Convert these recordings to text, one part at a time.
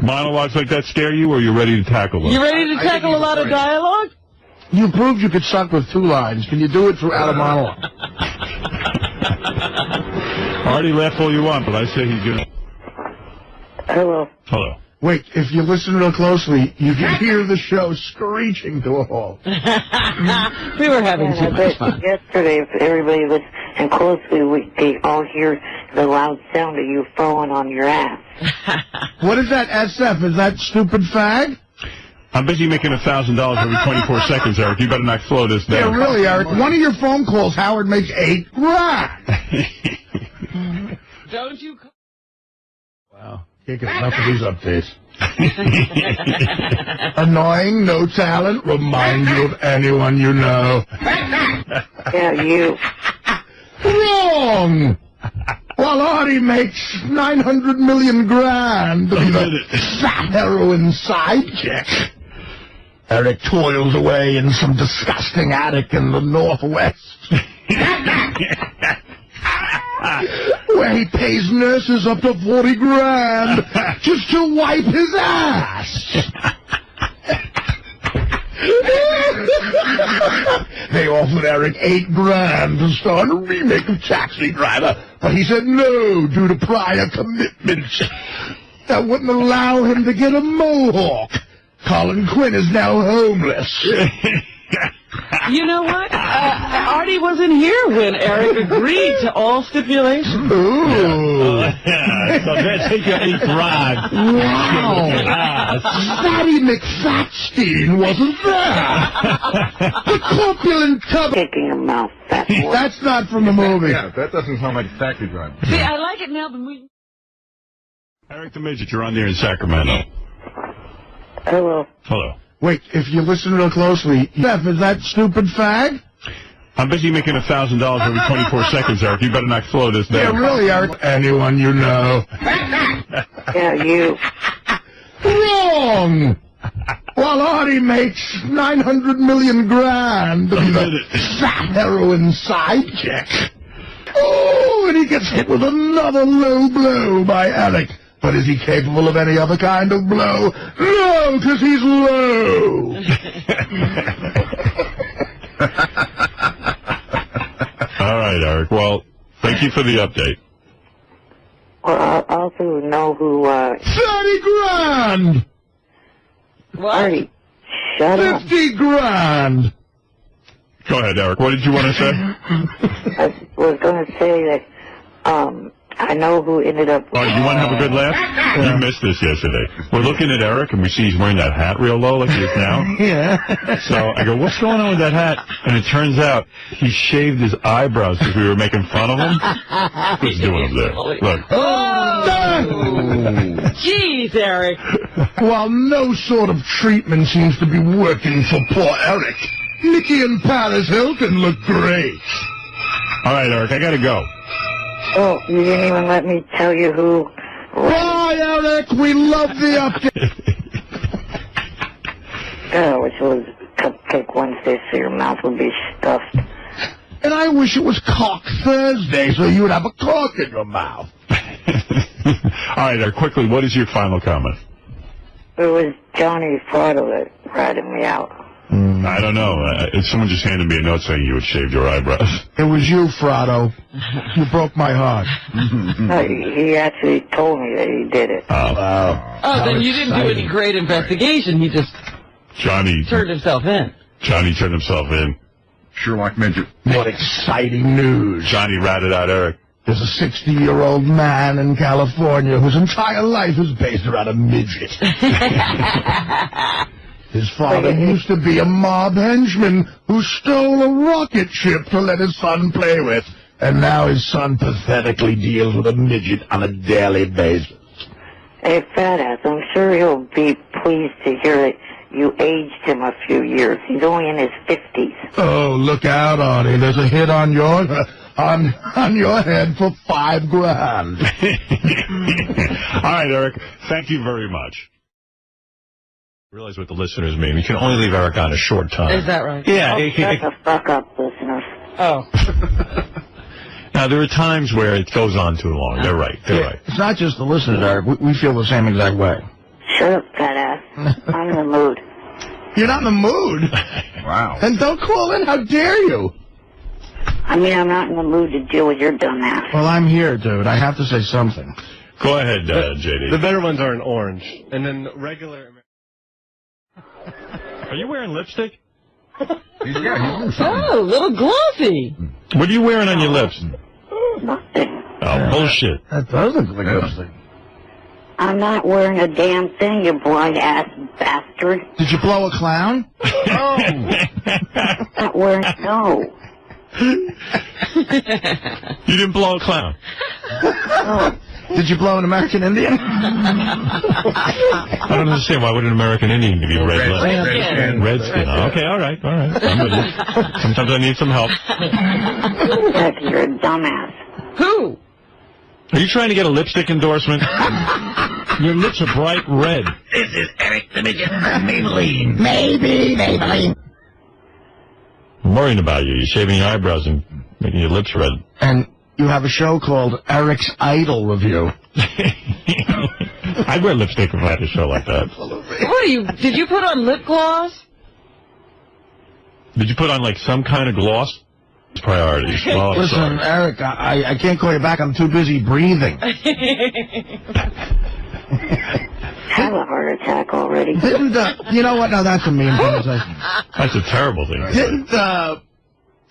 Monologues like that scare you, or are you ready to tackle them? You ready to tackle a lot of dialogue? You proved you could suck with 2 lines. Can you do it throughout a monologue? Artie, laugh all you want, but I say he's gonna... Hello. Hello. Wait, if you listen real closely, you can hear the show screeching to a halt. We were having too much fun. Yesterday, if everybody listened closely, we could all hear the loud sound of you falling on your ass. What is that, SF? Is that stupid fag? I'm busy making $1,000 every 24 seconds, Eric. You better not slow this down. Yeah, really, Eric. One of your phone calls, Howard makes $8 grand. Don't you... Wow. Can't get enough of these updates. Annoying, no talent, remind you of anyone you know. Yeah, you. Wrong! While Artie makes 900 million grand to be the fat heroin sidekick, Eric toils away in some disgusting attic in the Northwest, where he pays nurses up to 40 grand just to wipe his ass. They offered Eric $8 grand to star in a remake of Taxi Driver, but he said no due to prior commitments that wouldn't allow him to get a mohawk. Colin Quinn is now homeless. You know what? Artie wasn't here when Eric agreed to all stipulations. Ooh. So let's take your $8 grand. Wow. Fatty McFatstein wasn't there. The corpulent tub. Taking a mouth, fat boy. That's not from the movie. Yeah, that doesn't sound like a Taxi Driver. See, I like it now, but we... Eric the Midget, you're on there in Sacramento. Hello. Hello. Wait, if you listen real closely, Steph, is that stupid fag? I'm busy making $1,000 every 24 seconds, Eric. You better not slow this down. Yeah, really, Eric. Anyone you know. Yeah, you. Wrong! While Artie makes 900 million grand to be the fat heroin sidekick. Oh, and he gets hit with another low blow by Eric. But is he capable of any other kind of blow? No, because he's low. All right, Eric. Well, thank you for the update. Well, I also know who, 30 grand! Artie, shut up. 50 grand! Go ahead, Eric. What did you want to say? I was going to say that, I know who ended up... Oh, you want to have a good laugh? You missed this yesterday. We're looking at Eric, and we see he's wearing that hat real low like he is now. Yeah. So I go, what's going on with that hat? And it turns out he shaved his eyebrows because we were making fun of him. What's doing up there? Look. Oh! Jeez, Eric. While no sort of treatment seems to be working for poor Eric, Nikki and Paris Hilton look great. All right, Eric, I got to go. Oh, you didn't even let me tell you who... Bye, Eric. We love the update. I wish it was Cupcake Wednesday so your mouth would be stuffed. And I wish it was Cock Thursday so you would have a cork in your mouth. All right, Eric, quickly, what is your final comment? It was Johnny Fratto that ratted me out. I don't know. Someone just handed me a note saying you had shaved your eyebrows. It was you, Fratto. You broke my heart. No, he actually told me that he did it. Oh, then you didn't do any great investigation. He just turned himself in. Johnny turned himself in. Sherlock Midget. What exciting news. Johnny ratted out Eric. There's a 60-year-old man in California whose entire life is based around a midget. His father used to be a mob henchman who stole a rocket ship to let his son play with, and now his son pathetically deals with a midget on a daily basis. Hey, fat ass, I'm sure he'll be pleased to hear that you aged him a few years. He's only in his 50s. Oh, look out, Artie. There's a hit on your head for $5 grand. All right, Eric. Thank you very much. Realize what the listeners mean. We can only leave Eric on a short time. Is that right? Yeah. Shut the fuck up, listeners. Oh. Now, there are times where it goes on too long. They're right. They're right. It's not just the listeners, Eric. We feel the same exact way. I'm in the mood. You're not in the mood? Wow. Then don't call in. How dare you? I mean, I'm not in the mood to deal with your dumb ass. Well, I'm here, dude. I have to say something. Go ahead, JD. The better ones are in orange. And then regular... Are you wearing lipstick? Oh, a little glossy. What are you wearing on your lips? Nothing. Oh, bullshit. That does look like lipstick. I'm not wearing a damn thing, you blind-ass bastard. Did you blow a clown? Oh. Not wearing... No. You didn't blow a clown? No. Did you blow an American Indian? I don't understand. Why would an American Indian give you red lips? Redskin. Okay, all right. I'm with you. Sometimes I need some help. Heck, you're a dumbass. Who? Are you trying to get a lipstick endorsement? Your lips are bright red. This is Eric the Midget. Maybelline. Maybelline. I'm worrying about you. You're shaving your eyebrows and making your lips red. And you have a show called Eric's Idol Review. I'd wear lipstick if I had a show like that. What are you? Did you put on lip gloss? Did you put on, like, some kind of gloss? Priorities. Oh, Listen, sorry. Eric, I can't call you back. I'm too busy breathing. Have a heart attack already. Didn't, you know what? No, that's a mean thing to say. That's a terrible thing.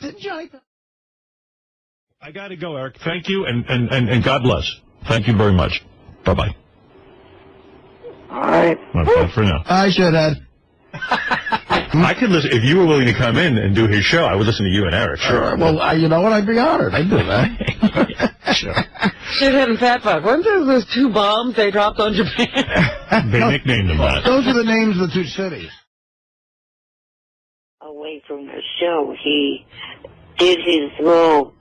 Didn't Johnny... I gotta go, Eric. Thank you, and God bless. Thank you very much. Bye-bye. All right. Bye for now. I should have. I could listen. If you were willing to come in and do his show, I would listen to you and Eric. Sure. Well, you know what? I'd be honored. I'd do that. Sure. Shithead and Fat Fuck. Weren't there those 2 bombs they dropped on Japan? They nicknamed them that. Those are the names of the 2 cities. Away from the show, he did his little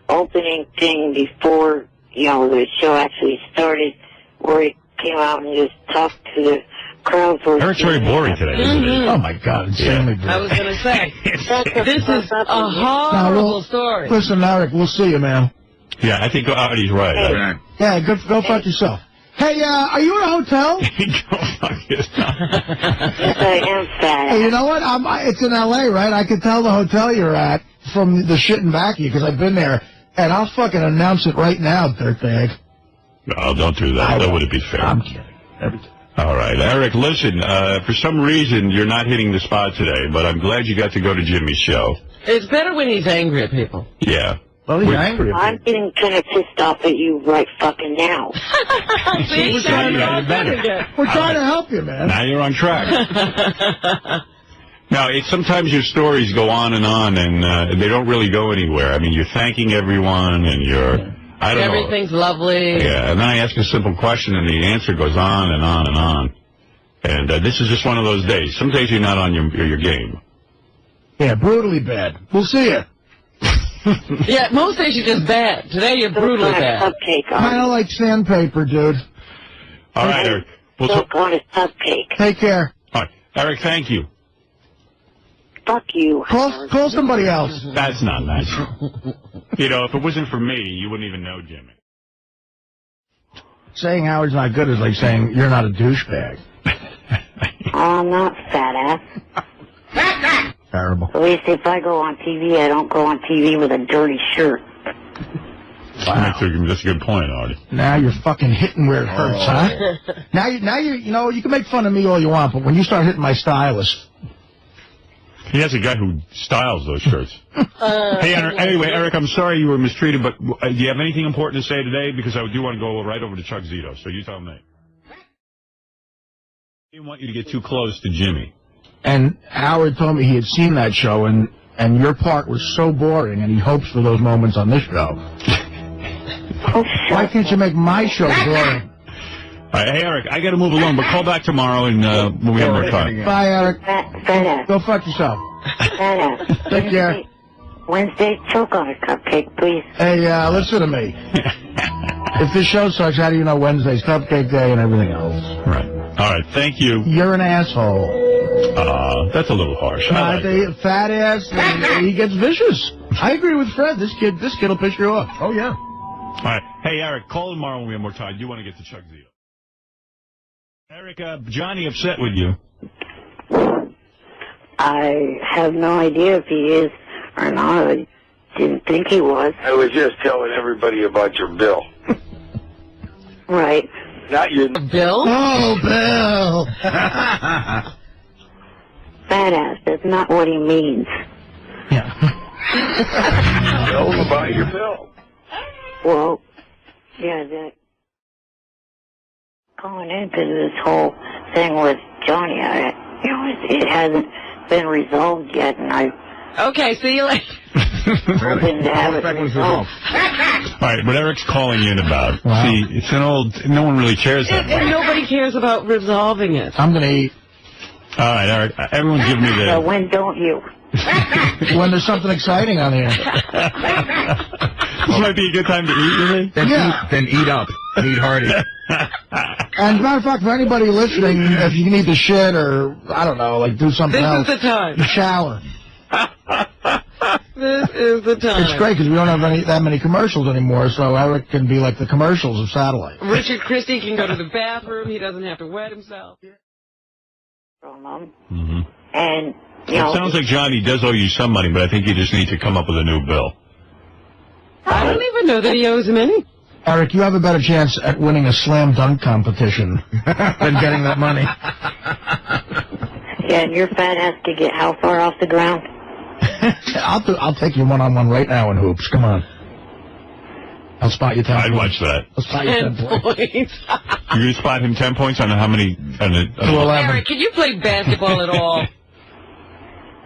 opening thing before, the show actually started, where he came out and just talked to the crowd for... Eric's very boring today, isn't he? Oh, my God. Insanely boring. I was going to say, this is a horrible story. Listen, Eric, we'll see you, man. Yeah, I think Artie's right. Yeah, go fuck yourself. Hey, are you in a hotel? Go fuck yourself. Yes, I am fat. Hey, you know what? It's in L.A., right? I can tell the hotel you're at from the shit and back of you, because I've been there, and I'll fucking announce it right now, dirtbag. No, don't do that. That wouldn't be fair. I'm kidding. Every time. All right, Eric, listen, for some reason, you're not hitting the spot today, but I'm glad you got to go to Jimmy's show. It's better when he's angry at people. Yeah. Well, he's angry at me. I'm getting kind of pissed off at you right fucking now. See, We're trying to help you, man. Now you're on track. Now, sometimes your stories go on, and they don't really go anywhere. I mean, you're thanking everyone, and you're... I don't know. Everything's lovely. Yeah, and then I ask a simple question, and the answer goes on and on and on. And this is just one of those days. Some days you're not on your game. Yeah, brutally bad. We'll see you. Yeah, most days you're just bad. Today you're brutally bad. Kind of like sandpaper, dude. All right, Eric. Don't want a cupcake. Take care. All right, Eric, thank you. Fuck you. Call somebody else. That's not nice. If it wasn't for me, you wouldn't even know Jimmy. Saying Howard's not good is like saying you're not a douchebag. I'm not, fat ass. Terrible. At least if I go on TV, I don't go on TV with a dirty shirt. Wow. That's a good point, Artie. Now you're fucking hitting where it hurts, huh? Now you can make fun of me all you want, but when you start hitting my stylist... He has a guy who styles those shirts. Hey, anyway, Eric, I'm sorry you were mistreated, but do you have anything important to say today? Because I do want to go right over to Chuck Zito, so you tell me. I didn't want you to get too close to Jimmy. And Howard told me he had seen that show, and your part was so boring, and he hopes for those moments on this show. Why can't you make my show boring? All right, hey, Eric, I got to move along, but call back tomorrow and when we have more time. Bye, Eric. Fat Go fuck yourself. ass. Take care. Wednesday, choke on a cupcake, please. Hey, listen to me. If this show sucks, how do you know Wednesday's Cupcake Day and everything else? Right. All right, thank you. You're an asshole. That's a little harsh. Fat ass, he gets vicious. I agree with Fred. This kid will piss you off. Oh, yeah. All right. Hey, Eric, call tomorrow when we have more time. I do want to get to Chuck Zito. Eric, Johnny upset with you. I have no idea if he is or not. I didn't think he was. I was just telling everybody about your bill. Right. Not your Bill? Oh, Bill! Fat ass, that's not what he means. Yeah. bill about your bill. Well, yeah, that calling into this whole thing with Johnny, it hasn't been resolved yet, and I Okay, see you later. hoping to have it resolved. All right, what Eric's calling in about. Wow. See, it's an old, no one really cares that much. And nobody cares about resolving it. I'm going to eat. All right, Eric, everyone's giving me So the... when don't you? When there's something exciting on here. This might be a good time to eat, you think? Then eat up. Eat hearty. And as a matter of fact, for anybody listening, if you need to shit or, I don't know, like do something else. This is the time. Shower. This is the time. It's great because we don't have that many commercials anymore, so Eric can be like the commercials of satellite. Richard Christie can go to the bathroom. He doesn't have to wet himself. Mm-hmm. And, you It know, sounds like Johnny does owe you some money, but I think you just need to come up with a new bill. I don't even know that he owes him any. Eric, you have a better chance at winning a slam dunk competition than getting that money. yeah, and your fat ass could get how far off the ground? I'll take you one-on-one right now in hoops. Come on. I'll spot you 10 I'd points. watch that. I'll spot you 10 points. Points. You're going to spot him 10 points on how many? To 11. Eric, can you play basketball at all?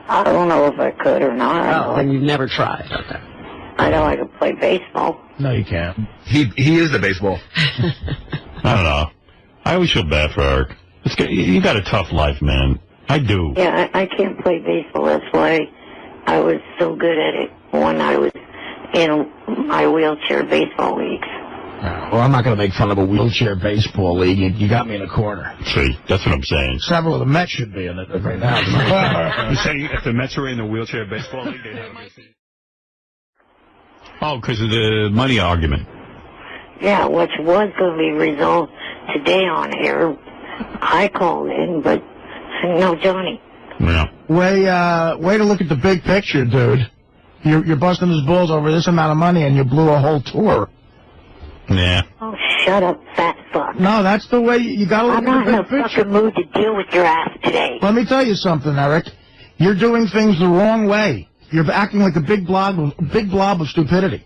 I don't know if I could or not. Oh, and you've never tried. Okay. I know I could play baseball. No, you can't. He is the baseball. I don't know. I always feel bad for Eric. You got a tough life, man. I do. Yeah, I can't play baseball. That's why I was so good at it when I was in my wheelchair baseball leagues. Well, I'm not going to make fun of a wheelchair baseball league. You got me in a corner. See, that's what I'm saying. Several of the Mets should be in it right now. You're saying if the Mets were in the wheelchair baseball league, they'd have a good team? Oh, because of the money argument. Yeah, which was going to be resolved today on air. I called in, but no Johnny. Yeah. Way to look at the big picture, dude. You're busting his balls over this amount of money, and you blew a whole tour. Yeah. Oh, shut up, fat fuck. No, that's the way you got to look I'm not at in the a big picture. fucking mood to deal with your ass today. Let me tell you something, Eric. You're doing things the wrong way. You're acting like a big blob of stupidity.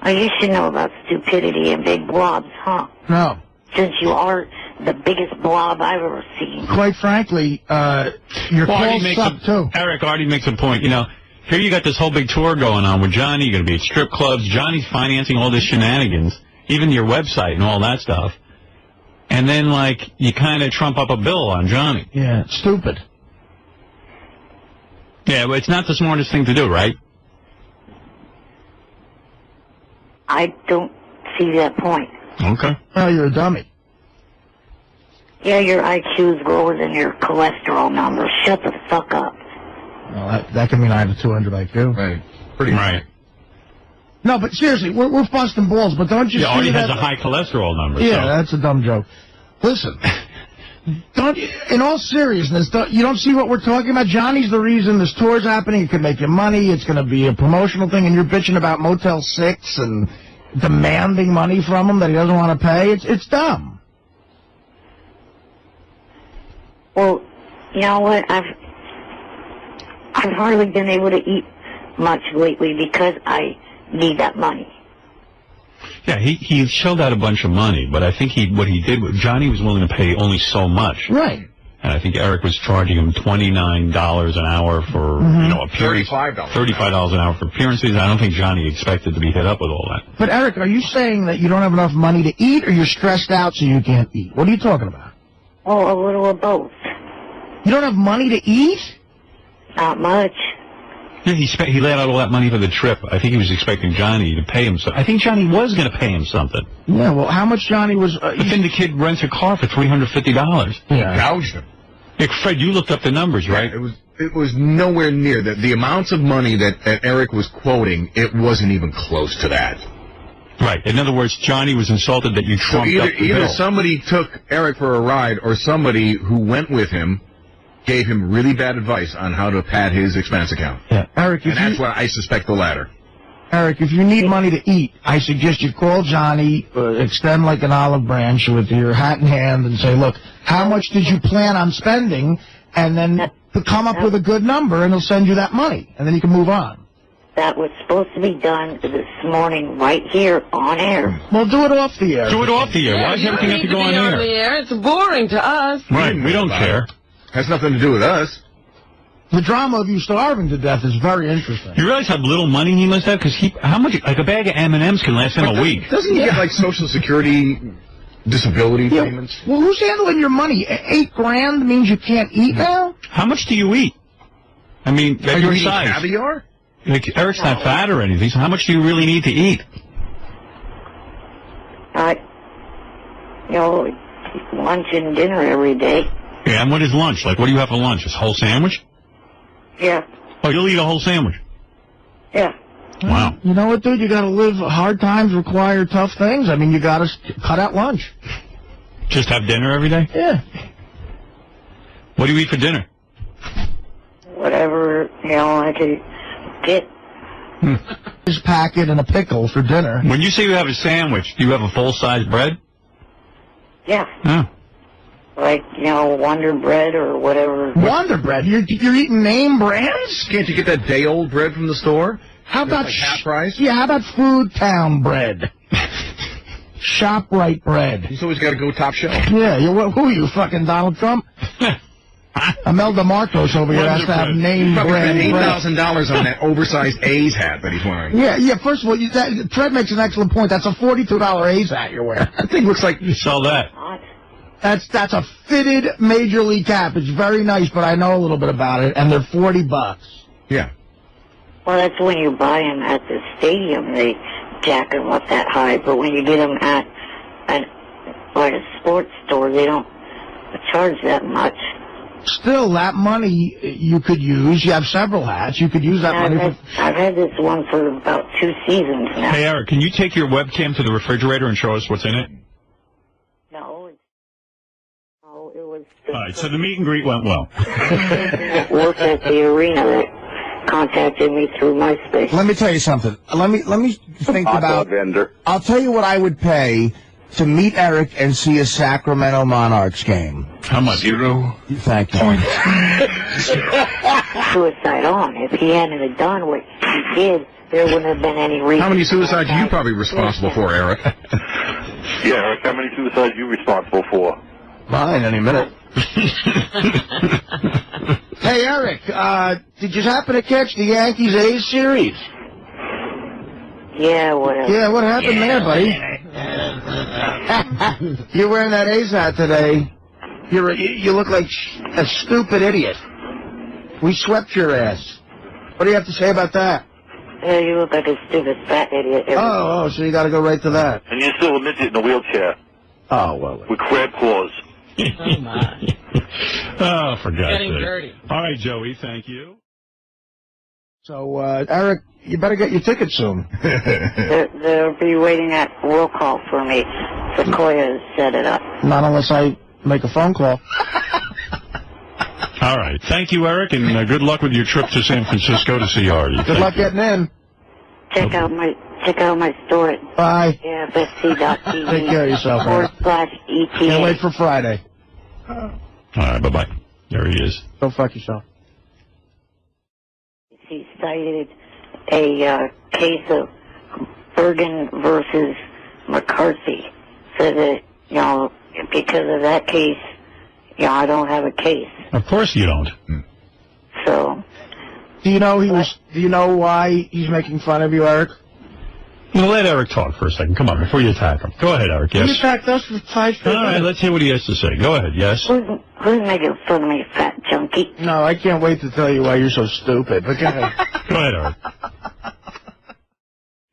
Oh, you should know about stupidity and big blobs, huh? No. Since you are the biggest blob I've ever seen. Quite frankly, your calls suck, too. Eric, Artie makes a point. You know, here you got this whole big tour going on with Johnny. You're going to be at strip clubs. Johnny's financing all this shenanigans, even your website and all that stuff. And then, like, you kind of trump up a bill on Johnny. Yeah, stupid. Yeah, but it's not the smartest thing to do, right? I don't see that point. Okay. Well, you're a dummy. Yeah, your IQ's lower than your cholesterol number. Shut the fuck up. Well, that can mean I have a 200 IQ. Right. Pretty right. No, but seriously, we're busting balls, but don't you see Artie that... has a high cholesterol number. Yeah, so. that's a dumb joke. Listen, in all seriousness, you don't see what we're talking about? Johnny's the reason this tour's happening. It could make you money. It's going to be a promotional thing, and you're bitching about Motel 6 and demanding money from him that he doesn't want to pay. It's dumb. Well, you know what? I've hardly been able to eat much lately because I need that money. Yeah, he shelled out a bunch of money, but I think what he did, Johnny was willing to pay only so much. Right. And I think Eric was charging him $29 an hour for, you know, appearance. $35 an hour for appearances. I don't think Johnny expected to be hit up with all that. But, Eric, are you saying that you don't have enough money to eat, or you're stressed out so you can't eat? What are you talking about? Oh, a little of both. You don't have money to eat? Not much. Yeah, he laid out all that money for the trip. I think he was expecting Johnny to pay him something. I think Johnny was going to pay him something. Yeah, well, how much Johnny was... But then the kid rents a car for $350. Yeah. Gouged him. Hey, Fred, you looked up the numbers, right? Yeah, it was nowhere near that. The amounts of money that Eric was quoting, it wasn't even close to that. Right. In other words, Johnny was insulted that you trumped up the either bill. somebody took Eric for a ride, or somebody who went with him gave him really bad advice on how to pad his expense account. Yeah. Eric, and that's why I suspect the latter. Eric, if you need money to eat, I suggest you call Johnny, extend like an olive branch with your hat in hand and say, look, how much did you plan on spending? And then come up with a good number, and he'll send you that money. And then you can move on. That was supposed to be done this morning right here on air. Well, do it off the air. Do it off the air. Why does everything have to go on the air? air? It's boring to us. Right, we don't care. Has nothing to do with us. The drama of you starving to death is very interesting. You realize how little money he must have? Because how much, like a bag of M&Ms can last him a week. Doesn't he get like Social Security disability payments? Well, who's handling your money? $8 grand means you can't eat now? How much do you eat? I mean, at your size. Caviar? Like, Eric's not fat or anything, so how much do you really need to eat? Lunch and dinner every day. Yeah, and what is lunch? Like, what do you have for lunch? A whole sandwich? Yeah. Oh, you'll eat a whole sandwich? Yeah. Wow. You know what, dude? You gotta live. Hard times require tough things. I mean, you gotta cut out lunch. Just have dinner every day? Yeah. What do you eat for dinner? Whatever, I could get. Just packet and a pickle for dinner. When you say you have a sandwich, do you have a full-size bread? Yeah. Oh. Like, Wonder Bread or whatever. Wonder Bread? You're eating name brands? Can't you get that day-old bread from the store? How about like half price? Yeah, how about Food Town bread? ShopRite bread. He's always got to go top shelf. Yeah, who are you, fucking Donald Trump? Imelda Marcos over here has to have name brand. $8,000 on that oversized A's hat that he's wearing. Yeah. First of all, Fred makes an excellent point. That's a $42 A's hat you're wearing. That thing looks like you sell that. That's a fitted Major League cap. It's very nice, but I know a little bit about it, and they're $40. Yeah. Well, that's when you buy them at the stadium. They jack them up that high, but when you get them at a sports store, they don't charge that much. Still, that money you could use. You have several hats. You could use that money. I've had this one for about 2 seasons now. Hey, Eric, can you take your webcam to the refrigerator and show us what's in it? No, it was. All right, so the meet and greet went well. Worked at the arena that contacted me through MySpace. Let me tell you something. Let me think about. Vendor. I'll tell you what I would pay to meet Eric and see a Sacramento Monarchs game. How much? $0. Thank you. Suicide on. If he hadn't done what he did, there wouldn't have been any reason. How many suicides are you probably responsible for, Eric? Yeah, Eric, how many suicides are you responsible for? Mine any minute. Hey, Eric, did you happen to catch the Yankees-A's series? Yeah, whatever. Yeah, what happened there, buddy? You're wearing that A's hat today. You look like a stupid idiot. We swept your ass. What do you have to say about that? Yeah, you look like a stupid fat idiot. Oh, so you got to go right to that. And you're still a midget in a wheelchair Oh, well. with crab claws. Oh, my. Oh, for God's Getting sake. dirty. All right, Joey, thank you. So, Eric, you better get your ticket soon. They'll be waiting at roll call for me. Sequoia set it up. Not unless I make a phone call. All right. Thank you, Eric, and good luck with your trip to San Francisco to see Artie. Good luck getting in. Check out my store at Bye. AFSC.TV. Take care of yourself, Eric. /ETA. Can't wait for Friday. All right, bye-bye. There he is. Go fuck yourself. He cited a case of Bergen versus McCarthy. Said that, because of that case, I don't have a case. Of course you don't. So. Do you know why he's making fun of you, Eric? Let Eric talk for a second. Come on, before you attack him. Go ahead, Eric, yes? You attacked us for 5 minutes. All right, let's hear what he has to say. Go ahead, yes? Who's making fun of me, fat junkie? No, I can't wait to tell you why you're so stupid. But go ahead. Go ahead, Eric.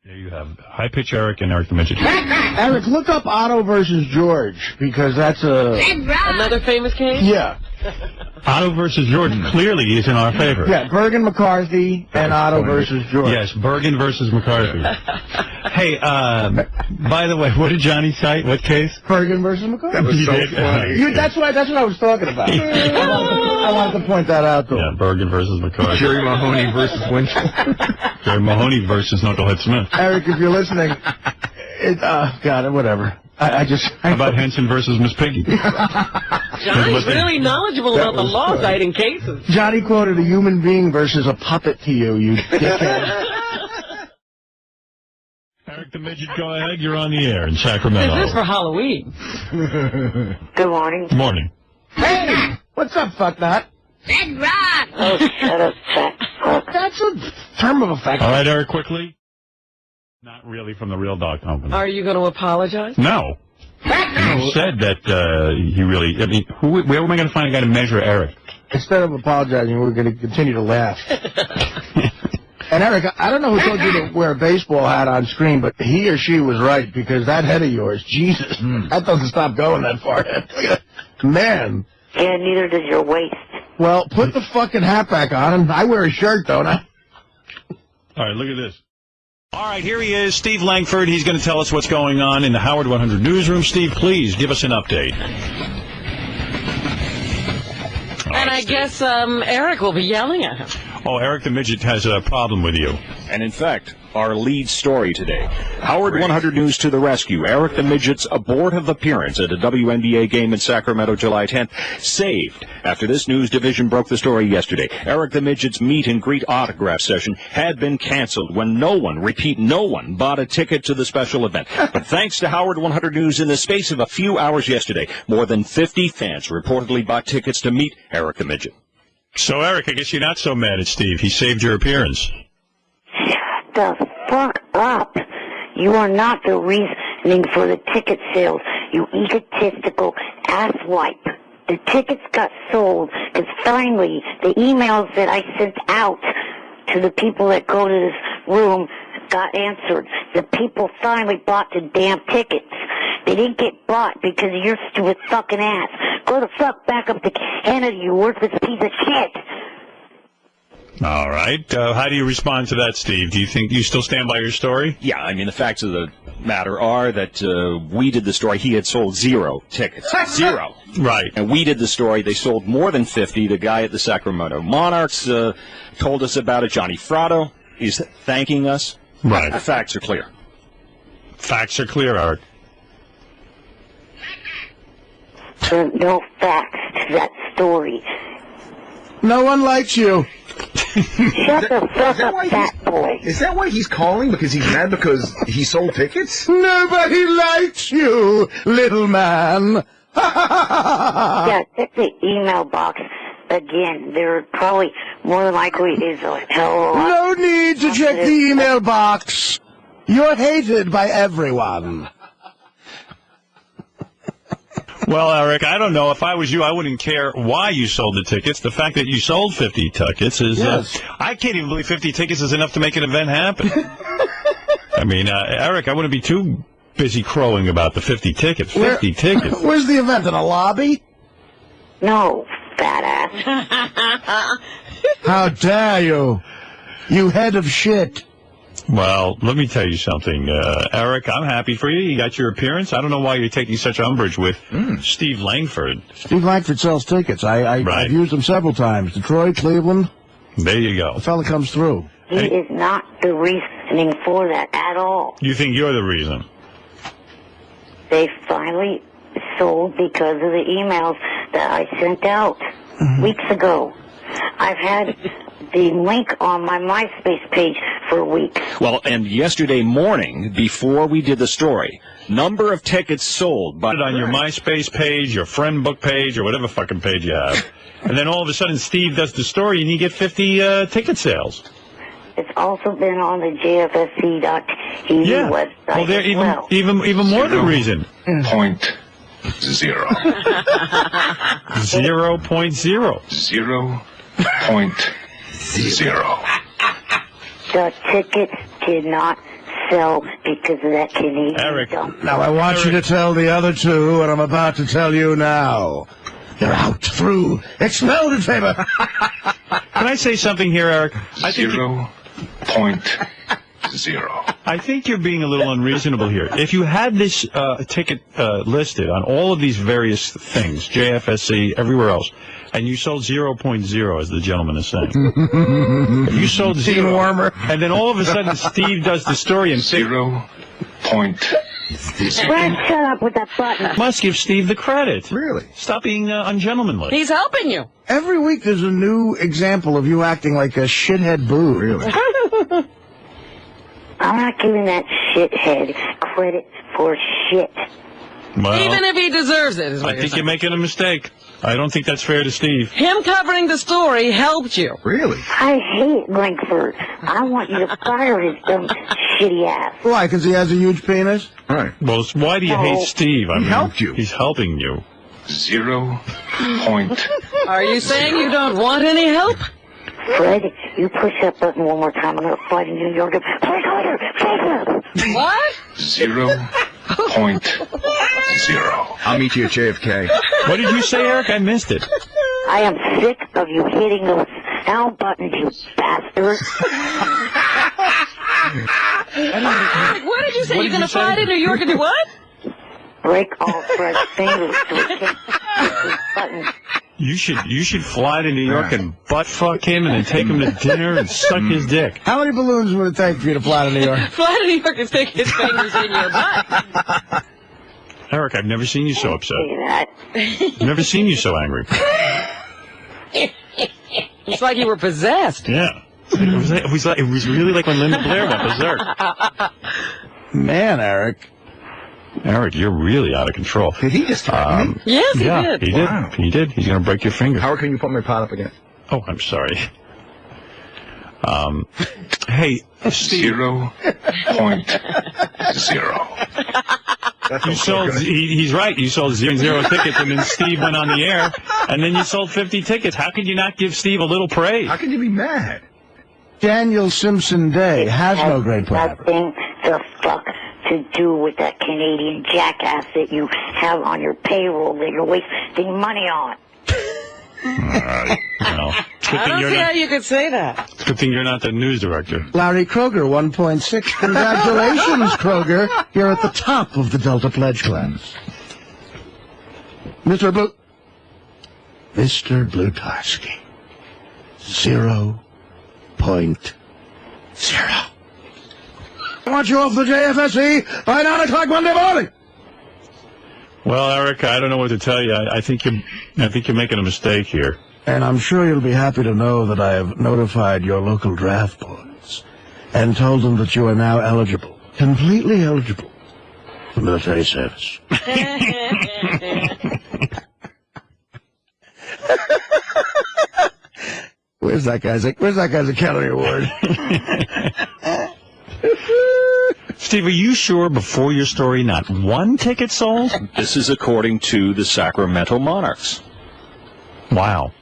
There you have High Pitch Eric and Eric the Midget. Eric, look up Otto versus George, because that's a... Another famous case? Yeah. Otto versus Jordan clearly is in our favor. Yeah, Bergen, McCarthy, and Otto versus Jordan. Yes, Bergen versus McCarthy. Hey, by the way, what did Johnny cite? What case? Bergen versus McCarthy. That was so funny. That's what I was talking about. I wanted to point that out to him. Yeah, Bergen versus McCarthy. Jerry Mahoney versus Winchell. Jerry Mahoney versus Knucklehead Smith. Eric, if you're listening, God, whatever. How about Henson versus Miss Piggy? Johnny's really knowledgeable about the law citing cases. Johnny quoted a human being versus a puppet to you, you dickhead. Eric the Midget, go ahead. You're on the air in Sacramento. This is for Halloween. Good morning. Morning. Hey! What's up, fucknut? That's right. Oh, shut up, fat fuck. That's a term of affection. All right, Eric, quickly. Not really from the Real Dog Company. Are you going to apologize? No. You said that he really... I mean, where am I going to find a guy to measure Eric? Instead of apologizing, we're going to continue to laugh. And Eric, I don't know who told you to wear a baseball hat on screen, but he or she was right, because that head of yours, Jesus, that doesn't stop going that far. Man. Yeah, neither does your waist. Well, put the fucking hat back on, and I wear a shirt, don't I? All right, look at this. All right, here he is, Steve Langford. He's going to tell us what's going on in the Howard 100 newsroom. Steve, please give us an update. And I guess Eric will be yelling at him. Oh, Eric the Midget has a problem with you. And in fact, our lead story today. Howard 100 News to the rescue. Eric the Midget's abortive appearance at a WNBA game in Sacramento July 10th saved after this news division broke the story yesterday. Eric the Midget's meet and greet autograph session had been canceled when no one, repeat, no one, bought a ticket to the special event. But thanks to Howard 100 News, in the space of a few hours yesterday, more than 50 fans reportedly bought tickets to meet Eric the Midget. So, Eric, I guess you're not so mad at Steve. He saved your appearance. Shut the fuck up. You are not the reasoning for the ticket sales, you egotistical asswipe. The tickets got sold because finally the emails that I sent out to the people that go to this room got answered. The people finally bought the damn tickets. They didn't get bought because of your stupid fucking ass. Go the fuck back up to Canada, you worthless piece of shit. All right. How do you respond to that, Steve? Do you think you still stand by your story? Yeah, I mean, the facts of the matter are that we did the story. He had sold 0 tickets. 0. Right. And we did the story. They sold more than 50. The guy at the Sacramento Monarchs told us about it. Johnny Fratto is thanking us. Right. The facts are clear. Facts are clear, Eric. There are no facts to that story. No one likes you. Shut the fuck up, fat boy. Is that why he's calling? Because he's mad because he sold tickets? Nobody likes you, little man. Yeah, check the email box again. There probably more than likely is a hell of a lot. No need to check the email box. You're hated by everyone. Well, Eric, I don't know. If I was you, I wouldn't care why you sold the tickets. The fact that you sold 50 tickets is... Yes. I can't even believe 50 tickets is enough to make an event happen. I mean, Eric, I wouldn't be too busy crowing about the 50 tickets. 50 tickets. Where's the event? In a lobby? No, fat ass. How dare you? You head of shit. Well, let me tell you something, Eric. I'm happy for you. You got your appearance. I don't know why you're taking such umbrage with Steve Langford. Steve Langford sells tickets. I've used them several times. Detroit, Cleveland. There you go. The fella comes through. He is not the reasoning for that at all. You think you're the reason? They finally sold because of the emails that I sent out weeks ago. I've had the link on my MySpace page for weeks. Well, and yesterday morning, before we did the story, number of tickets sold. But on your MySpace page, your friend book page, or whatever fucking page you have. And then all of a sudden Steve does the story and you get 50 ticket sales. It's also been on the JFSC.TV website. Well, they're even more the reason. 0.0. 0.0. 0.0. The tickets did not sell because of that Canadian Eric. dump. Now, I want you to tell the other two what I'm about to tell you now. You're out. Through. Expelled in favor. Can I say something here, Eric? I think 0.0. I think you're being a little unreasonable here. If you had this ticket listed on all of these various things, JFSC, everywhere else, and you sold 0.0, as the gentleman is saying. If you sold 0, warmer, and then all of a sudden Steve does the story and 0. Brad, shut up with that button. Must give Steve the credit. Really? Stop being ungentlemanly. He's helping you. Every week there's a new example of you acting like a shithead boo. Really? I'm not giving that shithead credit for shit. Well, Even if he deserves it, is what I think you're making a mistake. I don't think that's fair to Steve. Him covering the story helped you. Really? I hate Langford. I want you to fire his dumb, shitty ass. Why? Because he has a huge penis? Right. Well, why do you hate Steve? I mean, helped you. He's helping you. 0. Are you saying you don't want any help? Fred, you push that button one more time. I'm going to fly to New York. Play harder! Play harder! What? 0.0. I'll meet you at JFK. What did you say, Eric? I missed it. I am sick of you hitting those sound buttons, you bastard. What did you say? You're going to fly to New York and do what? Break all Fred's fingers so he can't push these buttons. You should fly to New York and butt fuck him and then take him to dinner and suck his dick. How many balloons would it take for you to fly to New York? Fly to New York and stick his fingers in your butt. Eric, I've never seen you so upset. Say that. I've never seen you so angry. It's like you were possessed. Yeah. It was really like when Linda Blair went berserk. Man, Eric. Eric, you're really out of control. Did he just threaten me? Yes, he Yeah, did. he did. Wow. He did. He's going to break your finger. Howard, can you put my pot up again? Oh, I'm sorry. Hey, Steve. 0.0. You sold, he's right. You sold 0 tickets, and then Steve went on the air, and then you sold 50 tickets. How could you not give Steve a little praise? How can you be mad? Daniel Simpson Day has no great plan. Nothing the fuck to do with that Canadian jackass that you have on your payroll that you're wasting money on. All right. Well, I don't see how you could say that. it's a good thing you're not the news director. Larry Kroger, 1.6. Congratulations, Kroger. You're at the top of the Delta Pledge class. Mr. 𝗛𝗁𝗏. 0.0. I want you off the JFSC by 9 o'clock Monday morning. Well, Eric, I don't know what to tell you. I think you're making a mistake here. And I'm sure you'll be happy to know that I have notified your local draft boards and told them that you are now eligible, completely eligible, for military service. Where's that guy's Academy Award? Steve, are you sure before your story not one ticket sold? This is according to the Sacramento Monarchs. Wow.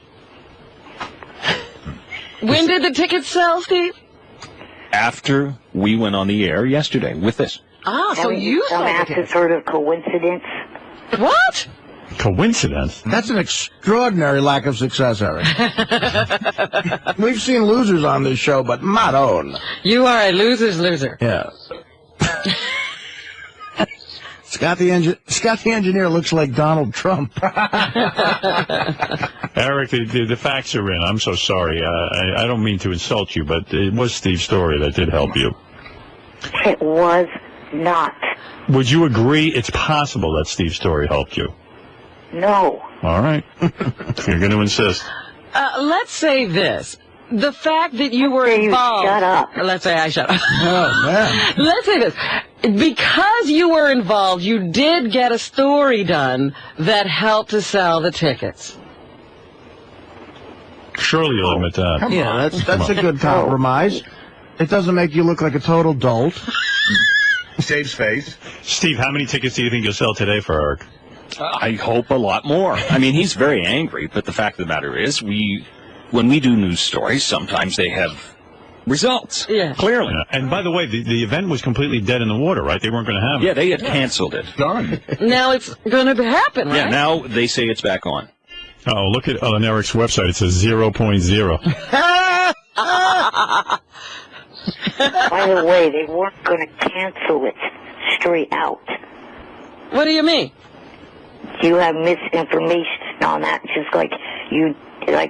When did the tickets sell, Steve? After we went on the air yesterday with this. Ah, so you Some saw ass the tickets. sort of coincidence. What? Coincidence? That's an extraordinary lack of success, Eric. We've seen losers on this show, but not own. You are a loser's loser. Yeah. Scott the engineer looks like Donald Trump. Eric, the facts are in. I'm so sorry. I don't mean to insult you, but it was Steve's story that did help you. It was not. Would you agree it's possible that Steve's story helped you? No. All right. You're going to insist. Let's say this. The fact that you were You involved. shut up. Let's say I shut up. Oh, man. Let's say this. Because you were involved, you did get a story done that helped to sell the tickets. Surely you'll admit that. Yeah, that's a good compromise. It doesn't make you look like a total dolt. Saves face. Steve, how many tickets do you think you'll sell today for Eric? I hope a lot more. I mean, he's very angry, but the fact of the matter is, when we do news stories, sometimes they have results. Yeah. Clearly. Yeah. And by the way, the event was completely dead in the water, right? They weren't going to have it. Yeah, they had canceled it. Done. Now it's going to happen, right? Yeah, now they say it's back on. Oh, look at on Eric's website. It says 0.0. By the way, they weren't going to cancel it straight out. What do you mean? You have misinformation on that, just like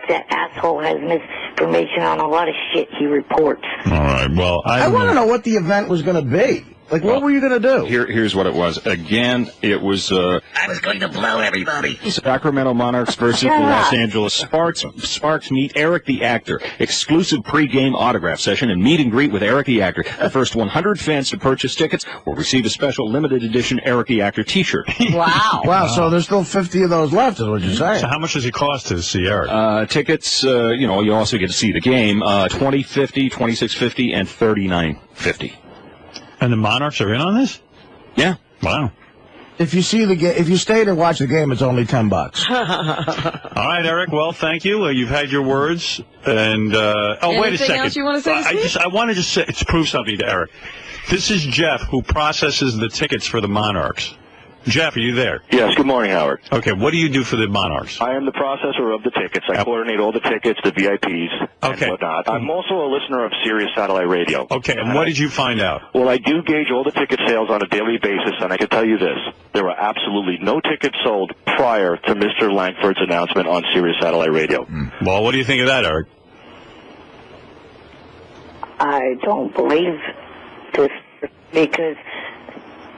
that asshole has misinformation on a lot of shit he reports. All right, well, I want to know what the event was going to be. Like, what were you going to do? Here's what it was. Again, it was... I was going to blow everybody. Sacramento Monarchs versus the Los Angeles Sparks. Sparks meet Eric the Actor. Exclusive pre-game autograph session and meet and greet with Eric the Actor. The first 100 fans to purchase tickets will receive a special limited edition Eric the Actor T-shirt. Wow. Wow, so there's still 50 of those left, is what you're saying. So how much does it cost to see Eric? Tickets, you also get to see the game, $20.50, $26.50, and $39.50. And the Monarchs are in on this? Yeah. Wow. If you stay to watch the game, it's only $10. All right, Eric. Well, thank you. You've had your words. And wait a second. Anything else you want to say? I want to just prove something to Eric. This is Jeff, who processes the tickets for the Monarchs. Jeff, are you there? Yes, good morning, Howard. Okay, what do you do for the Monarchs? I am the processor of the tickets. I coordinate all the tickets, the VIPs, and whatnot. I'm also a listener of Sirius Satellite Radio. Okay, and what did you find out? Well, I do gauge all the ticket sales on a daily basis, and I can tell you this. There were absolutely no tickets sold prior to Mr. Langford's announcement on Sirius Satellite Radio. Well, what do you think of that, Eric? I don't believe this because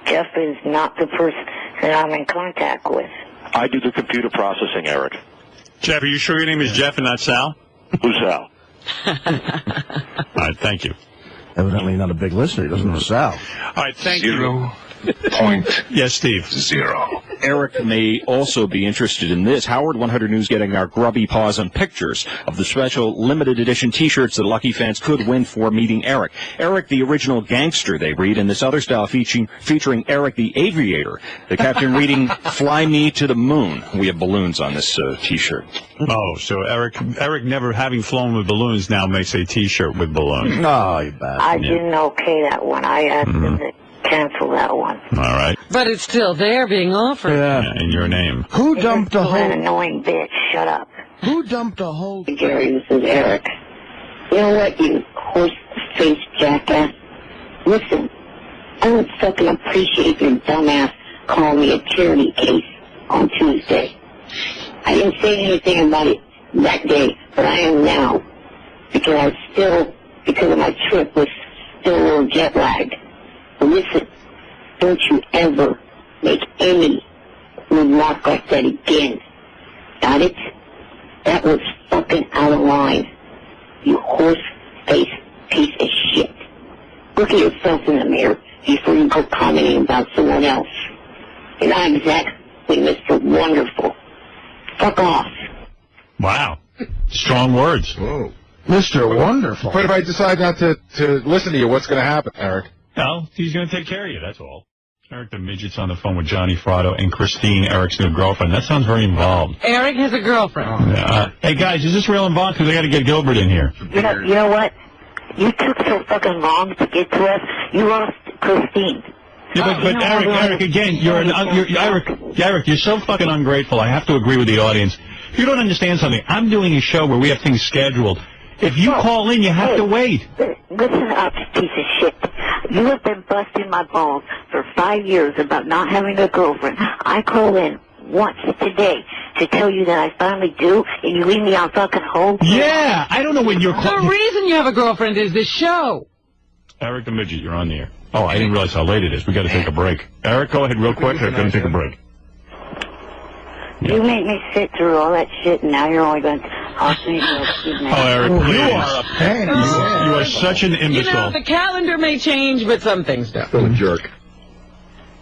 Jeff is not the person that I'm in contact with. I do the computer processing, Eric. Jeff, are you sure your name is Jeff and not Sal? Who's Sal? All right, thank you. Evidently not a big listener. He doesn't know Sal. All right, thank you. 0.0. Yes, Steve. Eric may also be interested in this. Howard 100 News getting our grubby paws on pictures of the special limited edition T-shirts that lucky fans could win for meeting Eric. Eric, the original gangster, they read, and this other style featuring Eric the Aviator. The captain reading, "Fly me to the moon." We have balloons on this T-shirt. Oh, so Eric never having flown with balloons now makes a T-shirt with balloons. No, you bastard. I didn't okay that one. I asked him to cancel that one. All right. But it's still there being offered. Yeah, in your name. Who dumped a An whole... annoying bitch. Shut up. Who dumped a whole... Gary, this is Eric. You know what, you horse-faced jackass? Listen, I would fucking appreciate your dumbass calling me a charity case on Tuesday. I didn't say anything about it that day, but I am now. Because of my trip, was still a little jet-lagged. But listen, don't you ever make any remark like that again. Got it? That was fucking out of line. You horse-faced piece of shit. Look at yourself in the mirror before you go commenting about someone else. You're not exactly Mr. Wonderful. Fuck off. Wow. Strong words. Whoa. Mr. Wonderful. But if I decide not to listen to you, what's going to happen, Eric? Well, he's going to take care of you, that's all. Eric the Midget's on the phone with Johnny Fratto and Christine, Eric's new girlfriend. That sounds very involved. Eric has a girlfriend. Hey, guys, is this real involved? Because I got to get Gilbert in here. You know what? You took so fucking long to get to us. You lost Christine. Yeah, but Eric, again, Eric, you're so fucking ungrateful. I have to agree with the audience. You don't understand something. I'm doing a show where we have things scheduled. If you call in, you have to wait. Listen up, piece of shit. You have been busting my balls for 5 years about not having a girlfriend. I call in once today to tell you that I finally do, and you leave me on fucking hold. Yeah, I don't know when you're calling. The reason you have a girlfriend is this show. Eric the Midget, you're on the air. Oh, I didn't realize how late it is. We got to take a break. Eric, go ahead real quick. I'm going to take a break. You make me sit through all that shit, and now you're only going to ask me to excuse me. Oh, Eric, please. You are a pain. You are such an imbecile. You know, the calendar may change, but some things don't. Still a jerk.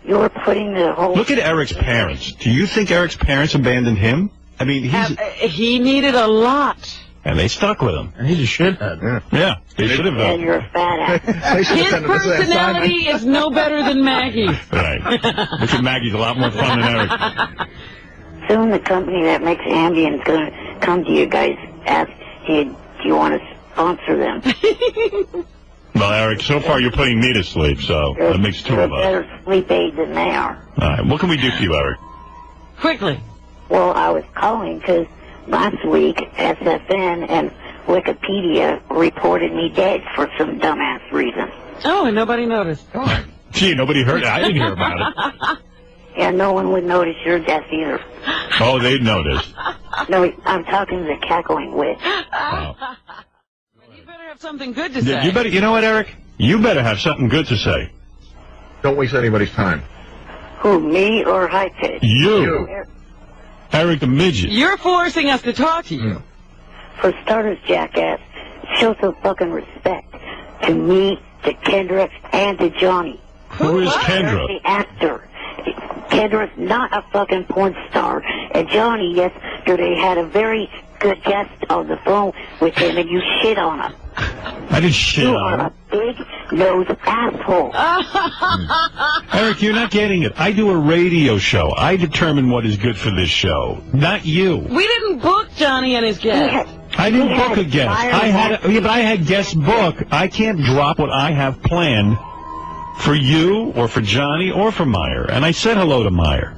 You're putting the whole... Look at Eric's parents. Do you think Eric's parents abandoned him? I mean, he needed a lot. And they stuck with him. And he's a shithead. Yeah, they should have. And you're a fat ass. His personality is no better than Maggie. Right. Look at Maggie's a lot more fun than Eric. Soon the company that makes Ambien is going to come to you guys, ask, hey, do you want to sponsor them? Well, Eric, so far you're putting me to sleep, so that makes two of us. You're a better sleep aid than they are. All right, what can we do for you, Eric? Quickly. Well, I was calling because last week, SFN and Wikipedia reported me dead for some dumbass reason. Oh, and nobody noticed. Gee, nobody heard it. I didn't hear about it. Yeah, no one would notice your death either. Oh, they'd notice. No, I'm talking to the cackling witch. Oh. You better have something good to say. You better. You know what, Eric? You better have something good to say. Don't waste anybody's time. Who, me or High Pitch? You. Eric the Midget. You're forcing us to talk to you. For starters, jackass, show some fucking respect to me, to Kendra, and to Johnny. Who is Kendra? The actor. Kendra's not a fucking porn star. And Johnny, yesterday had a very good guest on the phone with him, and you shit on him. I didn't shit You on are him. a big-nosed asshole. Eric, you're not getting it. I do a radio show. I determine what is good for this show, not you. We didn't book Johnny and his guest. I didn't book a guest. But I had guest book. I can't drop what I have planned for you or for Johnny or for Meyer. And I said hello to Meyer.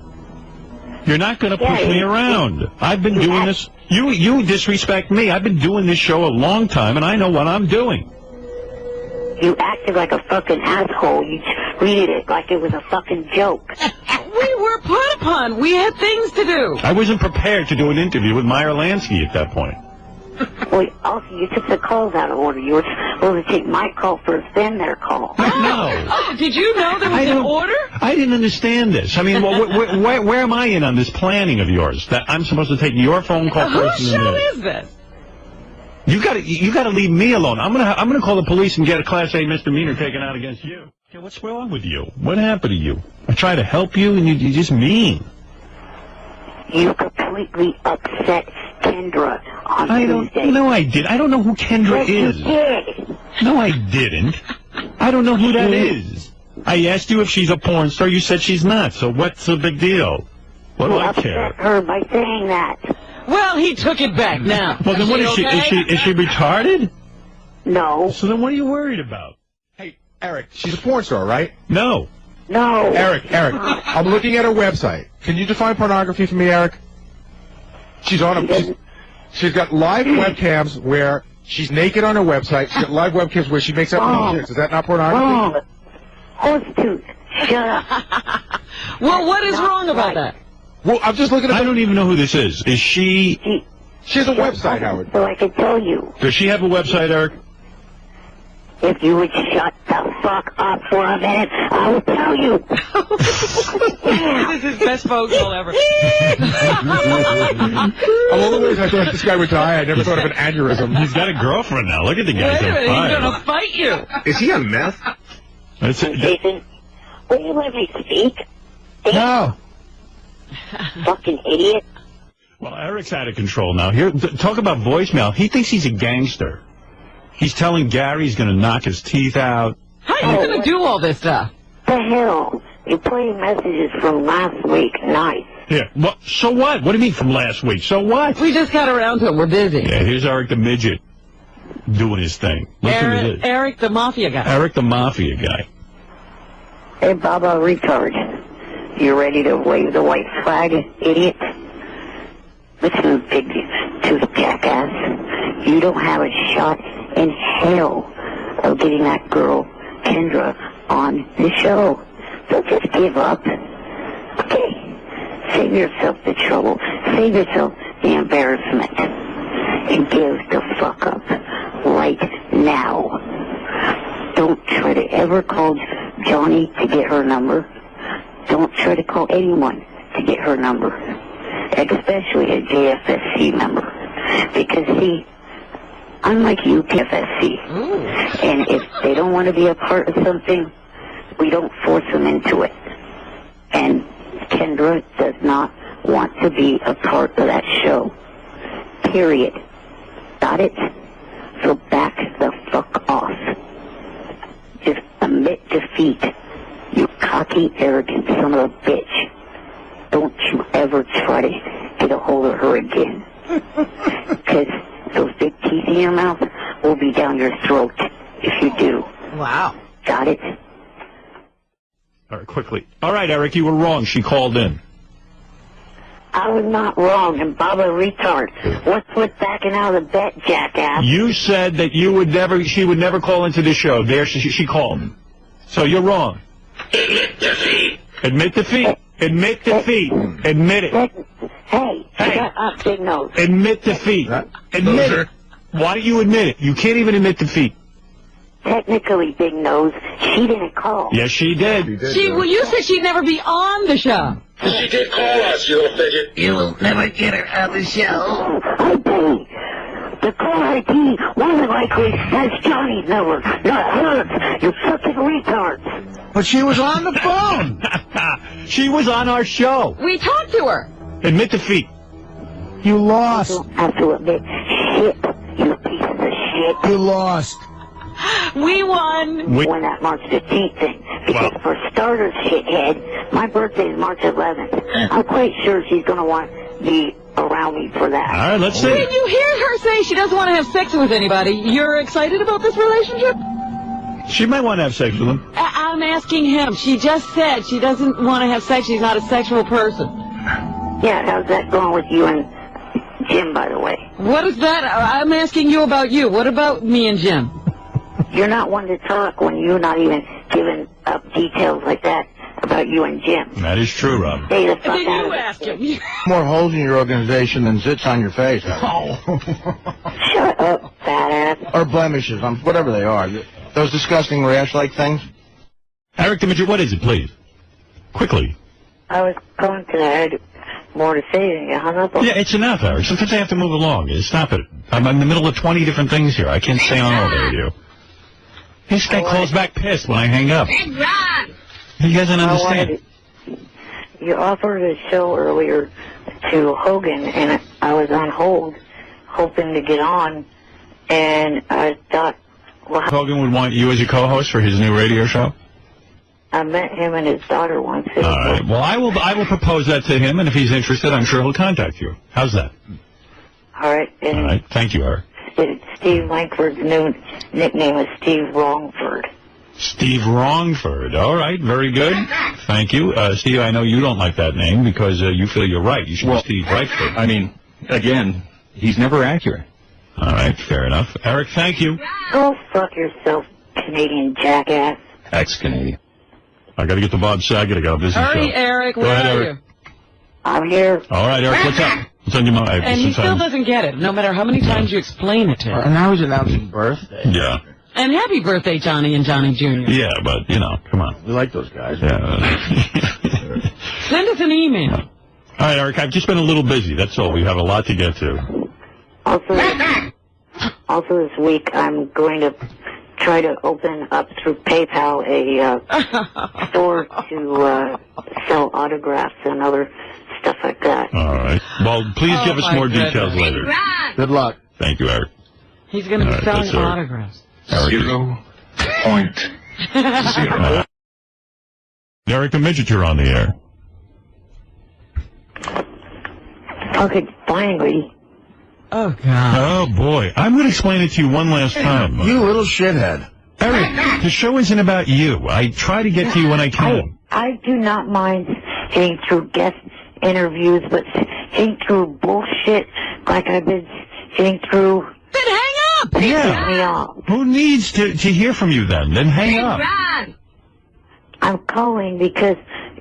You're not going to push me around. I've been doing this. You disrespect me. I've been doing this show a long time, and I know what I'm doing. You acted like a fucking asshole. You treated it like it was a fucking joke. We were put upon. We had things to do. I wasn't prepared to do an interview with Meyer Lansky at that point. Well, also, you took the calls out of order. You were supposed to take my call first, then their call. No. Oh, did you know there was an order? I didn't understand this. I mean, where am I in on this planning of yours? That I'm supposed to take your phone call first? Whose show is this? You got to leave me alone. I'm gonna call the police and get a Class A misdemeanor taken out against you. Okay, what's wrong with you? What happened to you? I try to help you, and you're just mean. You completely upset Kendra on Tuesday. No, I did. I don't know who Kendra is. You did. No, I didn't. I don't know who that is. I asked you if she's a porn star. You said she's not. So what's the big deal? What do I care? Upset her by saying that. Well, he took it back now. Well, then what is she? Is she retarded? No. So then what are you worried about? Hey, Eric, she's a porn star, right? No. No. Eric, I'm looking at her website. Can you define pornography for me, Eric? She's got live webcams where she's naked on her website. She's got live webcams where she makes up with chicks. Is that not pornography? Horsetooth, shut up. Well, what is wrong about that? Well, I'm just looking at. I don't even know who this is. Is she? She has a website, Howard. So I can tell you. Does she have a website, Eric? If you would shut the fuck up for a minute, I will tell you. This is best phone call ever. Of all the ways I thought this guy would die, I never thought of an aneurysm. He's got a girlfriend now. Look at the guy. Wait a minute, he's gonna fight you. Is he on meth? That's it. Jason, will you let me speak? No. Fucking idiot. Well, Eric's out of control now. Here, talk about voicemail. He thinks he's a gangster. He's telling Gary he's going to knock his teeth out. How are you going to do all this stuff? The hell? You played messages from last week. Nice. Yeah. Well, so what? What do you mean from last week? So what? We just got around to it. We're busy. Yeah, here's Eric the Midget doing his thing. Listen to this. Eric the Mafia guy. Eric the Mafia guy. Hey, Baba retard. You ready to wave the white flag, idiot? Listen, big tooth jackass. You don't have a shot in hell of getting that girl, Kendra, on the show. So just give up. Okay. Save yourself the trouble. Save yourself the embarrassment. And give the fuck up right now. Don't try to ever call Johnny to get her number. Don't try to call anyone to get her number. Especially a JFSC member. Because see, unlike you, PFSC. And if they don't want to be a part of something, we don't force them into it. And Kendra does not want to be a part of that show. Period. Got it? So back the fuck off. Just admit defeat. You cocky, arrogant son of a bitch. Don't you ever try to get a hold of her again. Because those big teeth in your mouth will be down your throat if you do. Wow. Got it? All right, quickly. All right, Eric, you were wrong. She called in. I was not wrong, and Baba retard. What's with backing out of the bet, jackass? You said that you would never, she would never call into the show. There, she called. So you're wrong. Admit defeat. Admit defeat. Admit it. Hey, shut up, big nose. Admit defeat. Admit it. Why don't you admit it? You can't even admit defeat. Technically, big nose, she didn't call. Yes, she did. Well, you said she'd never be on the show. She did call us, you little fidget. You will never get her on the show. ID. The caller ID wasn't likely has Johnny's number, not hers. You fucking retards. But she was on the phone. She was on our show. We talked to her. Admit defeat. You lost. You don't have to admit shit, you pieces of shit. You lost. We won. Won that March 15th thing. Because for starters, shithead, my birthday is March 11th. I'm quite sure she's going to want me around me for that. All right, let's see. Did you hear her say she doesn't want to have sex with anybody? You're excited about this relationship? She might want to have sex with him. I'm asking him. She just said she doesn't want to have sex. She's not a sexual person. Yeah, how's that going with you and Jim, by the way? What is that? I'm asking you about you. What about me and Jim? You're not one to talk when you're not even giving up details like that about you and Jim. That is true, Rob. Stay the fuck Did out you of it. ask him? More holes in your organization than zits on your face. Shut up, fat ass. Or blemishes, whatever they are. Those disgusting rash-like things. Eric the Midget, what is it, please? Quickly. I was calling because I had more to say than you hung up on. Yeah, it's enough, Eric. Sometimes I have to move along. Stop it. I'm in the middle of 20 different things here. I can't stay on all day with you. This guy calls back pissed when I hang up. He doesn't understand. You offered a show earlier to Hogan, and I was on hold, hoping to get on, and I thought, well, Hogan would want you as a co-host for his new radio show? I met him and his daughter once. All right. Well, I will propose that to him, and if he's interested, I'm sure he'll contact you. How's that? All right. And all right. Thank you, Eric. Steve Langford's new nickname is Steve Wrongford. Steve Wrongford. All right. Very good. Thank you. Steve, I know you don't like that name because you feel you're right. You should be Steve Rightford. I mean, again, he's never accurate. All right. Fair enough. Eric, thank you. Go fuck yourself, Canadian jackass. Ex-Canadian. I got to get to Bob Saget. I got a busy Hurry, show. Eric. Go Where ahead, are Eric. you? I'm here. All right, Eric. What's up? What's on your mind? And he still doesn't get it, no matter how many times you explain it to him. And now he's announcing birthday. Yeah. And happy birthday, Johnny and Johnny Jr. Yeah, but, you know, come on. We like those guys. Yeah. Send us an email. All right, Eric, I've just been a little busy. That's all. We have a lot to get to. Also this week, I'm going to try to open up through PayPal a store to sell autographs and other stuff like that. All right. Well, please give us more details later. Good luck. Thank you, Eric. He's going to be selling autographs. 0.0. Eric the Midget, you're on the air. Okay, finally. Oh, God. Oh, boy. I'm going to explain it to you one last time. You little shithead. Eric, the show isn't about you. I try to get to you when I can. I do not mind getting through guest interviews, but getting through bullshit like I've been getting through. Then hang up! Yeah. Me off. Who needs to hear from you then? Then hang up. I'm calling because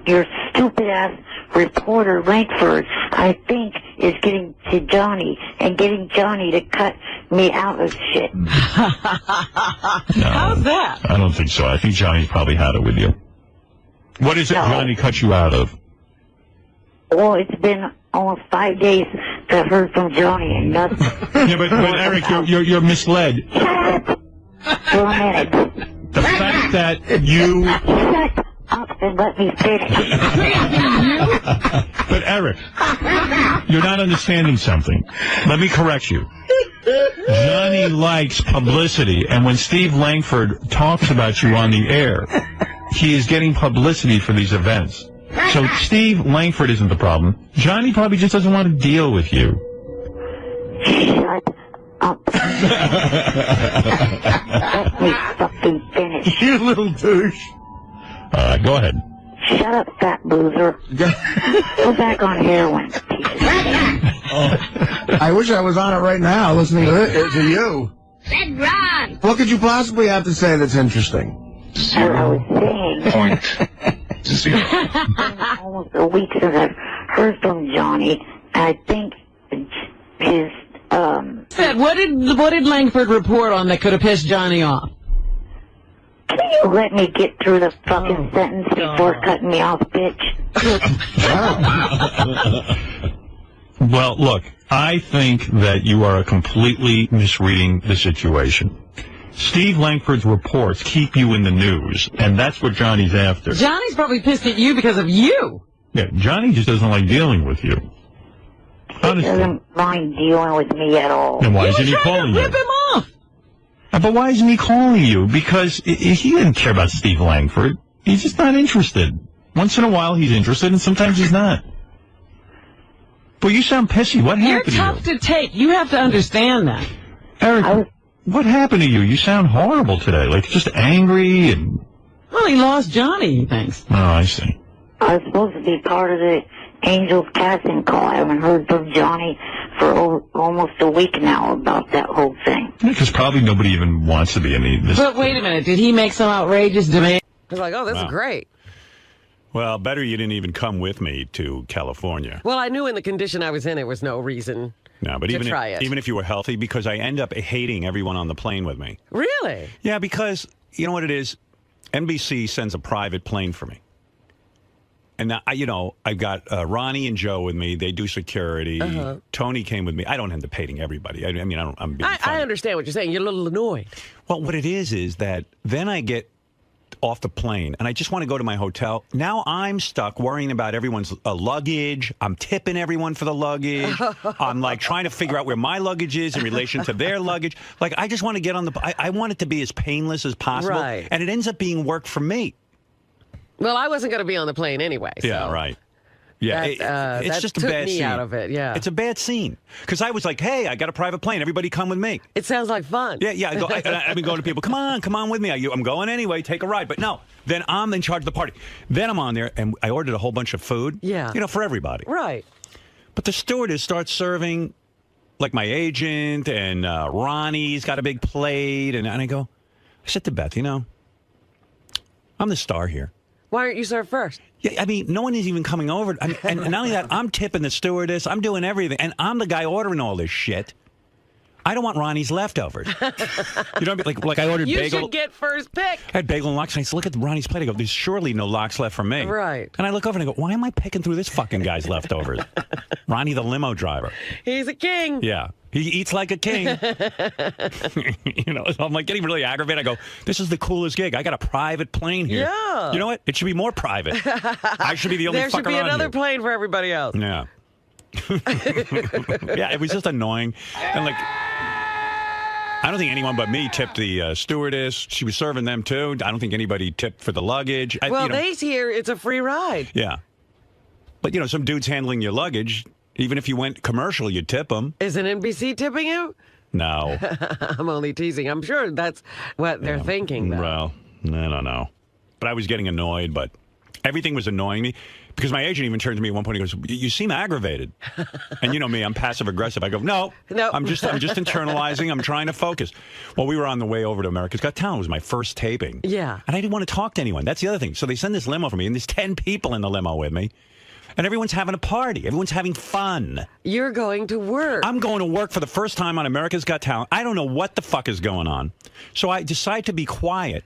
your stupid-ass reporter, Langford, I think, is getting to Johnny and getting Johnny to cut me out of shit. How's that? I don't think so. I think Johnny's probably had it with you. What is it Johnny cut you out of? Well, it's been almost 5 days that I've heard from Johnny and nothing. Yeah, but Eric, you're misled. Shut up for a minute. The fact that you... Shut up and let me finish. But Eric, you're not understanding something. Let me correct you. Johnny likes publicity, and when Steve Langford talks about you on the air, he is getting publicity for these events. So Steve Langford isn't the problem. Johnny probably just doesn't want to deal with you. Shut up. Let me fucking finish. You little douche. Go ahead. Shut up, fat boozer. Go back on heroin. I wish I was on it right now listening to you. That's wrong. What could you possibly have to say that's interesting? As I was saying, almost a week since I've heard from Johnny. I think his Said, what did Langford report on that could have pissed Johnny off? Can you let me get through the fucking sentence before cutting me off, bitch? Well, look, I think that you are completely misreading the situation. Steve Langford's reports keep you in the news, and that's what Johnny's after. Johnny's probably pissed at you because of you. Yeah, Johnny just doesn't like dealing with you. He doesn't mind dealing with me at all. Then why isn't he calling you? Rip him off. But why isn't he calling you? Because he didn't care about Steve Langford. He's just not interested. Once in a while he's interested, and sometimes he's not. But you sound pissy. What happened to you? You're tough to take. You have to understand that. Eric, what happened to you? You sound horrible today. Like, just angry and... Well, he lost Johnny, he thinks. Oh, I see. I was supposed to be part of the Angels casting call. I haven't heard from Johnny for almost a week now about that whole thing. Because probably nobody even wants to be in this. But wait a minute. Did he make some outrageous demand? I was like, oh, this is great. Well, better you didn't even come with me to California. Well, I knew in the condition I was in, there was no reason but to even try it. Even if you were healthy, because I end up hating everyone on the plane with me. Really? Yeah, because, you know what it is? NBC sends a private plane for me. And, I've got Ronnie and Joe with me. They do security. Tony came with me. I don't end up hating everybody. I'm being funny. I understand what you're saying. You're a little annoyed. Well, what it is that then I get off the plane, and I just want to go to my hotel. Now I'm stuck worrying about everyone's luggage. I'm tipping everyone for the luggage. I'm, like, trying to figure out where my luggage is in relation to their luggage. Like, I just want to get on the... I want it to be as painless as possible. Right. And it ends up being work for me. Well, I wasn't going to be on the plane anyway. So. Yeah, right. Yeah, it's just a bad scene. Out of it, yeah. It's a bad scene. Because I was like, hey, I got a private plane. Everybody come with me. It sounds like fun. Yeah. I've been going to people, come on with me. I'm going anyway. Take a ride. But no, then I'm in charge of the party. Then I'm on there, and I ordered a whole bunch of food. Yeah. For everybody. Right. But the stewardess starts serving, like, my agent, and Ronnie's got a big plate. And I said to Beth, I'm the star here. Why aren't you served first? Yeah, I mean, no one is even coming over. And not only that, I'm tipping the stewardess. I'm doing everything. And I'm the guy ordering all this shit. I don't want Ronnie's leftovers. Like I ordered bagel. You should get first pick. I had bagel and lox. And I said, look at Ronnie's plate. I go, there's surely no lox left for me. Right. And I look over and I go, why am I picking through this fucking guy's leftovers? Ronnie, the limo driver. He's a king. Yeah. He eats like a king. So I'm like getting really aggravated. I go, this is the coolest gig. I got a private plane here. Yeah. You know what? It should be more private. I should be the only fucker on here. There should be another plane for everybody else. Yeah. Yeah, it was just annoying. And I don't think anyone but me tipped the stewardess. She was serving them too. I don't think anybody tipped for the luggage. They hear it's a free ride. Yeah. But, some dude's handling your luggage. Even if you went commercial, you'd tip them. Isn't NBC tipping you? No. I'm only teasing. I'm sure that's what they're thinking, though. Well, I don't know. But I was getting annoyed, but everything was annoying me. Because my agent even turned to me at one point and goes, you seem aggravated. And you know me, I'm passive-aggressive. I go, no, I'm just internalizing. I'm trying to focus. Well, we were on the way over to America's Got Talent. It was my first taping. Yeah. And I didn't want to talk to anyone. That's the other thing. So they send this limo for me, and there's 10 people in the limo with me. And everyone's having a party. Everyone's having fun. You're going to work. I'm going to work for the first time on America's Got Talent. I don't know what the fuck is going on. So I decide to be quiet,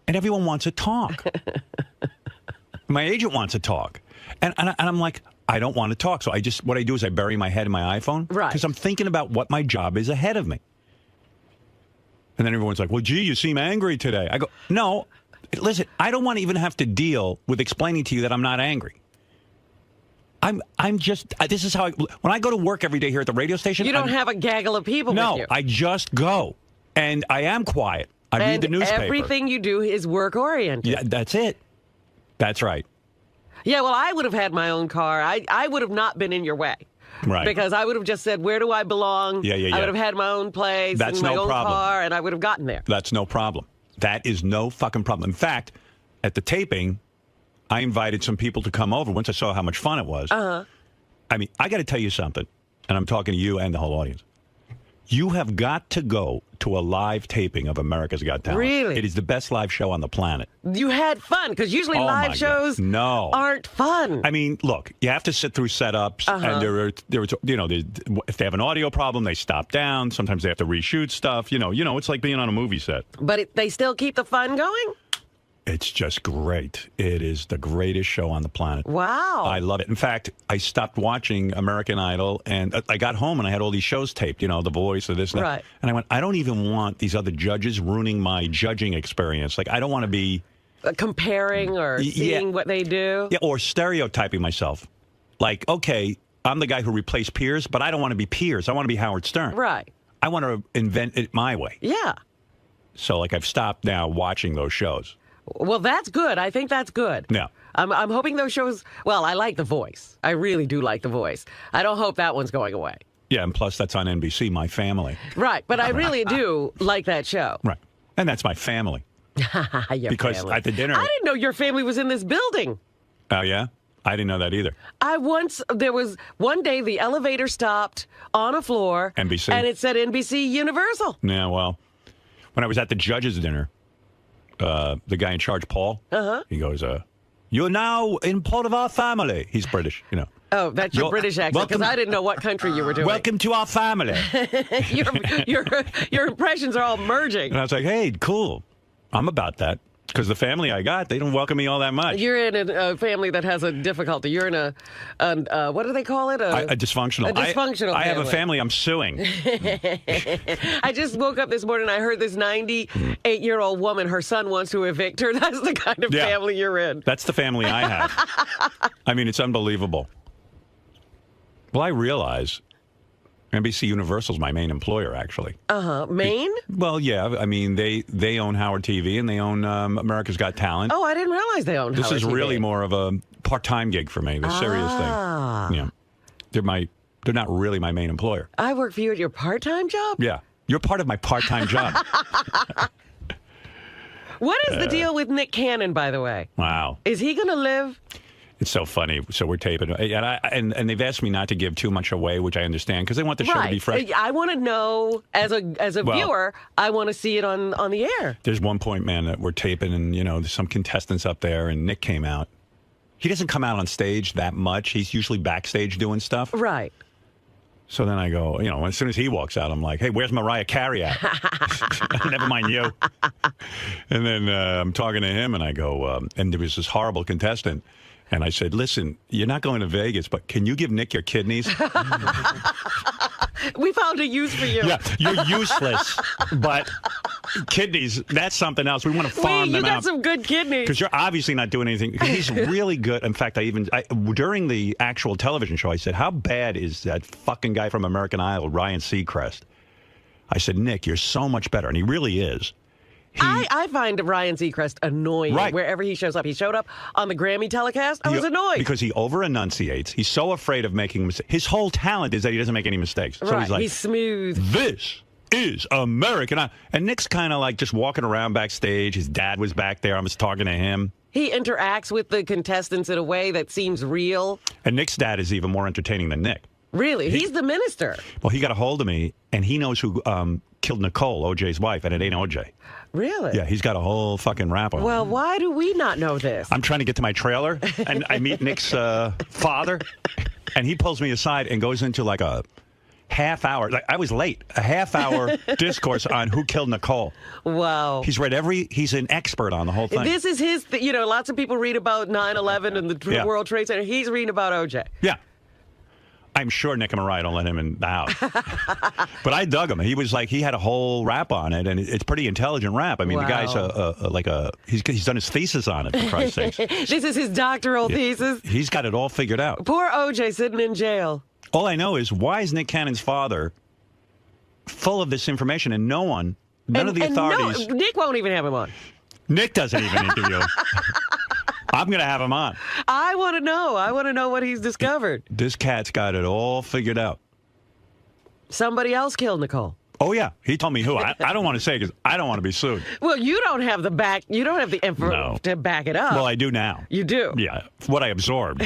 and everyone wants to talk. My agent wants to talk. And I'm like, I don't want to talk. So what I do is I bury my head in my iPhone. Right. Because I'm thinking about what my job is ahead of me. And then everyone's like, well, gee, you seem angry today. I go, no, listen, I don't want to even have to deal with explaining to you that I'm not angry. I'm just, this is how when I go to work every day here at the radio station. You don't have a gaggle of people with you. No, I just go. And I am quiet. I read the newspaper. Everything you do is work-oriented. Yeah, that's it. That's right. Yeah, well, I would have had my own car. I would have not been in your way. Right. Because I would have just said, where do I belong? Yeah. I would have had my own place That's and my no own problem. car, and I would have gotten there. That's no problem. That is no fucking problem. In fact, at the taping, I invited some people to come over once I saw how much fun it was. I mean, I got to tell you something, and I'm talking to you and the whole audience. You have got to go to a live taping of America's Got Talent. Really? It is the best live show on the planet. You had fun, because usually live shows aren't fun. I mean, look, you have to sit through setups, and if they have an audio problem, they stop down. Sometimes they have to reshoot stuff. You know, it's like being on a movie set. But they still keep the fun going? It's just great. It is the greatest show on the planet. Wow. I love it. In fact, I stopped watching American Idol, and I got home, and I had all these shows taped, The Voice or this and that. Right. And I went, I don't even want these other judges ruining my judging experience. Like, I don't want to be... comparing or seeing what they do? Yeah, or stereotyping myself. Like, okay, I'm the guy who replaced Piers, but I don't want to be Piers. I want to be Howard Stern. Right. I want to invent it my way. Yeah. So, like, I've stopped now watching those shows. Well, that's good. I think that's good. Yeah. I'm hoping those shows... Well, I like The Voice. I really do like The Voice. I don't hope that one's going away. Yeah, and plus that's on NBC, My Family. Right, but I really do like that show. Right. And that's my family. Because family. at the dinner... I didn't know your family was in this building. Oh, yeah? I didn't know that either. There was one day the elevator stopped on a floor. NBC. And it said NBC Universal. Yeah, well, when I was at the judges' dinner, the guy in charge, Paul, he goes, you're now in part of our family. He's British, Oh, that's your British accent, because I didn't know what country you were doing. Welcome to our family. your impressions are all merging. And I was like, hey, cool. I'm about that. Because the family I got, they don't welcome me all that much. You're in a family that has a difficulty. You're in a what do they call it? A dysfunctional. A dysfunctional family. I have a family I'm suing. I just woke up this morning and I heard this 98-year-old woman, her son wants to evict her. That's the kind of family you're in. That's the family I have. I mean, it's unbelievable. Well, I realize NBC Universal's my main employer, actually. Maine? Well, yeah. I mean, they own Howard TV and they own America's Got Talent. Oh, I didn't realize they owned Howard TV. This is really more of a part-time gig for me, the serious thing. Yeah. They're not really my main employer. I work for you at your part-time job? Yeah. You're part of my part-time job. What is the deal with Nick Cannon, by the way? Wow. Is he going to live? It's so funny. So we're taping, and they've asked me not to give too much away, which I understand because they want the show to be fresh. I want to know, as a viewer, I want to see it on the air. There's one point, man, that we're taping, and there's some contestants up there, and Nick came out. He doesn't come out on stage that much. He's usually backstage doing stuff. Right. So then I go, as soon as he walks out, I'm like, hey, where's Mariah Carey at? Never mind you. And then I'm talking to him, and I go, and there was this horrible contestant. And I said, listen, you're not going to Vegas, but can you give Nick your kidneys? We found a use for you. Yeah, you're useless, but kidneys, that's something else. We want to farm them out. You got some good kidneys. Because you're obviously not doing anything. He's really good. In fact, during the actual television show, I said, how bad is that fucking guy from American Idol, Ryan Seacrest? I said, Nick, you're so much better. And he really is. I find Ryan Seacrest annoying wherever he shows up. He showed up on the Grammy telecast. I was annoyed. Because he over-enunciates. He's so afraid of making mistakes. His whole talent is that he doesn't make any mistakes. So he's like, he's smooth. This is American Idol. And Nick's kind of like just walking around backstage. His dad was back there. I was talking to him. He interacts with the contestants in a way that seems real. And Nick's dad is even more entertaining than Nick. Really? He's the minister. Well, he got a hold of me, and he knows who killed Nicole, OJ's wife, and it ain't OJ. Really? Yeah, he's got a whole fucking rap on. Well, why do we not know this? I'm trying to get to my trailer, and I meet Nick's father, and he pulls me aside and goes into like a half hour. Like I was late. A half hour discourse on who killed Nicole. Wow. He's read he's an expert on the whole thing. This is his, lots of people read about 9/11 and the World Trade Center. He's reading about OJ. Yeah. I'm sure Nick and Mariah don't let him in the house. But I dug him. He was like, he had a whole rap on it, and it's pretty intelligent rap. I mean, the guy's he's done his thesis on it, for Christ's sakes. This is his doctoral thesis? He's got it all figured out. Poor OJ sitting in jail. All I know is, why is Nick Cannon's father full of this information, and none of the authorities... No, Nick won't even have him on. Nick doesn't even interview him. I'm going to have him on. I want to know. I want to know what he's discovered. This cat's got it all figured out. Somebody else killed Nicole. Oh, yeah. He told me who. I don't want to say because I don't want to be sued. Well, you don't have the info to back it up. Well, I do now. You do? Yeah, what I absorbed.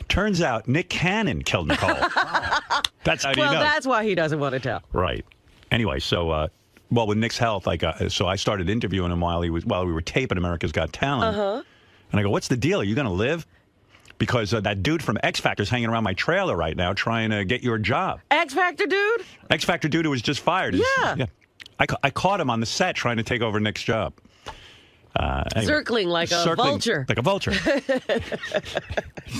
Turns out Nick Cannon killed Nicole. That's how he knows. Well, that's why he doesn't want to tell. Right. Anyway, so, well, with Nick's health, so I started interviewing him while we were taping America's Got Talent. And I go, what's the deal? Are you going to live? Because that dude from X Factor's hanging around my trailer right now trying to get your job. X Factor dude? X Factor dude who was just fired. Yeah. I caught him on the set trying to take over Nick's job. Anyway, circling like a vulture. Like a vulture.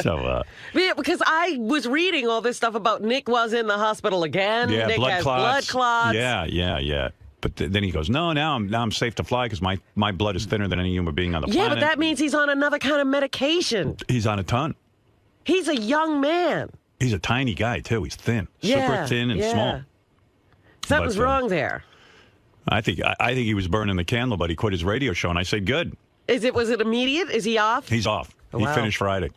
So, yeah, because I was reading all this stuff about Nick was in the hospital again. Yeah, Nick has blood clots. Yeah. But then he goes, no, now I'm safe to fly because my blood is thinner than any human being on the planet. Yeah, but that means he's on another kind of medication. He's on a ton. He's a young man. He's a tiny guy, too. He's thin. Super thin and small. Something's wrong there. I think he was burning the candle, but he quit his radio show, and I said, good. Was it immediate? Is he off? He's off. Oh, he finished Friday.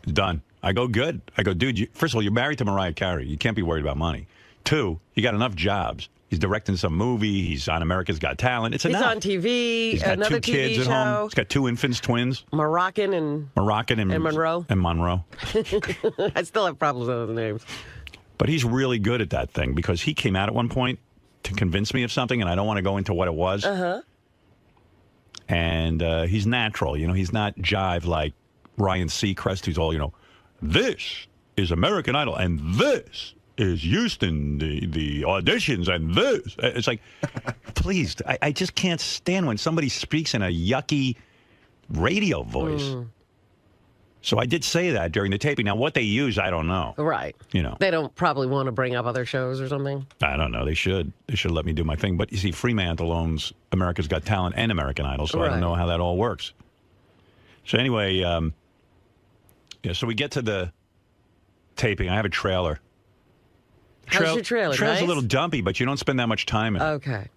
He's done. I go, good. I go, dude, first of all, you're married to Mariah Carey. You can't be worried about money. 2, you got enough jobs. He's directing some movie. He's on America's Got Talent. It's enough. He's on TV. He's got another 2 kids TV at home. He's got 2 infants, twins. Moroccan and Monroe. And Monroe. I still have problems with those names. But he's really good at that thing because he came out at one point to convince me of something, and I don't want to go into what it was. And he's natural. You know, he's not jive like Ryan Seacrest, who's all, this is American Idol, and this is Houston, the auditions, and this. It's like, please, I just can't stand when somebody speaks in a yucky radio voice. So I did say that during the taping. Now, what they use, I don't know. Right. They don't probably want to bring up other shows or something. I don't know. They should. They should let me do my thing. But you see, Fremantle owns America's Got Talent and American Idol, so I don't know how that all works. So anyway, so we get to the taping. I have a trailer. How's your trailer? The trailer's nice? a little dumpy, but you don't spend that much time in it. Okay.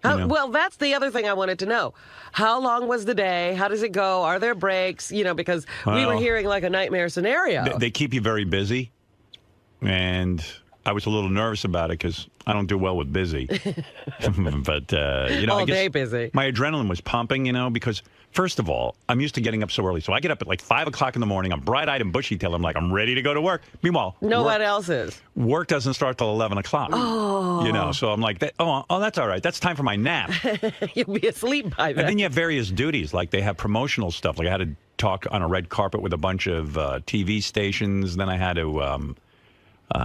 Well, that's the other thing I wanted to know. How long was the day? How does it go? Are there breaks? Because we were hearing like a nightmare scenario. They keep you very busy, and I was a little nervous about it because I don't do well with busy. But, all I guess day busy. My adrenaline was pumping, because, first of all, I'm used to getting up so early. So I get up at like 5 o'clock in the morning. I'm bright-eyed and bushy-tailed. I'm like, I'm ready to go to work. Meanwhile, no one else is. Work doesn't start till 11 o'clock. Oh. So I'm like, oh, that's all right. That's time for my nap. You'll be asleep by then. And then you have various duties. Like they have promotional stuff. Like I had to talk on a red carpet with a bunch of TV stations. Then I had to,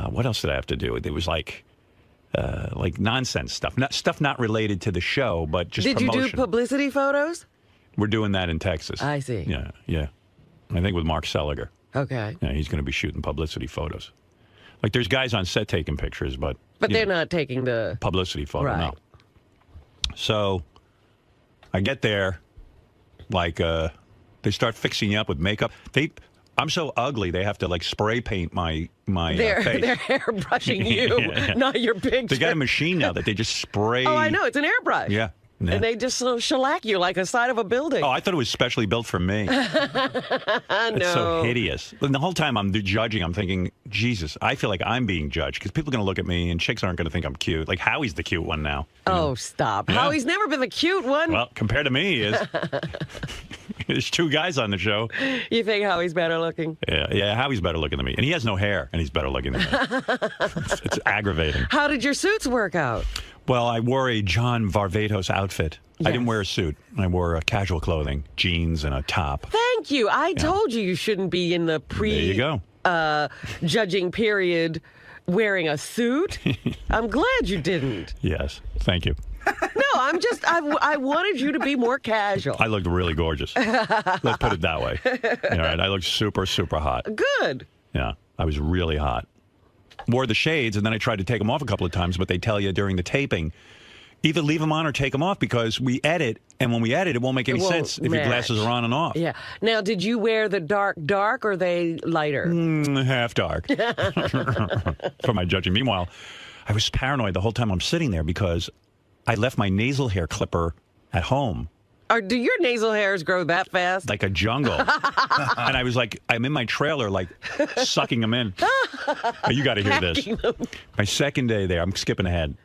what else did I have to do? It was like nonsense stuff. Stuff not related to the show, but just promotion. Did you do publicity photos? We're doing that in Texas. I see. Yeah. I think with Mark Seliger. Okay. Yeah, he's going to be shooting publicity photos. Like there's guys on set taking pictures, but they're not taking the publicity photo. Right. No. So I get there, like they start fixing you up with makeup. I'm so ugly they have to like spray paint my face. They're airbrushing you, not your picture. They got a machine now that they just spray. Oh, I know. It's an airbrush. Yeah. And they just shellac you like a side of a building. Oh, I thought it was specially built for me. It's so hideous. And the whole time I'm judging, I'm thinking, Jesus, I feel like I'm being judged because people are going to look at me and chicks aren't going to think I'm cute. Like Howie's the cute one now. Stop. Yeah. Howie's never been the cute one. Well, compared to me, he is. There's 2 guys on the show. You think Howie's better looking? Yeah, Howie's better looking than me. And he has no hair, and he's better looking than me. It's aggravating. How did your suits work out? Well, I wore a John Varvatos outfit. Yes. I didn't wear a suit. I wore casual clothing, jeans and a top. Thank you. I told you shouldn't be in the judging period wearing a suit. I'm glad you didn't. Yes. Thank you. No, I wanted you to be more casual. I looked really gorgeous. Let's put it that way. All right. I looked super, super hot. Good. Yeah. I was really hot. Wore the shades, and then I tried to take them off a couple of times, but they tell you during the taping, either leave them on or take them off because we edit, and when we edit, it won't make any sense if your glasses are on and off. Yeah. Now, did you wear the dark, or are they lighter? Half dark for my judging. Meanwhile, I was paranoid the whole time I'm sitting there because I left my nasal hair clipper at home. Do your nasal hairs grow that fast? Like a jungle. And I was like, I'm in my trailer, like, sucking them in. You got to hear this. My second day there, I'm skipping ahead.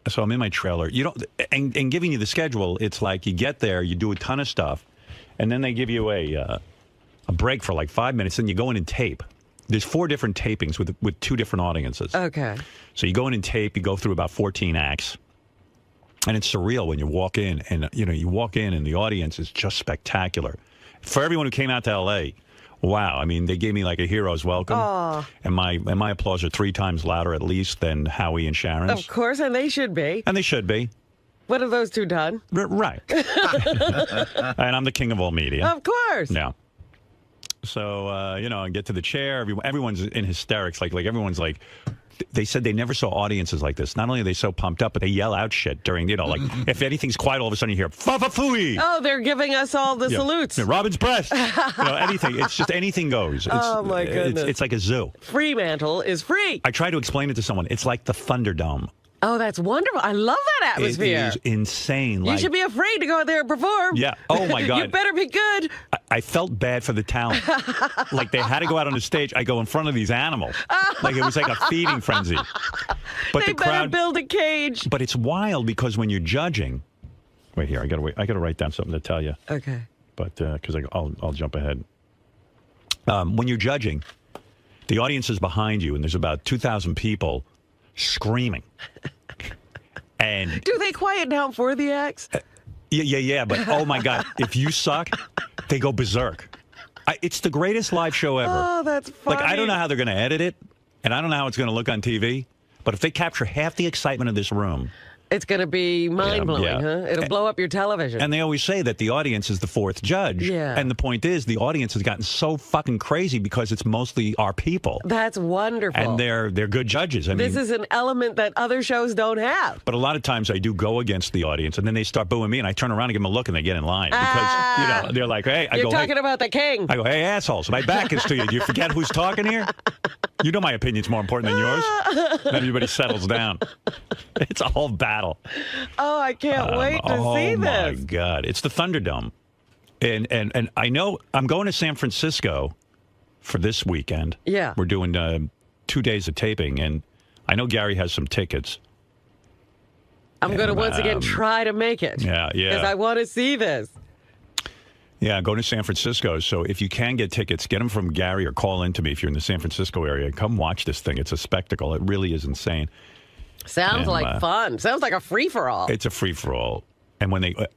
So I'm in my trailer. You don't, and giving you the schedule, it's like you get there, you do a ton of stuff, and then they give you a break for like 5 minutes, and you go in and tape. There's 4 different tapings with 2 different audiences. Okay. So you go in and tape, you go through about 14 acts. And it's surreal when you walk in, and you walk in and the audience is just spectacular. For everyone who came out to L.A., wow, I mean, they gave me like a hero's welcome. Aww. And my applause are 3 times louder at least than Howie and Sharon's. Of course, and they should be. And they should be. What have those 2 done? Right. And I'm the king of all media. Of course. Yeah. So, I get to the chair. Everyone's in hysterics. Like everyone's like, they said they never saw audiences like this. Not only are they so pumped up, but they yell out shit during, like, if anything's quiet, all of a sudden you hear, fa-fa-fooey! Oh, they're giving us all the salutes. Yeah, Robin's breast. Anything. It's just anything goes. Oh, my goodness. It's like a zoo. Fremantle is free. I try to explain it to someone. It's like the Thunderdome. Oh, that's wonderful. I love that atmosphere. It is insane. You should be afraid to go out there and perform. Yeah. Oh, my God. You better be good. I felt bad for the talent. Like, they had to go out on the stage. I go in front of these animals. Like, it was like a feeding frenzy. But they better build a cage. But it's wild because when you're judging... Wait here. I gotta write down something to tell you. Okay. But, because I'll jump ahead. When you're judging, the audience is behind you, and there's about 2,000 people screaming. And do they quiet down for the acts? Yeah. But oh my God, if you suck, they go berserk. It's the greatest live show ever. Oh, that's funny. Like, I don't know how they're going to edit it, and I don't know how it's going to look on TV. But if they capture half the excitement of this room, it's going to be mind-blowing, huh? It'll blow up your television. And they always say that the audience is the 4th judge. Yeah. And the point is, the audience has gotten so fucking crazy because it's mostly our people. That's wonderful. And they're good judges. This is an element that other shows don't have. But a lot of times I do go against the audience, and then they start booing me, and I turn around and give them a look, and they get in line. Because, they're like, hey. You're talking about the king. I go, hey, assholes, my back is to you. Do you forget who's talking here? You know my opinion's more important than yours. Then everybody settles down. It's a whole battle. Oh, I can't wait to see this. Oh, my God. It's the Thunderdome. And I know I'm going to San Francisco for this weekend. Yeah. We're doing 2 days of taping, and I know Gary has some tickets. I'm going to once again try to make it. Yeah. Because I want to see this. Yeah, going to San Francisco. So if you can get tickets, get them from Gary or call in to me if you're in the San Francisco area. Come watch this thing. It's a spectacle. It really is insane. Sounds like fun. Sounds like a free-for-all. It's a free-for-all. And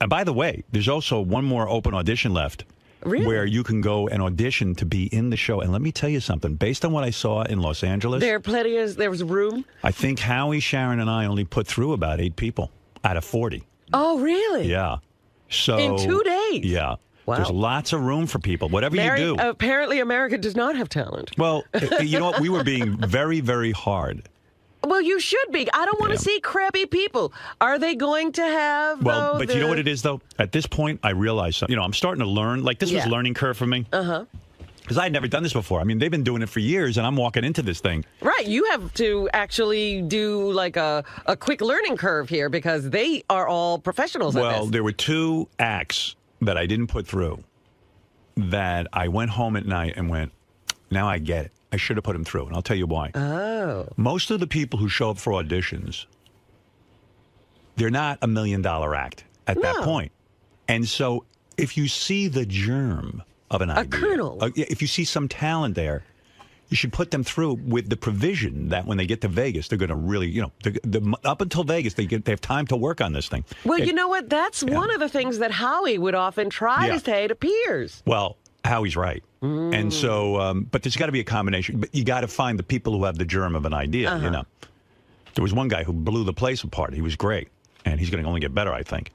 by the way, there's also one more open audition left. Really? Where you can go and audition to be in the show. And let me tell you something. Based on what I saw in Los Angeles, there was room. I think Howie, Sharon, and I only put through about 8 people out of 40. Oh, really? Yeah. So in 2 days? Yeah. Wow. There's lots of room for people, whatever you do. Apparently, America does not have talent. Well, you know what? We were being very, very hard. Well, you should be. I don't want to see crappy people. Are they going to have, Well, but you know what it is, though? At this point, I realize something. I'm starting to learn. Like, this was a learning curve for me. Uh-huh. Because I had never done this before. I mean, they've been doing it for years, and I'm walking into this thing. Right. You have to actually do, like, a quick learning curve here because they are all professionals at this. Well, there were 2 acts that I didn't put through that I went home at night and went, now I get it. I should have put them through, and I'll tell you why. Oh. Most of the people who show up for auditions, they're not $1 million act at that point. And so if you see the germ of an idea, a kernel, if you see some talent there, you should put them through with the provision that when they get to Vegas, they're going to really, up until Vegas, they have time to work on this thing. Well, you know what? That's one of the things that Howie would often try to say to peers. Well, Howie's right. And so, but there's got to be a combination. But you got to find the people who have the germ of an idea, There was one guy who blew the place apart. He was great. And he's going to only get better, I think.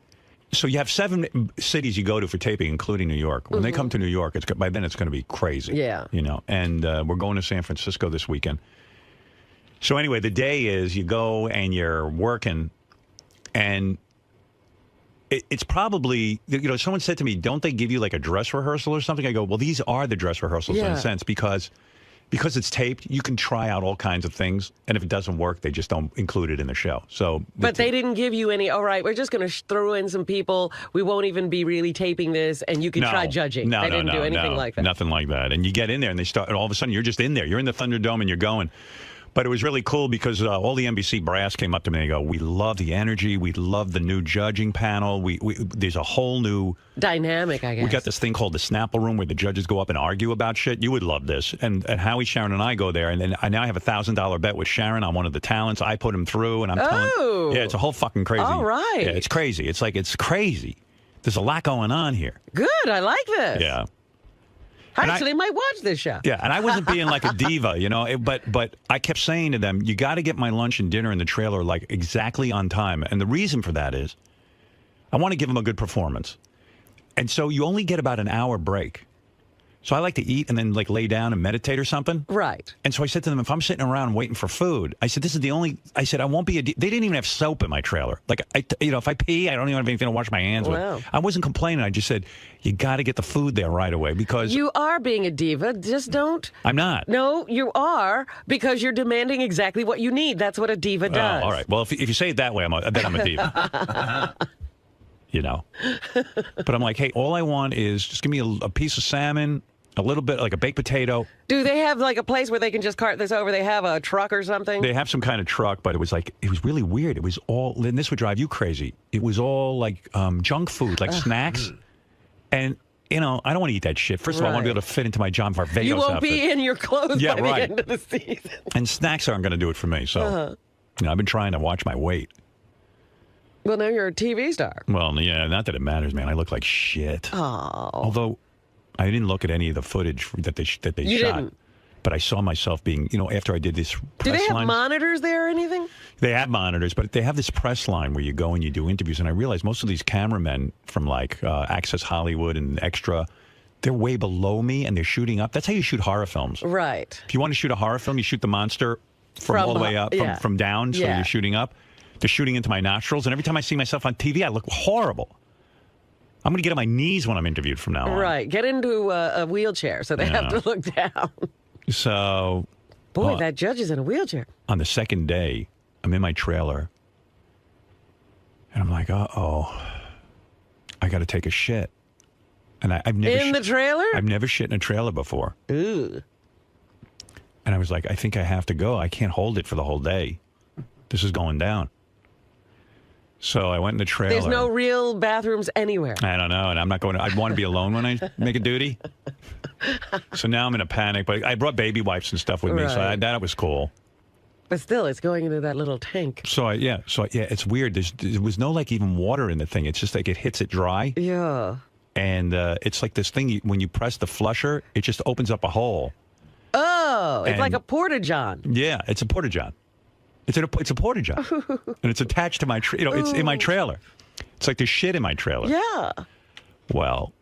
So you have 7 cities you go to for taping, including New York. When they come to New York, by then it's going to be crazy. Yeah. And we're going to San Francisco this weekend. So anyway, the day is you go and you're working, and it's probably, someone said to me, don't they give you like a dress rehearsal or something? I go, well, these are the dress rehearsals in a sense because it's taped, you can try out all kinds of things, and if it doesn't work, they just don't include it in the show. So, but they didn't give you any, all right, we're just going to throw in some people, we won't even be really taping this, and you can try judging. They didn't do anything like that. Nothing like that. And you get in there, and they start, and all of a sudden, you're just in there. You're in the Thunderdome, and you're going. But it was really cool because all the NBC brass came up to me and they go, we love the energy. We love the new judging panel. There's a whole new... dynamic, I guess. We got this thing called the Snapple Room where the judges go up and argue about shit. You would love this. And Howie, Sharon, and I go there. And then I now have a $1,000 bet with Sharon on one of the talents. I put him through and I'm telling... Yeah, it's a whole fucking crazy... All right. Yeah, it's crazy. It's crazy. There's a lot going on here. Good. I like this. Yeah. I actually might watch this show. Yeah, and I wasn't being like a diva, you know, but I kept saying to them, you got to get my lunch and dinner in the trailer like exactly on time. And the reason for that is I want to give them a good performance. And so you only get about an hour break. So I like to eat and then like lay down and meditate or something. Right. And so I said to them, if I'm sitting around waiting for food, I said, this is the only, I said, I won't be they didn't even have soap in my trailer. Like, if I pee, I don't even have anything to wash my hands with. I wasn't complaining. I just said, you got to get the food there right away because. You are being a diva. Just don't. I'm not. No, you are because you're demanding exactly what you need. That's what a diva does. Oh, all right. Well, if you say it that way, then I'm a diva. You know. But I'm like, hey, all I want is just give me a piece of salmon, a little bit, like a baked potato. Do they have like a place where they can just cart this over? They have a truck or something? They have some kind of truck, but it was really weird. It was all, and this would drive you crazy. It was all like junk food, like snacks. And, you know, I don't want to eat that shit. First of all, I want to be able to fit into my John Varvatos You won't outfit. be in your clothes by the end of the season. And snacks aren't going to do it for me. So, you know, I've been trying to watch my weight. Well, now you're a TV star. Well, yeah, not that it matters, man. I look like shit. Oh. Although I didn't look at any of the footage that they shot. Didn't. But I saw myself being, you know, after I did this press Do they have line, monitors there or anything? They have monitors, but they have this press line where you go and you do interviews. And I realized most of these cameramen from like Access Hollywood and Extra, they're way below me and they're shooting up. That's how you shoot horror films. Right. If you want to shoot a horror film, you shoot the monster from all the way up, from down, so you're shooting up. They're shooting into my nostrils, and every time I see myself on TV, I look horrible. I'm going to get on my knees when I'm interviewed from now on. Right. Get into a wheelchair so they have to look down. So... Boy, that judge is in a wheelchair. On the second day, I'm in my trailer, and I'm like, uh-oh, I got to take a shit. And I've never... In the trailer? I've never shit in a trailer before. Ooh. And I was like, I think I have to go. I can't hold it for the whole day. This is going down. So I went in the trailer. There's no real bathrooms anywhere. I don't know, and I'm not going to... I'd want to be alone when I make a duty. So now I'm in a panic, but I brought baby wipes and stuff with me, so that was cool. But still, it's going into that little tank. So it's weird. There was no like even water in the thing. It's just like it hits it dry. Yeah. And it's like this thing, when you press the flusher, it just opens up a hole. Oh, it's like a porta-john. Yeah, it's a porta-john. It's a porta-john. And it's attached to my, it's in my trailer. It's like there's shit in my trailer. Yeah. Well,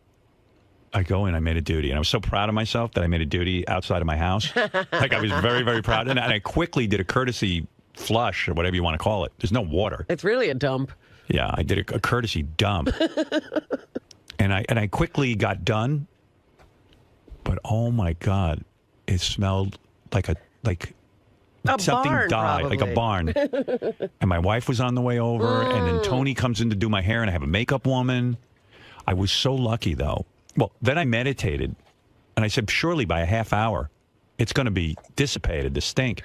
I go in, I made a duty, and I was so proud of myself that I made a duty outside of my house. Like, I was very, very proud. And I quickly did a courtesy flush, or whatever you want to call it. There's no water. It's really a dump. Yeah, I did a courtesy dump. And I quickly got done. But, oh, my God, it smelled like something barn, died, probably. like a barn. And my wife was on the way over, and then Tony comes in to do my hair, and I have a makeup woman. I was so lucky, though. Well, then I meditated, and I said, surely by a half hour, it's going to be dissipated, the stink.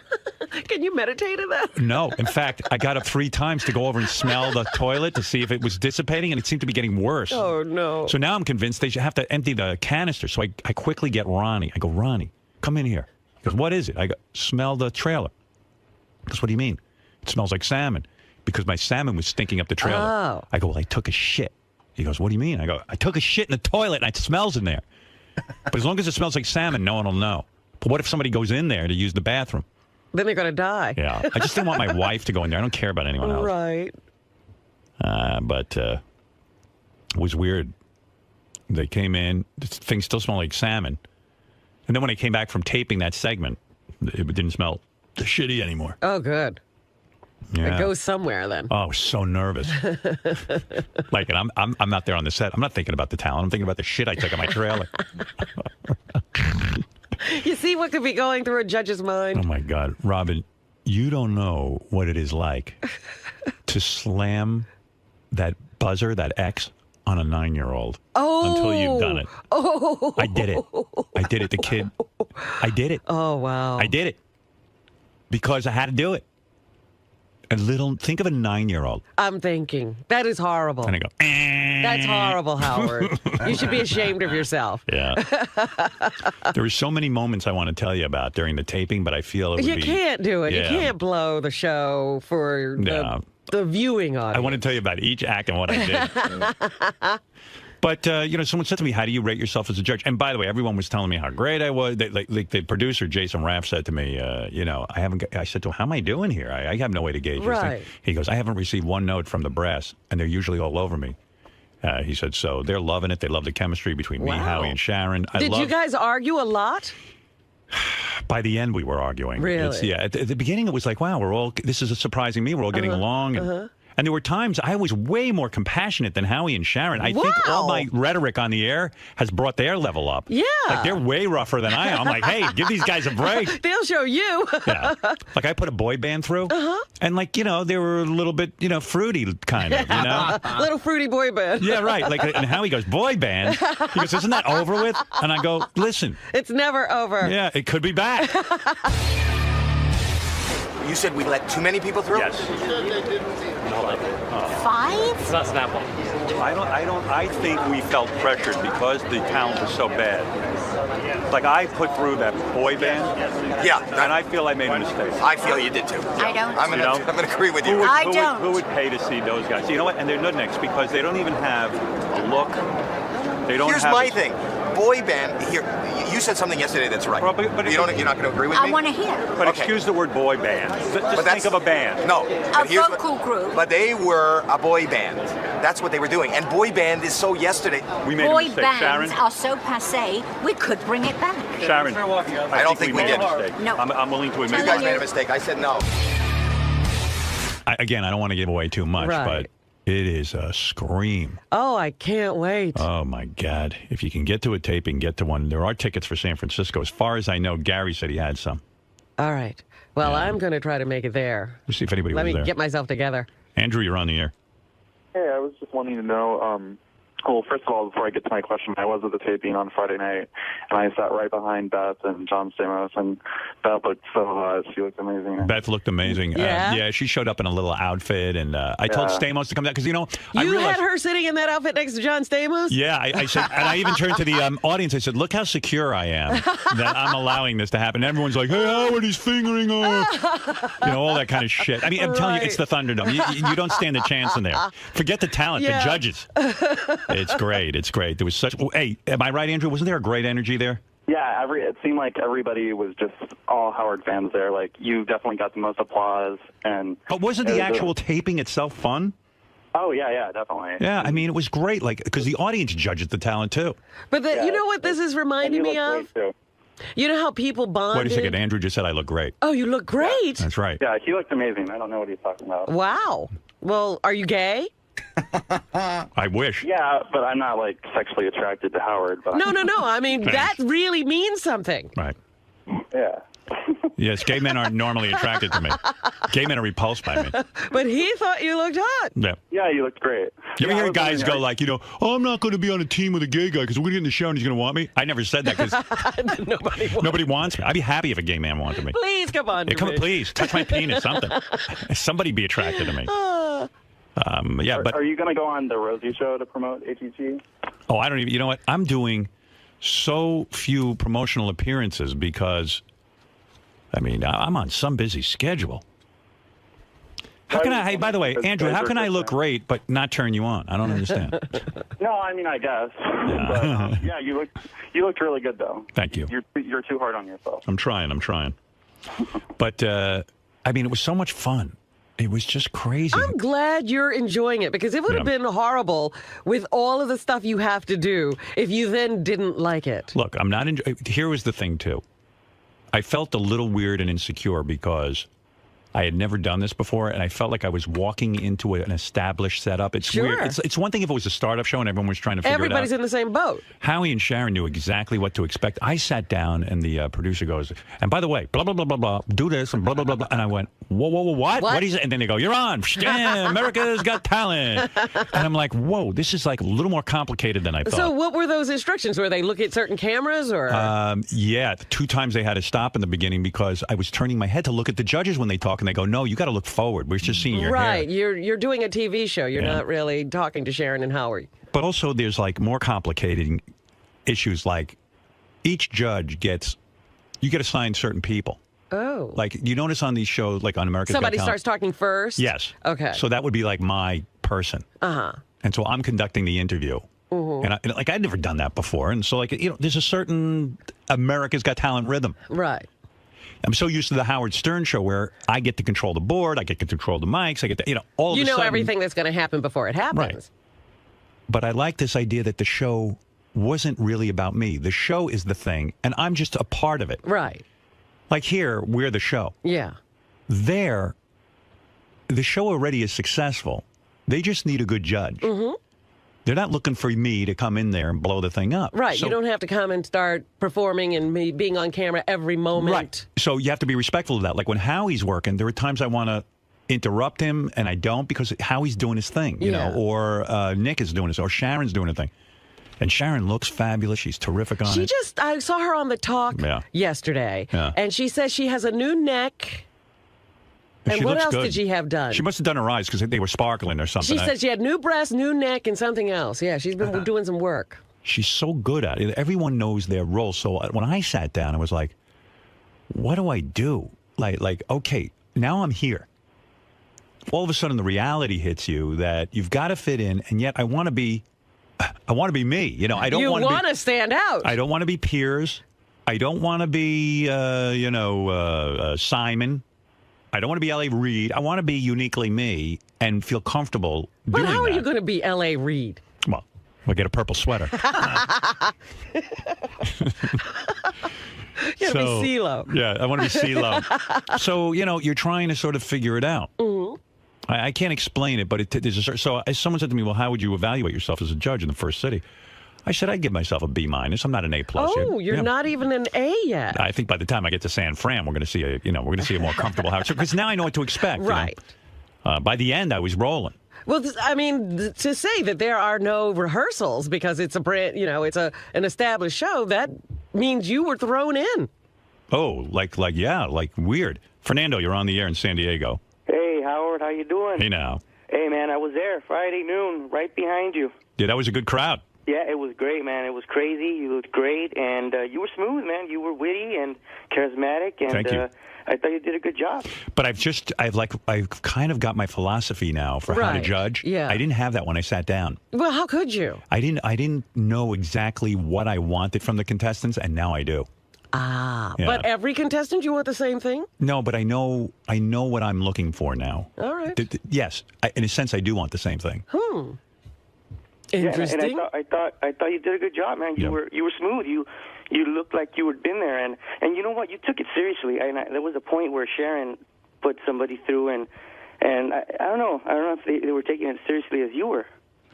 Can you meditate in that? No. In fact, I got up 3 times to go over and smell the toilet to see if it was dissipating, and it seemed to be getting worse. Oh, no. So now I'm convinced they should have to empty the canister. So I quickly get Ronnie. I go, Ronnie, come in here. He goes, what is it? I go, smell the trailer. He goes, what do you mean? It smells like salmon. Because my salmon was stinking up the trailer. Oh. I go, well, I took a shit. He goes, what do you mean? I go, I took a shit in the toilet and it smells in there. But as long as it smells like salmon, no one will know. But what if somebody goes in there to use the bathroom? Then they're going to die. Yeah. I just didn't want my wife to go in there. I don't care about anyone else. Right. But it was weird. They came in. The thing still smelled like salmon. And then when I came back from taping that segment, it didn't smell shitty anymore. Oh, good. Yeah. It goes somewhere then. Oh, I was so nervous. Like, and I'm not there on the set. I'm not thinking about the talent. I'm thinking about the shit I took in my trailer. You see what could be going through a judge's mind? Oh, my God. Robin, you don't know what it is like to slam that buzzer, that X, on a 9-year-old. Oh. Until you've done it. Oh. I did it. I did it. The kid. I did it. Oh, wow. I did it. because I had to do it. Think of a 9-year-old. I'm thinking, that is horrible. And I go, That's horrible, Howard. You should be ashamed of yourself. Yeah. There were so many moments I want to tell you about during the taping, but I feel it would You can't do it. Yeah. You can't blow the show for the viewing audience. I want to tell you about each act and what I did. But, someone said to me, how do you rate yourself as a judge? And by the way, everyone was telling me how great I was. Like the producer, Jason Raff, said to me, I said to him, how am I doing here? I have no way to gauge this thing. He goes, I haven't received one note from the brass, and they're usually all over me. He said, so they're loving it. They love the chemistry between me, Howie, and Sharon. Did you guys argue a lot? By the end, we were arguing. Really? At the beginning, it was like, wow, this is surprising me. We're all getting along. And there were times I was way more compassionate than Howie and Sharon. I think all my rhetoric on the air has brought their level up. Yeah. Like, they're way rougher than I am. I'm like, hey, give these guys a break. They'll show you. Yeah. Like, I put a boy band through. And, they were a little bit, fruity, kind of, Little fruity boy band. Yeah, right. And Howie goes, boy band? He goes, isn't that over with? And I go, listen. It's never over. Yeah, it could be back. You said we let too many people through? Yes. 5? It's not Snapple. I think we felt pressured because the talent was so bad. Like, I put through that boy band. Yeah. And I feel I made a mistake. I feel you did too. I don't. I'm going to agree with you. Who would pay to see those guys? You know what? And they're nudniks because they don't even have a look. They don't. Here's my thing. Boy band. Here, you said something yesterday that's right. But you're not going to agree with me. I want to hear. But excuse the word boy band. Just think of a band. No. A vocal group. But they were a boy band. That's what they were doing. And boy band is so yesterday. We made boy a mistake. bands Sharon? are so passé. We could bring it back. Sharon, I don't think we made did. a mistake. No. I'm willing to admit. You guys made a mistake. I said no. I don't want to give away too much, but it is a scream. Oh, I can't wait. Oh, my God. If you can get to a taping, get to one. There are tickets for San Francisco. As far as I know, Gary said he had some. All right. Well, I'm going to try to make it there. Let's see if anybody was there. Let me get myself together. Andrew, you're on the air. Hey, I was just wanting to know, well, first of all, before I get to my question, I was at the taping on Friday night, and I sat right behind Beth and John Stamos, and Beth looked so hot. She looked amazing. Beth looked amazing. Yeah? She showed up in a little outfit, and I told Stamos to come down, because, You had her sitting in that outfit next to John Stamos? Yeah, I said, and I even turned to the audience, I said, look how secure I am that I'm allowing this to happen. And everyone's like, hey, Howard, he's fingering her. All that kind of shit. I mean, I'm telling you, it's the Thunderdome. You don't stand a chance in there. Forget the talent, the judges. It's great. It's great. There was such. Hey, am I right, Andrew? Wasn't there a great energy there? Yeah, it seemed like everybody was just all Howard fans there. Like, you definitely got the most applause. But wasn't the actual taping itself fun? Oh, yeah, definitely. Yeah, I mean, it was great, because the audience judges the talent, too. But you know what this is reminding me of? You know how people bonded? Wait a second. Andrew just said I look great. Oh, you look great. That's right. Yeah, he looked amazing. I don't know what he's talking about. Wow. Well, are you gay? I wish. Yeah, but I'm not, sexually attracted to Howard. But No. I mean, that really means something. Right. Yeah. Yes, gay men aren't normally attracted to me. Gay men are repulsed by me. But he thought you looked hot. Yeah, you looked great. You ever hear guys go I'm not going to be on a team with a gay guy because we're going to get in the show and he's going to want me? I never said that because nobody wants me. I'd be happy if a gay man wanted me. Please come on. Please, touch my penis, something. Somebody be attracted to me. But are you going to go on the Rosie show to promote ATG? Oh, I don't even. You know what? I'm doing so few promotional appearances because, I'm on some busy schedule. How can I? Hey, by the way, Andrew, how can I look great but not turn you on? I don't understand. No, I guess. Yeah. But, you looked really good though. Thank you. You're too hard on yourself. I'm trying. But it was so much fun. It was just crazy. I'm glad you're enjoying it because it would have been horrible with all of the stuff you have to do if you then didn't like it. Look, I'm not. Here was the thing too. I felt a little weird and insecure because I had never done this before, and I felt like I was walking into an established setup. It's weird. It's one thing if it was a startup show and everyone was trying to figure it out. Everybody's in the same boat. Howie and Sharon knew exactly what to expect. I sat down, and the producer goes, and by the way, blah, blah, blah, blah, blah, do this, and blah, blah, blah, blah. And I went, whoa, whoa, whoa, what? What is it? And then they go, you're on. Yeah, America's Got Talent. And I'm like, whoa, this is like a little more complicated than I thought. So what were those instructions? Were they look at certain cameras? Or? Yeah, 2 times they had to stop in the beginning because I was turning my head to look at the judges when they talk, and they go, no, you got to look forward. We're just seeing your hair. Right. You're doing a TV show. You're not really talking to Sharon and Howie. But also there's like more complicated issues, like each judge you get assigned certain people. Oh. Like you notice on these shows, like on America's Got Talent. Somebody starts talking first? Yes. Okay. So that would be like my person. Uh-huh. And so I'm conducting the interview. And I'd never done that before. And so there's a certain America's Got Talent rhythm. Right. I'm so used to the Howard Stern show where I get to control the board, I get to control the mics, I get to, all of a sudden. Everything that's going to happen before it happens. Right. But I like this idea that the show wasn't really about me. The show is the thing, and I'm just a part of it. Right. Like here, we're the show. Yeah. There, the show already is successful. They just need a good judge. They're not looking for me to come in there and blow the thing up. Right. So, you don't have to come and start performing and being on camera every moment. Right. So you have to be respectful of that. Like when Howie's working, there are times I want to interrupt him, and I don't because Howie's doing his thing, you know, or Nick is doing his, or Sharon's doing a thing. And Sharon looks fabulous. She's terrific on it. I saw her on the talk yesterday, and she says she has a new neck. And what else did she have done? She must have done her eyes because they were sparkling or something. She said she had new breasts, new neck, and something else. Yeah, she's been doing some work. She's so good at it. Everyone knows their role. So when I sat down, I was like, what do I do? Like, okay, now I'm here. All of a sudden, the reality hits you that you've got to fit in, and yet I want to be me. You know, I don't want to. You want to stand out. I don't want to be Piers. I don't want to be, Simon. I don't want to be L.A. Reid. I want to be uniquely me and feel comfortable doing that. But how are you going to be L.A. Reid? Well, we'll get a purple sweater. You got to be CeeLo. Yeah, I want to be CeeLo. So, you're trying to sort of figure it out. I can't explain it, but there's a certain... So someone said to me, well, how would you evaluate yourself as a judge in the first city? I said, I'd give myself a B-. I'm not an A+. Oh, you're not even an A yet. I think by the time I get to San Fran, we're going to see a more comfortable house. Because now I know what to expect. Right. By the end, I was rolling. Well, I mean, to say that there are no rehearsals because it's an established show, that means you were thrown in. Oh, like weird. Fernando, you're on the air in San Diego. Hey, Howard, how you doing? Hey, now. Hey, man, I was there Friday noon, right behind you. Yeah, that was a good crowd. Yeah, it was great, man. It was crazy. You looked great, and you were smooth, man. You were witty and charismatic, and Thank you. I thought you did a good job. But I've kind of got my philosophy now for how to judge. Yeah. I didn't have that when I sat down. Well, how could you? I didn't know exactly what I wanted from the contestants, and now I do. Ah, yeah. But every contestant, you want the same thing? No, but I know what I'm looking for now. All right. Yes, in a sense, I do want the same thing. Interesting. Yeah, and I thought you did a good job, man. You were smooth. You looked like you had been there, and you know what? You took it seriously. There was a point where Sharon put somebody through, and I don't know if they were taking it seriously as you were.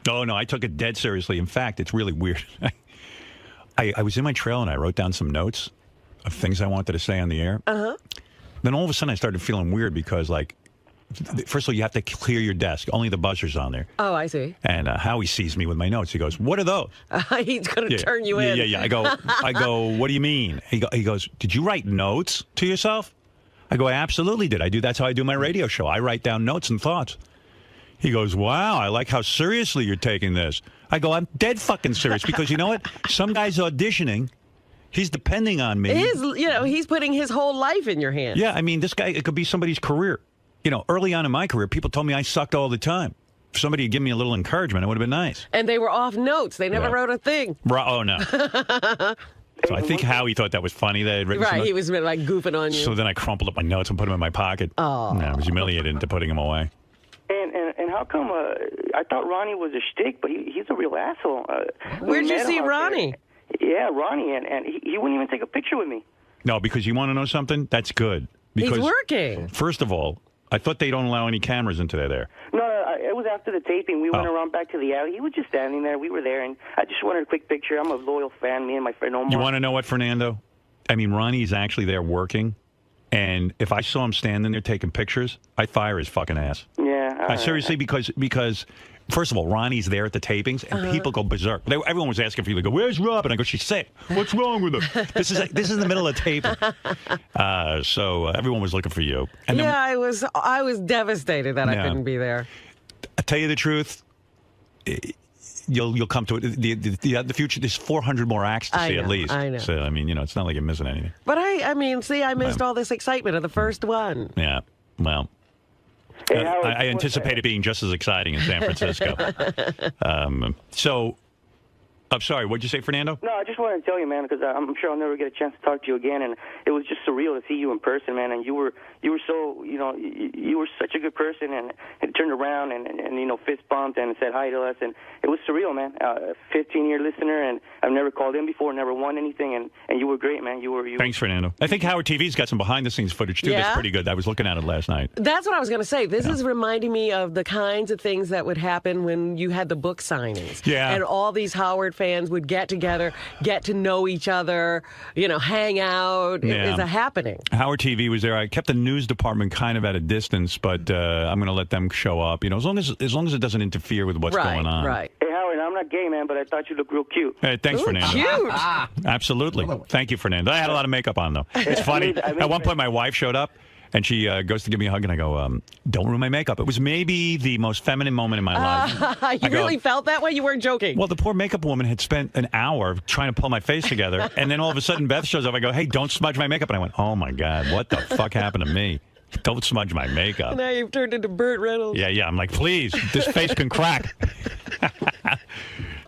Oh no, I took it dead seriously. In fact, it's really weird. I was in my trailer and I wrote down some notes of things I wanted to say on the air. Then all of a sudden I started feeling weird because, first of all, you have to clear your desk. Only the buzzer's on there. Oh, I see. And Howie sees me with my notes. He goes, "What are those?" He's going to turn you in. Yeah. I go, "What do you mean?" He goes, "Did you write notes to yourself?" I go, "I absolutely did. That's how I do my radio show. I write down notes and thoughts." He goes, "Wow, I like how seriously you're taking this." I go, "I'm dead fucking serious because you know what? Some guy's auditioning. He's depending on me. He's putting his whole life in your hands." Yeah, I mean, this guy, it could be somebody's career. Early on in my career, people told me I sucked all the time. If somebody had given me a little encouragement, it would have been nice. And they were off notes. They never wrote a thing. Oh, no. So I think Howie thought that was funny that I had written some notes. He was goofing on you. So then I crumpled up my notes and put them in my pocket. Oh. No, I was humiliated into putting them away. And how come, I thought Ronnie was a shtick, but he's a real asshole. Where'd you see Ronnie? Yeah, Ronnie, and he wouldn't even take a picture with me. No, because you want to know something? That's good. Because he's working. First of all, I thought they don't allow any cameras into there. No, it was after the taping. We went around back to the alley. He was just standing there. We were there, and I just wanted a quick picture. I'm a loyal fan, me and my friend Omar. You want to know what, Fernando? I mean, Ronnie's actually there working, and if I saw him standing there taking pictures, I'd fire his fucking ass. Yeah. Seriously, because first of all, Ronnie's there at the tapings, and people go berserk. Everyone was asking for you. They go, "Where's Rob?" And I go, "She's sick. What's wrong with her?" This is the middle of taping. So everyone was looking for you. And then, I was devastated that I couldn't be there. I tell you the truth, you'll come to it. The future. There's 400 more acts to see at least. I know. So I mean, it's not like you're missing anything. But I missed all this excitement of the first one. Yeah. Well. I anticipate it being just as exciting in San Francisco. I'm sorry, what'd you say, Fernando? No, I just wanted to tell you, man, because I'm sure I'll never get a chance to talk to you again, and it was just surreal to see you in person, man, and you were so, you were such a good person, and turned around and fist bumped and said hi to us, and it was surreal, man. 15-year listener, and I've never called in before, never won anything, and you were great, man. Thanks, Fernando. I think Howard TV's got some behind-the-scenes footage, too. That's pretty good. I was looking at it last night. That's what I was going to say. This is reminding me of the kinds of things that would happen when you had the book signings. Yeah. And all these Howard fans would get together, get to know each other, hang out. It was a happening. Howard TV was there. I kept the news department kind of at a distance, but I'm going to let them show up. As long as it doesn't interfere with what's going on. Right. Hey, Howard, I'm not gay, man, but I thought you looked real cute. Hey, thanks, Fernando. Cute. Absolutely. Thank you, Fernando. I had a lot of makeup on, though. It's funny. At one point, my wife showed up. And she goes to give me a hug, and I go, don't ruin my makeup. It was maybe the most feminine moment in my life. You really felt that way? You weren't joking? Well, the poor makeup woman had spent an hour trying to pull my face together, and then all of a sudden Beth shows up. I go, hey, don't smudge my makeup. And I went, oh, my God, what the fuck happened to me? Don't smudge my makeup. Now you've turned into Burt Reynolds. Yeah, I'm like, please, this face can crack.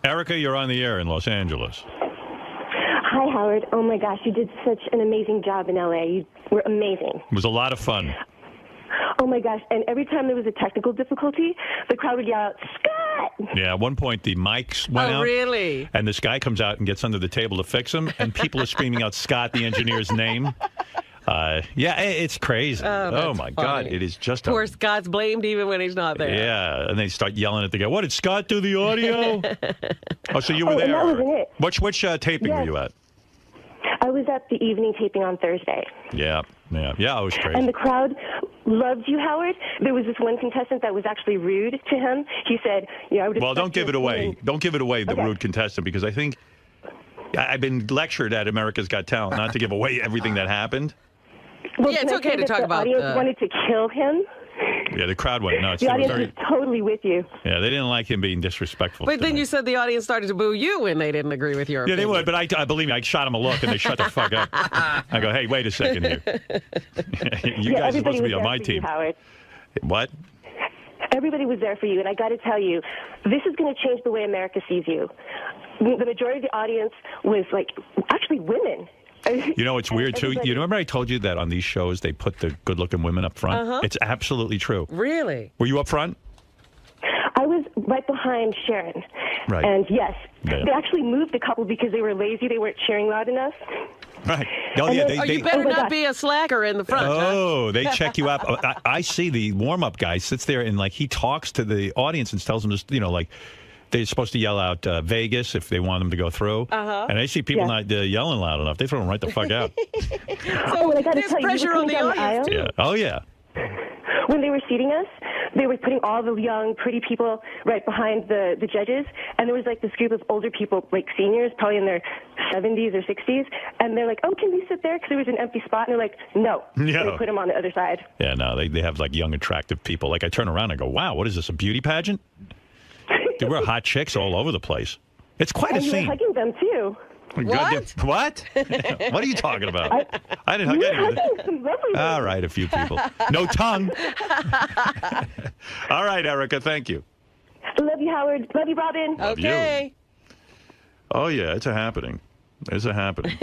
Erica, you're on the air in Los Angeles. Hi, Howard. Oh, my gosh, you did such an amazing job in L.A. You were amazing. It was a lot of fun. Oh, my gosh. And every time there was a technical difficulty, the crowd would yell out, Scott! Yeah, at one point, the mics went out. Oh, really? And this guy comes out and gets under the table to fix them, and people are screaming out Scott, the engineer's name. It's crazy. Oh my God, it is just poor Scott's blamed even when he's not there. Yeah, and they start yelling at the guy. What, did Scott do the audio? Oh, so you were there. That wasn't it. Which taping were you at? I was at the evening taping on Thursday. Yeah, it was crazy. And the crowd loved you, Howard. There was this one contestant that was actually rude to him. He said, I would. Well, don't give it away. Don't give it away, the rude contestant, because I think I've been lectured at America's Got Talent not to give away everything that happened. Well, it's okay to talk about. The audience wanted to kill him. Yeah, the crowd went nuts. The audience was totally with you. Yeah, they didn't like him being disrespectful. But then you said the audience started to boo you when they didn't agree with your opinion. They would, but I believe me, I shot them a look and they shut the fuck up. I go, hey, wait a second here. You guys are supposed to be on my team. Howard. What? Everybody was there for you, and I got to tell you, this is going to change the way America sees you. The majority of the audience was actually women. It's weird, too. You remember I told you that on these shows they put the good-looking women up front? Uh-huh. It's absolutely true. Really? Were you up front? I was right behind Sharon. Right. And, yes, they actually moved a couple because they were lazy. They weren't cheering loud enough. Right. Oh, yeah. You better not be a slacker in the front. Oh, they check you up. I see the warm-up guy sits there and, he talks to the audience and tells them, they're supposed to yell out Vegas if they want them to go through. Uh-huh. And I see people not yelling loud enough. They throw them right the fuck out. So I got to tell you, pressure on the audience. Yeah. Oh, yeah. When they were seating us, they were putting all the young, pretty people right behind the judges. And there was this group of older people, seniors, probably in their 70s or 60s. And they're like, oh, can we sit there? Because there was an empty spot. And they're like, no. No. They put them on the other side. Yeah, no, they have young, attractive people. I turn around and go, wow, what is this, a beauty pageant? There were hot chicks all over the place. It's quite a scene. You were hugging them, too. What? What? What are you talking about? I didn't hug anyone. All right, a few people. No tongue. All right, Erica, thank you. Love you, Howard. Love you, Robin. Okay. You. Oh, yeah, it's a happening. It's a happening.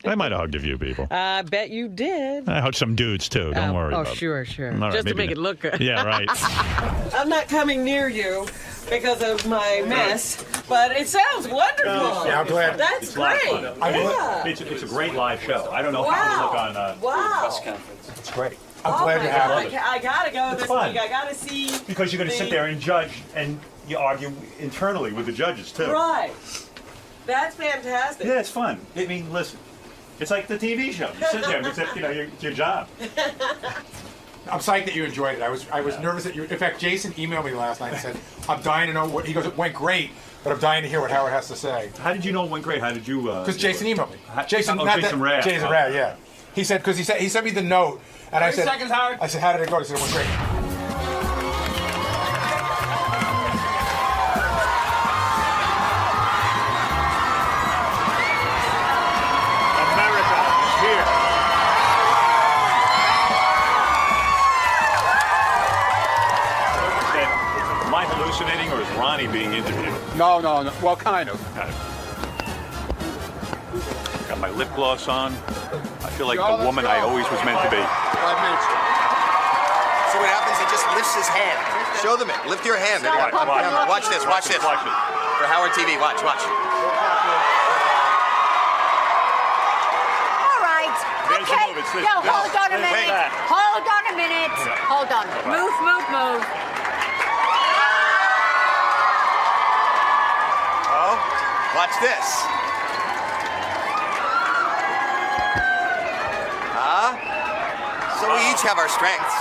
I might have hugged a few people. I bet you did. I hugged some dudes, too. Don't worry about it. Oh, sure. Right, just to make it look good. Yeah, right. I'm not coming near you because of my mess, but it sounds wonderful. Yeah, I'm glad. That's great. It's a great live show. I don't know how to look on... Wow. It's great. I'm glad you have it. I gotta go this fun. week. I gotta see. Because you're going to sit there and judge, and you argue internally with the judges too. Right. That's fantastic. Yeah, it's fun. I mean, listen, it's like the TV show. You sit there, it's your job. I'm psyched that you enjoyed it. I was nervous that you. In fact, Jason emailed me last night and said, "I'm dying to know what." He goes, "It went great, but I'm dying to hear what Howard has to say." How did you know it went great? How did you? Because Jason emailed me. Jason Rad. Jason Rad, yeah. He said because he sent me the note, and I said, seconds, Howard. I said, "How did it go?" He said, "It went great." Hallucinating, or is Ronnie being interviewed? No. Well, kind of. Got my lip gloss on. I feel like the woman I always was meant to be. 5 minutes. See what happens? He just lifts his hand. Show them it. Lift your hand. Watch this. Watch this. For Howard TV. Watch. All right. Okay. No, hold on a minute. Hold on a minute. Hold on. Move. Watch this. So we each have our strengths.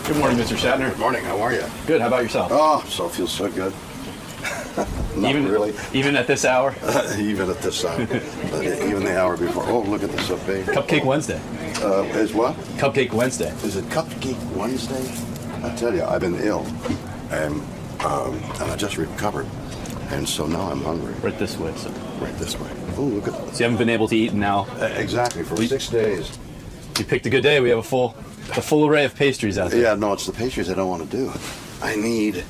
Good morning, Mr. Shatner. Good morning. How are you? Good. How about yourself? Oh, feels so good. Not really. Even at this hour? Even at this hour. Even the hour before. Oh, look at this up big. Cupcake Wednesday. Is what? Cupcake Wednesday. Is it Cupcake Wednesday? I tell you, I've been ill, and I just recovered, and so now I'm hungry. Right this way, sir. Right this way. Oh, look at that. So you haven't been able to eat now? Exactly, for 6 days. You picked a good day. We have a full array of pastries out there. Yeah, no, it's the pastries I don't want to do. I need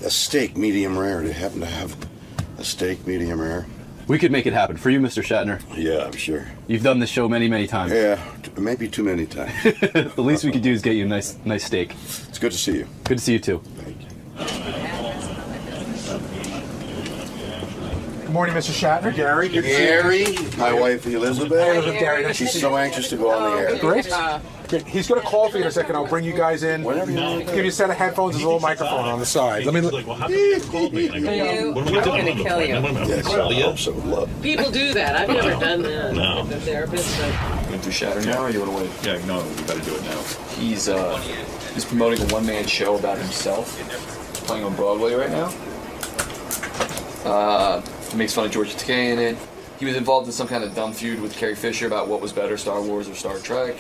a steak medium rare. Do you happen to have a steak medium rare? We could make it happen. For you, Mr. Shatner. Yeah, I'm sure. You've done this show many, many times. Yeah, maybe too many times. The least we could do is get you a nice steak. It's good to see you. Good to see you, too. Thank you. Good morning, Mr. Shatner. Gary. Gary, my wife Elizabeth. Gary. She's so anxious to go on the air. Great. He's going to call for you in a second. I'll bring you guys in. Whenever you want. Give you a set of headphones and a little microphone on the side. Let me. I'm going to kill you. Yes, I hope so. Love. People do that. I've never done that. No. The therapist. Going to Shatter now, or you want to wait? Yeah, no, we got to do it now. He's promoting a one-man show about himself. He's playing on Broadway right now. He makes fun of George Takei in it. He was involved in some kind of dumb feud with Carrie Fisher about what was better, Star Wars or Star Trek.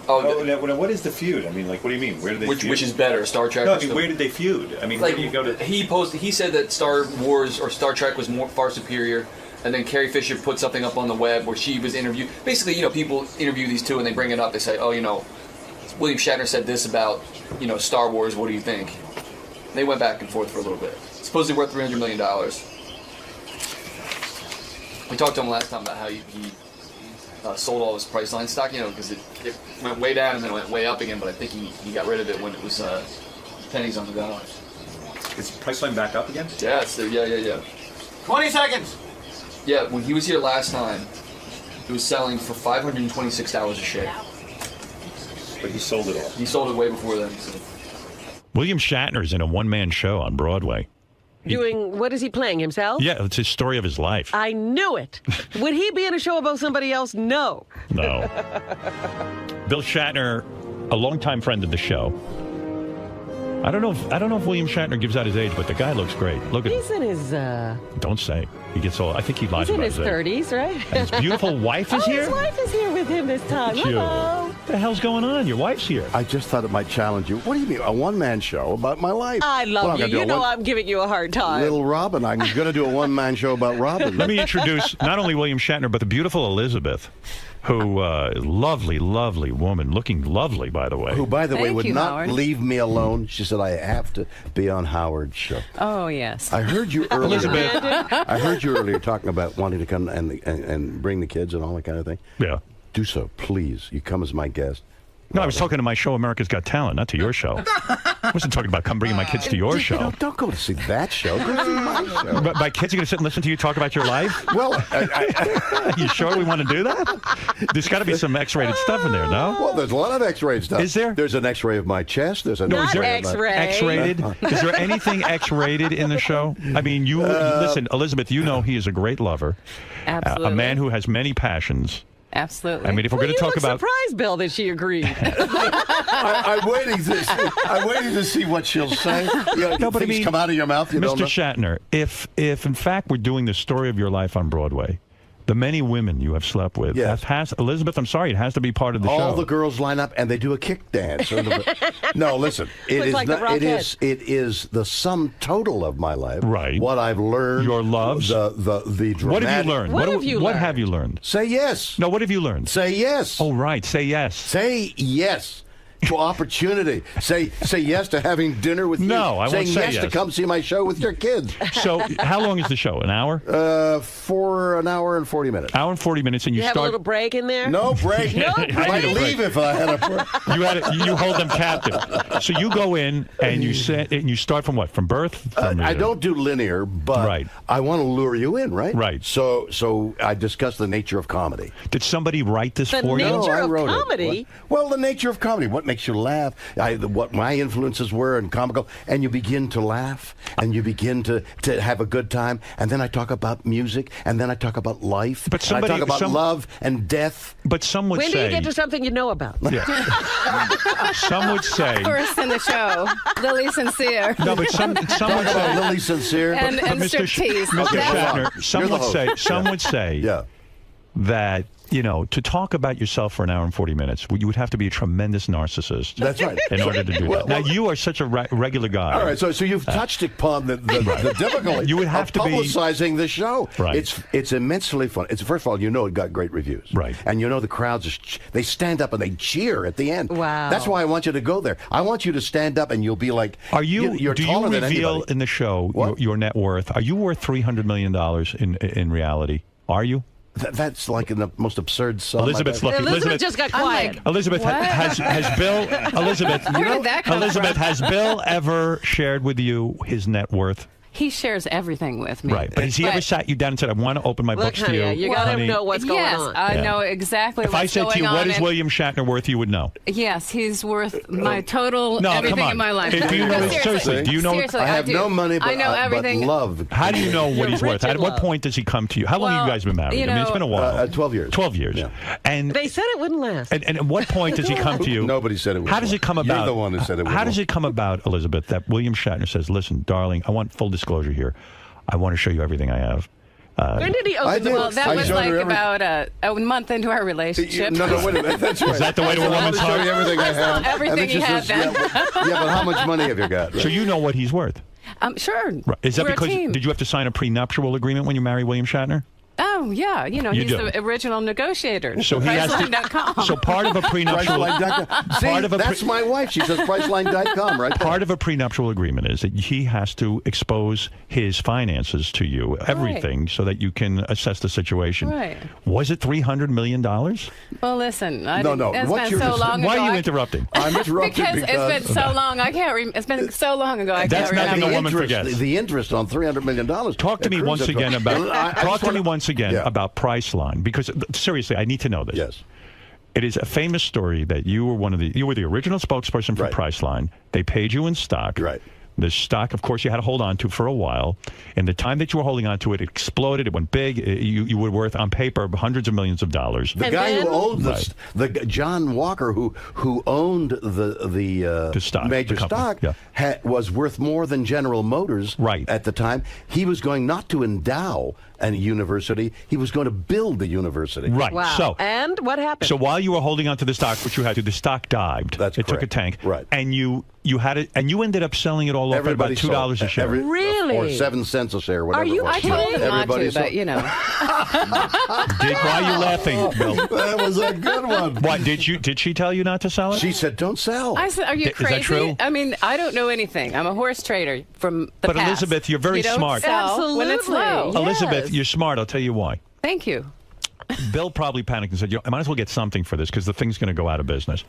What is the feud? I mean, like, what do you mean? Where did they feud? Which is better, Star Trek? No, I mean, where did they feud? I mean, like, where do you go to? He said that Star Wars or Star Trek was far superior, and then Carrie Fisher put something up on the web where she was interviewed. Basically, people interview these two and they bring it up. They say, William Shatner said this about, Star Wars. What do you think? And they went back and forth for a little bit. It's supposedly worth $300 million. We talked to him last time about how he sold all his Priceline stock, because it went way down and then it went way up again, but I think he got rid of it when it was pennies on the dollar. Is Priceline back up again? Yeah, yeah. 20 seconds! Yeah, when he was here last time, it was selling for $526 a share. But he sold it all. He sold it way before then. So. William Shatner's in a one-man show on Broadway. Doing, what is he playing, himself? Yeah, it's his story of his life. I knew it. Would he be in a show about somebody else? No. No. Bill Shatner, a longtime friend of the show. I don't know if William Shatner gives out his age, but the guy looks great. Look at him. He's in his... Don't say. He gets old. I think he lies He's in about his 30s, right? And his beautiful wife is here? His wife is here with him this time. Look at you. Hello. What the hell's going on? Your wife's here. I just thought it might challenge you. What do you mean, a one-man show about my life? I love you. You know I'm giving you a hard time. Little Robin. I'm going to do a one-man show about Robin. Let me introduce not only William Shatner, but the beautiful Elizabeth, who is lovely, lovely woman, looking lovely, by the way. Who, by the way, would not Howard. leave me alone. She said, I have to be on Howard's show. Oh, yes. I heard you earlier. Elizabeth. I heard you earlier talking about wanting to come and bring the kids and all that kind of thing. Yeah. Do so, please. You come as my guest. No, I was talking to my show, America's Got Talent, not to your show. I wasn't talking about come bringing my kids to your show. Don't go to see that show. Go to see my show. But my kids are going to sit and listen to you talk about your life? Well, you sure we want to do that? There's got to be some X-rated stuff in there, no? Well, there's a lot of X-rated stuff. Is there? There's an X-ray of my chest. There's an Not X-ray. X-ray. X-rated? Is there anything X-rated in the show? I mean, you listen, Elizabeth, you know he is a great lover. Absolutely. A man who has many passions. Absolutely. I mean, if we're going to talk about... surprised, Bill, that she agreed. I'm waiting to see what she'll say. No, but I mean, come out of your mouth. You Mr. don't know. Shatner, if in fact we're doing the story of your life on Broadway, the many women you have slept with, Elizabeth, I'm sorry, it has to be part of the show. All the girls line up and they do a kick dance. No, listen, it is the sum total of my life. Right. What I've learned. Your loves. The dramatic. What have you learned? What have you learned? Say yes. No, what have you learned? Say yes. Oh, right. Say yes. Say yes to opportunity. Say yes to having dinner with you. No, I won't say yes to come see my show with your kids. So, how long is the show? An hour? For an hour and 40 minutes. Hour and 40 minutes, and you have start... a little break in there? No break. No break. I might leave if I had a break. You hold them captive. So you go in and you start from what? From birth? I don't do linear, but I want to lure you in, right? Right. So I discuss the nature of comedy. Did somebody write this for you? The nature I of wrote comedy? it. Well, the nature of comedy. What makes you laugh? What my influences were and comical, and you begin to laugh, and you begin to have a good time, and then I talk about music, and then I talk about life, but and I talk about love and death. But some would when say... do you get to something you know about? Yeah. Some would say... First in the show, Lily Sincere. No, but some would say... Lily Sincere. And Mr. Shatner, some would say that... You know, to talk about yourself for an hour and 40 minutes, you would have to be a tremendous narcissist. That's right. In order to do that. Now, you are such a regular guy. All right, so you've touched upon the difficulty you would have to publicizing the show. Right. It's immensely fun. First of all, it got great reviews. Right. And the crowds, they stand up and they cheer at the end. Wow. That's why I want you to go there. I want you to stand up and you'll be like, do you're you taller than reveal anybody. in the show your net worth? Are you worth $300 million in reality? Are you? That's like the most absurd song. Elizabeth's looking. Elizabeth just got quiet. Elizabeth, has Bill? Elizabeth, Where did that come Elizabeth, from? has Bill ever shared with you his net worth? He shares everything with me. Right, but has he ever sat you down and said, "I want to open my books to you"? You got to know what's going on. Yes, I know exactly if what's going on. If I said to you, "What is William Shatner worth?" you would know. Yes, he's worth my total everything in my life. Do you know? Seriously, do you know? Seriously, I have no money, but I know everything. But love. How do you know what he's worth? At what point does he come to you? How long have you guys been married? I mean, it's been a while. 12 years. 12 years. Yeah. And they said it wouldn't last. And at what point does he come to you? Nobody said it would. How does it come about? You're the one who said it would. How does it come about, Elizabeth, that William Shatner says, "Listen, darling, I want full disclosure here. I want to show you everything I have." When did he open the book? Well, that was like about a month into our relationship. No, wait a minute. That's right. Is that the way to a woman's I'll show heart? you everything I have. Everything he had then. Yeah, but how much money have you got? So you know what he's worth. Sure. Right. Is that We're because a team. did you have to sign a prenuptial agreement when you married William Shatner? Oh, yeah. You know, You he's do. the original negotiator. So he has to. Priceline.com. So part of a prenuptial. See, that's my wife. She says Priceline.com, right? Part of a prenuptial agreement is that he has to expose his finances to you, everything, so that you can assess the situation. Right. Was it $300 million? Well, listen. No. It's been so long ago. Why are you interrupting? I'm interrupting because it's been so long. I can't remember. It's been so long ago. I That's can't nothing remember. a woman forgets. The interest on $300 million. Talk to me once again about. Talk to me once again about Priceline, because seriously, I need to know this. Yes. It is a famous story that you were you were the original spokesperson for Priceline. They paid you in stock. Right. The stock, of course, you had to hold on to for a while. And the time that you were holding on to it, it exploded. It went big. You were worth, on paper, hundreds of millions of dollars. The guy who owned the John Walker, who owned the stock, major stock, was worth more than General Motors at the time. He was going not to endow a university. He was going to build the university. Right. Wow. So, and what happened? So while you were holding on to the stock, which you had to, the stock dived. It took a tank. Right. And you had it, and you ended up selling it all off at about $2 a share. Really? Or 7 cents a share, whatever. Are you it was. I told him not to, but you know. Why are you laughing, Bill? That was a good one. What, did she tell you not to sell it? She said, don't sell. I said, are you crazy? Is that true? I mean, I don't know anything. I'm a horse trader from the But past. Elizabeth, you're very you don't smart. Sell when it's low. Elizabeth, you're smart. I'll tell you why. Thank you. Bill probably panicked and said, I might as well get something for this because the thing's going to go out of business.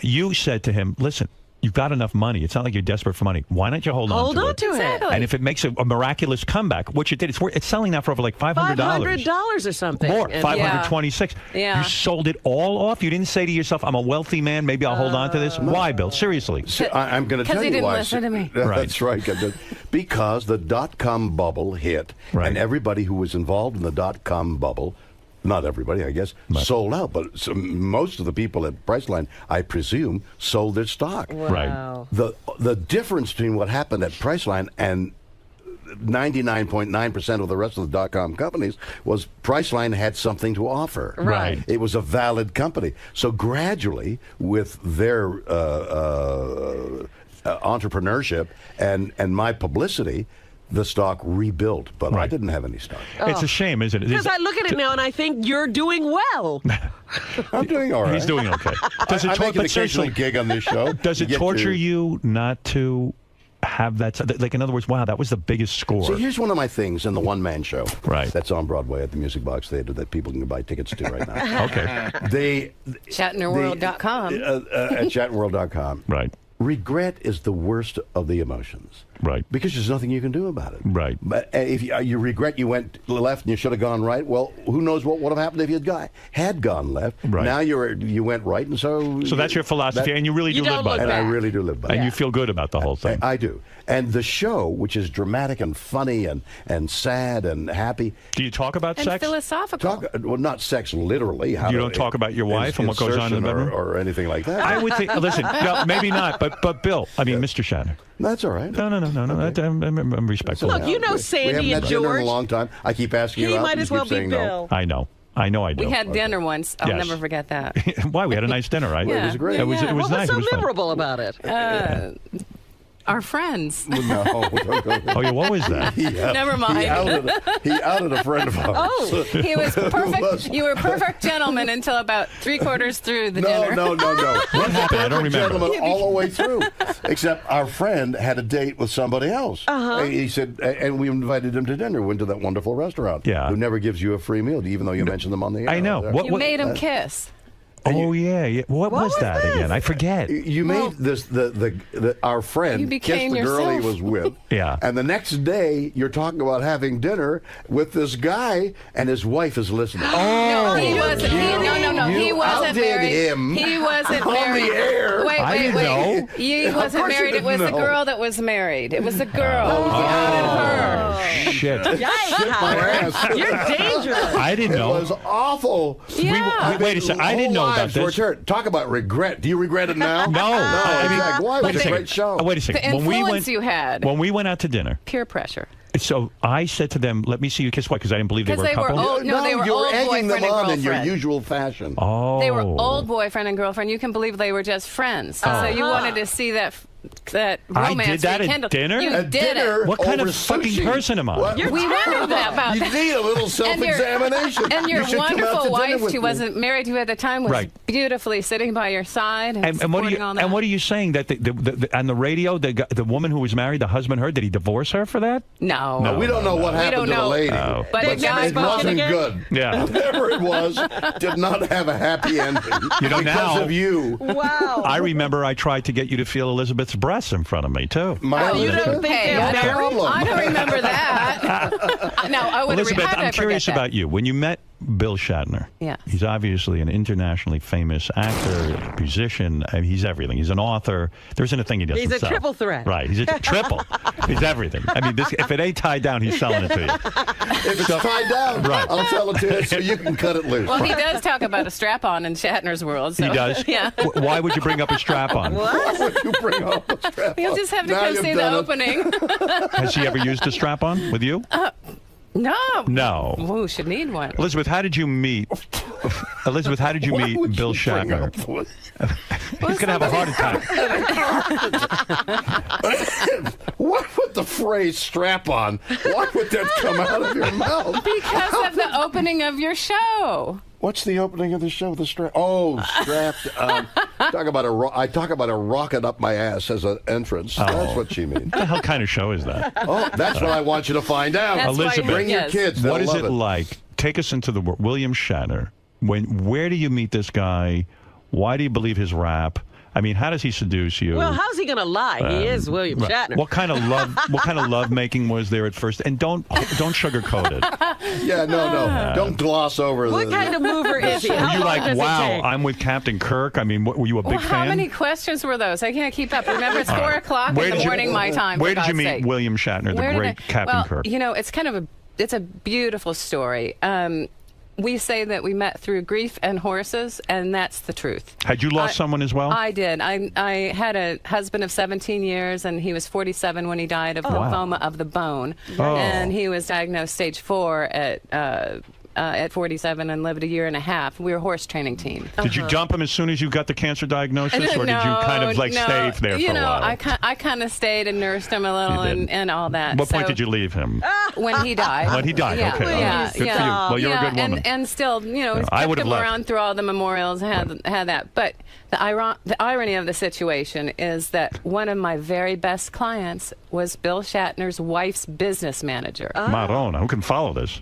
You said to him, listen, you've got enough money. It's not like you're desperate for money. Why don't you hold on to it? Exactly. And if it makes a miraculous comeback, which it did, it's selling now for over like $500. $500 or something. More, And- $526. Yeah. You sold it all off? You didn't say to yourself, I'm a wealthy man, maybe I'll hold on to this? Why, Bill? Seriously. I'm going to tell you why. Because he didn't listen to me. That's right. Because the dot-com bubble hit, and everybody who was involved in the dot-com bubble, not everybody, I guess, sold out. But most of the people at Priceline, I presume, sold their stock. Wow. The difference between what happened at Priceline and 99.9% of the rest of the dot-com companies was Priceline had something to offer. Right. It was a valid company. So gradually, with their entrepreneurship and my publicity, the stock rebuilt, but I didn't have any stock. It's a shame, isn't it? Because I look at it now and I think you're doing well. I'm doing all right. He's doing okay. I make an occasional gig on this show. Does it torture you not to have that? Like, in other words, wow, that was the biggest score. So here's one of my things in the one-man show. Right. That's on Broadway at the Music Box Theater that people can buy tickets to right now. Okay. Shatnerworld.com. At shatnerworld.com. Right. Regret is the worst of the emotions. Right. Because there's nothing you can do about it. Right. But if you regret you went left and you should have gone right, well, who knows what would have happened if you had gone left. Right. Now you went right, and so... So that's your philosophy, and you really do live by that. And I really do live by that. And you feel good about the whole thing. I do. And the show, which is dramatic and funny and sad and happy... Do you talk about and sex? philosophical. Well, not sex literally. You don't talk about your wife and what goes on in the bedroom? Or anything like that. I would think... Listen, no, maybe not, but Bill, I mean, Mr. Shatner. That's all right. No. Okay. I'm respectful. Look, you know Sandy and George. Dinner in a long time. I keep asking you out. He might as well be No. Bill. I know. I do. We had dinner once. I'll never forget that. Why? We had a nice dinner, right? Yeah. It was great. It was What was nice. so It was fun. memorable about it? Our friends. No. Oh, yeah, what was that? Never mind. He outed a friend of ours. Oh, he was perfect. You were a perfect gentleman until about 3/4 through the dinner. No. What happened? I don't remember. Gentleman all the way through. Except our friend had a date with somebody else. He said, and we invited him to dinner. Went to that wonderful restaurant. Yeah. Who never gives you a free meal, even though you mentioned them on the air. I know. What You made him kiss. Oh yeah. What was that again? I forget. You made this our friend You kissed became the girl he yourself. was with. Yeah. And the next day you're talking about having dinner with this guy, and his wife is listening. No, he wasn't. No. You He wasn't outdid married. him He wasn't on married. the air. Wait. I didn't know. He Of wasn't course you married. It was didn't the know. girl that was married. It was the girl. He outed her. Shit. Yikes, Howard. You're dangerous. I didn't know. It was awful. Yeah. Wait a second. I didn't know about this. Talk about regret. Do you regret it now? No. I mean, exactly. why? It Wait was a a great second. show. Wait a second. The influence you had. When we went out to dinner, Peer pressure. so I said to them, "Let me see you kiss." Why? Because I didn't believe they were a Because they were couple. old. No, they were you were old egging boyfriend them and on in your girlfriend. usual fashion. Oh. They were old boyfriend and girlfriend. You can believe they were just friends. So you wanted to see that romance I did that at rekindled. dinner? You At did dinner? it. What kind of over fucking sushi. person am I? What? We wondered that about You that. need a little self-examination. And your You should come out to wonderful dinner wife, with who me. wasn't married to you at the time, was Right. beautifully sitting by your side and, And what are you? supporting all that. And what are you saying that on the radio, the woman who was married, the husband heard? Did he divorce her for that? No. No, we don't know what happened don't to the know. lady. Oh. But But guys it wasn't again? good. Yeah. Whatever it was, did not have a happy ending. You know, because now- of you. Wow. I remember I tried to get you to feel Elizabeth's breasts in front of me too. You don't think Hey, they're I married? don't remember that. No, I would have Elizabeth, had I'm curious about you. When you met Bill Shatner. Yeah. He's obviously an internationally famous actor, musician. I mean, he's everything. He's an author. There isn't a thing he doesn't He's a sell. triple threat. Right. He's a triple. He's everything. I mean, if it ain't tied down, he's selling it to you. If it's tied down, right. I'll sell it to you so you can cut it loose. Well, he does talk about a strap-on in Shatner's world. So. He does? Yeah. Why would you bring up a strap-on? Why would you bring up a strap-on? You'll just have to Now come you've see the done it. opening. Has he ever used a strap-on with you? No. No. Ooh, should need one. Elizabeth, how did you meet? Elizabeth, how did you meet Bill Shatner? He's gonna have a heart attack. Why would the phrase "strap-on"? Why would that come out of your mouth? Because of the opening of your show. What's the opening of the show? The strap? Oh, strapped. Talk about I talk about a rocket up my ass as an entrance. Oh. That's what she means. What the hell kind of show is that? Oh, that's what I want you to find out. That's Elizabeth, bring your kids. What is it like? Take us into the world. William Shatner. Where do you meet this guy? Why do you believe his rap? I mean, how does he seduce you? Well, how's he going to lie? He is William Shatner. What kind of love? What kind of love making was there at first? And don't sugarcoat it. Yeah, no. Don't gloss over the. What kind of mover is he? Were How you long like, does it wow, take? I'm with Captain Kirk? I mean, were you a big How fan? many questions were those? I can't keep up. Remember, it's 4 o'clock Where in the did you- morning, my time. Where for did you God's meet sake. William Shatner, the Where did great Captain well, Kirk? You know, it's kind of it's a beautiful story. We say that we met through grief and horses, and that's the truth. Had you lost someone as well? I did. I had a husband of 17 years, and he was 47 when he died of lymphoma of the bone. Oh. And he was diagnosed stage 4 at 47 and lived a year and a half. We were a horse training team. Did you dump him as soon as you got the cancer diagnosis, or did you kind of like stay there for a while? I kind of stayed and nursed him a little and all that. What point did you leave him? When he died. When he died, Yeah, okay. yeah, Good for you. yeah. Well, you're a good woman. And still, I kept would have him left. around through all the memorials, had that. But the irony of the situation is that one of my very best clients was Bill Shatner's wife's business manager. Marona, who can follow this?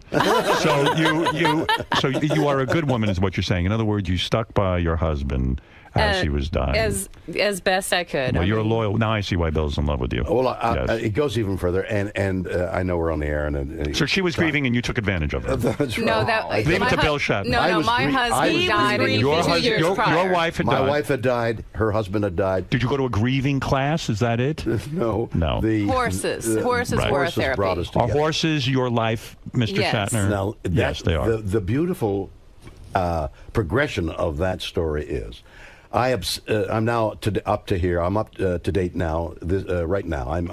So you are a good woman, is what you're saying. In other words, you stuck by your husband as he was dying. As best I could. Well, you're loyal. Now I see why Bill's in love with you. Well, Yes. it goes even further, and I know we're on the air. And So she was grieving, and you took advantage of her. That's No, right. Leave it to Bill Shatner. No, my husband died Your 2 years husband, prior. your wife had My died. wife had died. Her husband had died. Did you go to a grieving class? Is that it? No. No. Horses. Horses Right. were a Horses therapy. brought us Are together. horses your life, Mr. Yes. Shatner? Now, yes, they are. The beautiful progression of that story is, I'm now up to here. I'm up to date now. Right now, I'm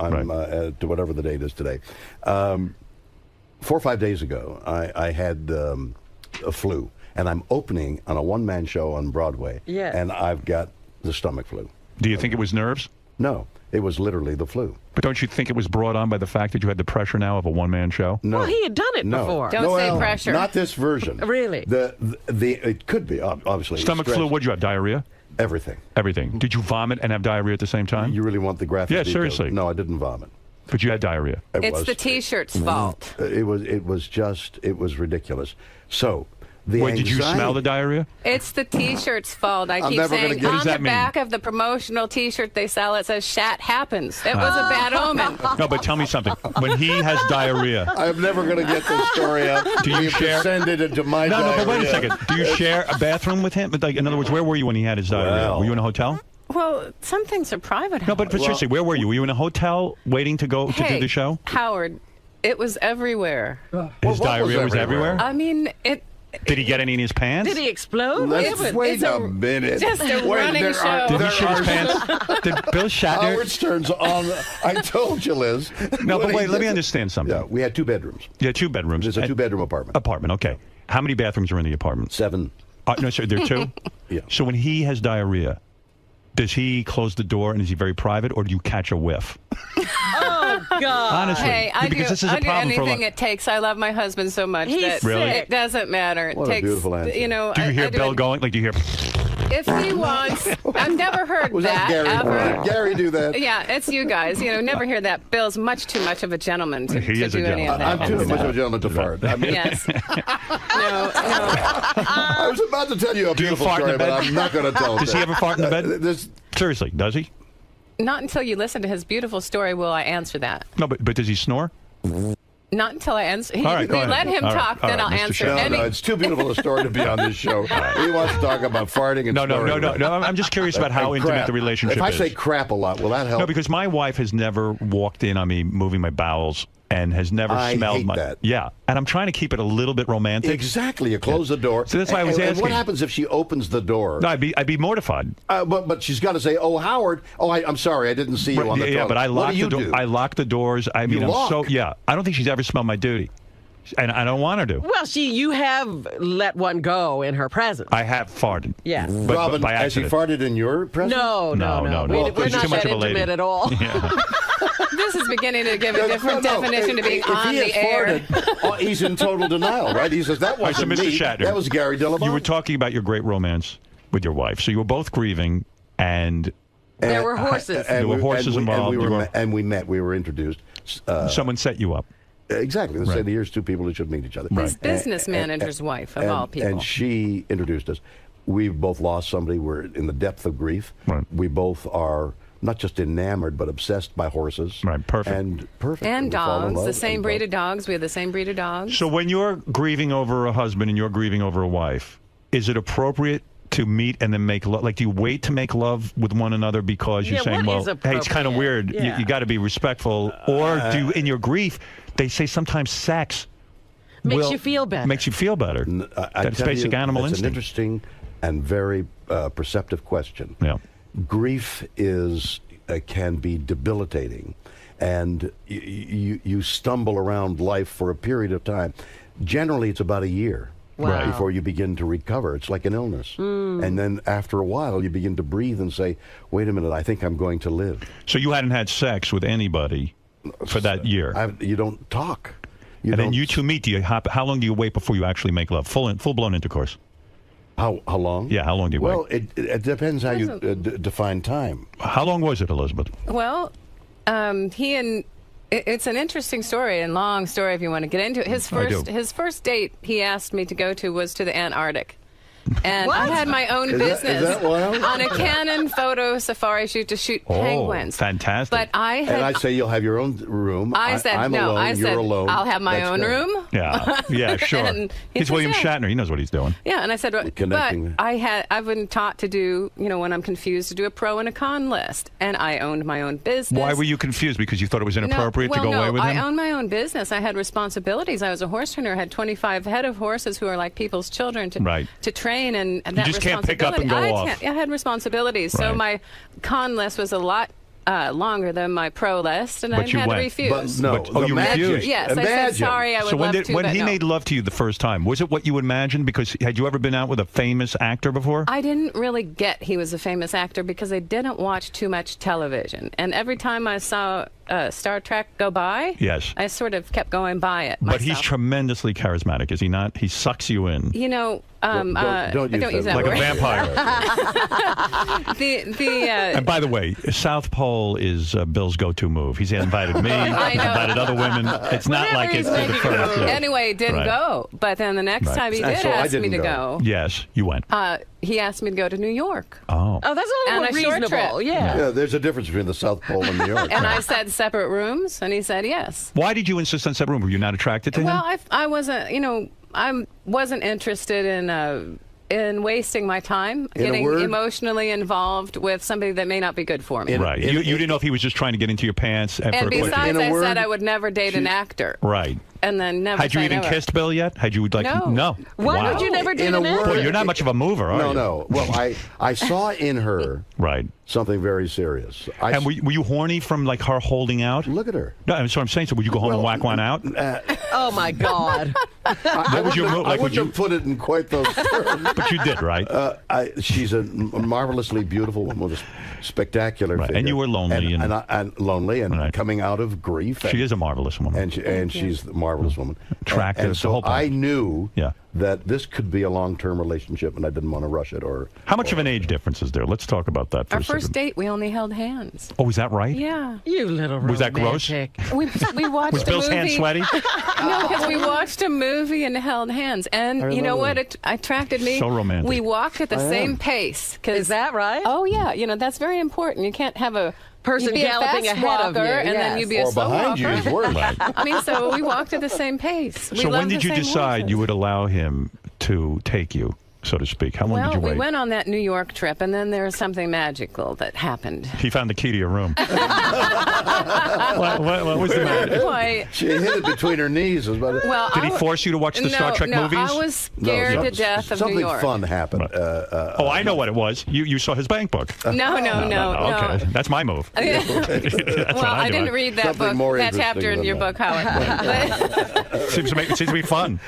to whatever the date is today. 4 or 5 days ago, I had a flu, and I'm opening on a one-man show on Broadway. Yes. And I've got the stomach flu. Do you think it was nerves? No, it was literally the flu. But don't you think it was brought on by the fact that you had the pressure now of a one-man show? No. Well, he had done it before. Don't say pressure. Not this version. Really? It could be, obviously. Stomach stress. flu, what'd you have, diarrhea? Everything. Everything. Did you vomit and have diarrhea at the same time? You really want the graphic Yeah, details? seriously. No, I didn't vomit. But you had diarrhea. It's the T-shirt's fault. It was ridiculous. So, the Wait, did you anxiety- smell the diarrhea? It's the T-shirt's fault. I I'm keep never gonna saying get- What does on the that mean? back of the promotional T-shirt they sell, it says "Shat happens." It was a bad omen. No, but tell me something. When he has diarrhea, I'm never going to get this story out. Do you We've share- descended into my no, but wait a diarrhea. second. Do you share a bathroom with him? Like, in other words, where were you when he had his diarrhea? Well- Were you in a hotel? Well, some things are private. No, but seriously, where were you? Were you in a hotel waiting to go to do the show? Howard, it was everywhere. His diarrhea was everywhere? I mean, it. Did he get any in his pants? Did he explode? Wait a minute. Just a running there show. Did he shit his pants? Did Bill Shatner? Howard Stern's on. I told you, Liz. No, but When wait, he let me did- understand something. Yeah, we had 2 bedrooms. Yeah, 2 bedrooms. It's a 2-bedroom apartment. Apartment, okay. How many bathrooms are in the apartment? 7. No, sir, there are 2? Yeah. So when he has diarrhea, does he close the door and is he very private, or do you catch a whiff? Oh, God. Honestly, Hey, I because do, this is a I do problem for a anything lot. it takes. I love my husband so much He's that Really? it doesn't matter. It What a takes, beautiful answer. you know. Do you hear I do Bill it- going? Like, do you hear? If he wants, I've never heard Was that Gary? ever. Did Gary do that? Yeah, it's you guys. You know, never hear that. Bill's much too much of a gentleman to, He to is a do any of gentleman. that. I'm too much of a gentleman to fart. I mean, Yes. No. I was about to tell you a Do you beautiful fart in story, the but bed? I'm not going to tell it. Does he ever fart in the bed? This, Seriously, does he? Not until you listen to his beautiful story will I answer that. No, but does he snore? Not until I answer. All right, go ahead. Let him talk, then I'll answer. No, it's too beautiful a story to be on this show. He wants to talk about farting and No. I'm just curious about how intimate the relationship is. If I say crap a lot, will that help? No, because my wife has never walked in on me moving my bowels and has never smelled my... that. Yeah, and I'm trying to keep it a little bit romantic. Exactly. You close the door. So that's why I was asking. And what happens if she opens the door? No, I'd be mortified. But she's got to say, "Oh, Howard. Oh, I'm sorry, I didn't see you on the toilet." Yeah, but I lock the door. I lock the doors. I mean, lock? I don't think she's ever smelled my duty. And I don't want her to. Well, you have let one go in her presence. I have farted. Yes. But, Robin, by has she farted in your presence? No. Well, We're not that intimate at all. Yeah. This is beginning to give a different definition to being on the air. Farted, he's in total denial, right? He says, that wasn't Mr. me. Shatner, that was Gary Dillon. You were talking about your great romance with your wife. So you were both grieving, and... There were horses. There were horses involved. And we met. We were introduced. Someone set you up. Exactly. They said, here's two people that should meet each other. His business manager's wife, of all people. And she introduced us. We've both lost somebody. We're in the depth of grief. Right. We both are not just enamored, but obsessed by horses. Right, perfect. And dogs, the same breed of dogs. We have the same breed of dogs. So when you're grieving over a husband and you're grieving over a wife, is it appropriate to meet and then make love? Like, do you wait to make love with one another because you're saying, well, hey, it's kind of weird. Yeah. You got to be respectful. Or do you, in your grief, they say sometimes sex makes you feel better. Makes you feel better. That's basic animal instinct. It's an interesting and very perceptive question. Yeah. Grief can be debilitating, and you stumble around life for a period of time. Generally, it's about a year. Wow. Before you begin to recover. It's like an illness. And then after a while, you begin to breathe and say, wait a minute, I think I'm going to live. So you hadn't had sex with anybody for that year? You don't talk. Then you two meet. How long do you wait before you actually make love? Full-blown intercourse? How long? Yeah, how long do you wait? Well, it depends how you define time. How long was it, Elizabeth? Well, it's an interesting story and long story if you want to get into it. His first date he asked me to go to was to the Antarctic. And I had my own business on a Canon photo safari shoot to shoot penguins. Fantastic. But And I say you'll have your own room. I said, I'm no, alone, I you're said, alone. I'll have my That's own great. room. Yeah, sure. And He's William Shatner. He knows what he's doing. Yeah, and I said, but I've been taught to do, when I'm confused, to do a pro and a con list. And I owned my own business. Why were you confused? Because you thought it was inappropriate to go away with him? I owned my own business. I had responsibilities. I was a horse trainer. I had 25 head of horses who are like people's children to train. And that just can't pick up and go off. I had responsibilities. So my con list was a lot longer than my pro list, and I had to refuse. You refused? Yes, I said, sorry, I would love to, when he made love to you the first time, was it what you imagined? Because had you ever been out with a famous actor before? I didn't really get he was a famous actor because I didn't watch too much television. And every time I saw Star Trek go by, I sort of kept going by it myself. But he's tremendously charismatic, is he not? He sucks you in. Don't use that like word. A vampire. And by the way, South Pole is Bill's go-to move. He's invited me, invited other women. It's not like it's the first. Anyway, it didn't go. But then the next time he did ask me to go. Yes, you went. He asked me to go to New York. Oh, that's a little more reasonable. Yeah, there's a difference between the South Pole and New York. And I said separate rooms, and he said yes. Why did you insist on separate rooms? Were you not attracted to him? Well, I wasn't, I wasn't interested in wasting my time getting emotionally involved with somebody that may not be good for me. Right. You didn't know if he was just trying to get into your pants. And besides, I said I would never date an actor. Right. And then never. Had you even kissed Bill yet? Had you No. Why would you never date an actor? Well, you're not much of a mover, are you? No. Well, I saw in her something very serious. And were you horny from like her holding out? Look at her. No, that's what I'm saying. So would you go home and whack one out? Oh my God! I wouldn't have put it in quite those terms. But you did, right? She's a marvelously beautiful woman with a spectacular figure. And you were lonely. And lonely and coming out of grief. She is a marvelous woman. And she's a marvelous woman. Attractive. And so I knew that this could be a long-term relationship, and I didn't want to rush it. How much of an age difference is there? Let's talk about that for Our a second. first date, we only held hands. Oh, is that right? Yeah. You little romantic. Was that gross? We watched Was Bill's hand sweaty? No, because we watched a movie and held hands. And you know what? It attracted me. So romantic. We walked at the same pace. Is that right? Oh, yeah. That's very important. You can't have a person galloping ahead of you, and then you'd be a slow behind you is worse. I mean, so we walked at the same pace. So when did you decide you would allow him to take you, so to speak? How long did you wait? We went on that New York trip, and then there was something magical that happened. He found the key to your room. what was the matter? She hid it between her knees. Well, did he force you to watch the Star Trek movies? I was scared to death of New York. Something fun happened. I know what it was. You saw his bank book. No. Okay, that's my move. I didn't read that book, that chapter in your book, Howard. Seems to be fun.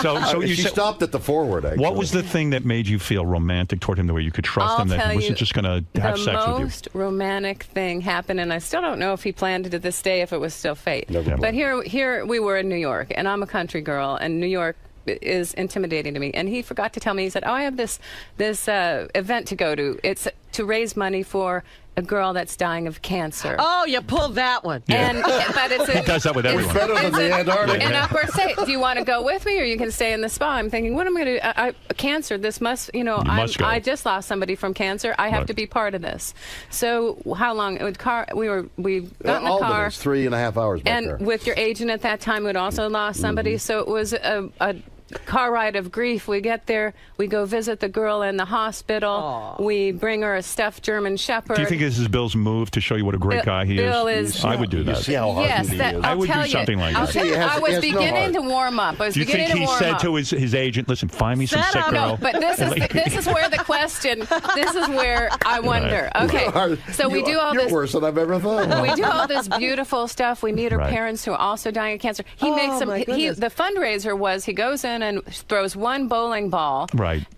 So she stopped at the forward, actually. What was the thing that made you feel romantic toward him, the way you could trust him, that he wasn't just going to have sex with you? The most romantic thing happened, and I still don't know if he planned it to this day, if it was still fate. But here we were in New York, and I'm a country girl, and New York is intimidating to me. And he forgot to tell me, he said, I have this event to go to. It's to raise money for a girl that's dying of cancer. Oh, you pulled that one. Yeah. But it's he does that with everyone. Better than the Antarctic. And of course, say, do you want to go with me, or you can stay in the spa? I'm thinking, what am I going to do? Cancer. This must, I just lost somebody from cancer. I have to be part of this. So how long? We got in the car. 3.5 hours. And with your agent at that time, who'd also lost somebody, so it was a car ride of grief. We get there, we go visit the girl in the hospital. Aww. We bring her a stuffed German Shepherd. Do you think this is Bill's move to show you what a great guy he is? I would do that. You see how hard he is. I would do something like that. I was beginning to warm up. Do you think he said to his agent, listen, find me some sick girl? No, but this is where the question, this is where I wonder. Okay, so we do all this. You're worse than I've ever thought. We do all this beautiful stuff. We meet her parents who are also dying of cancer. He makes them. The fundraiser was he goes in and throws one bowling ball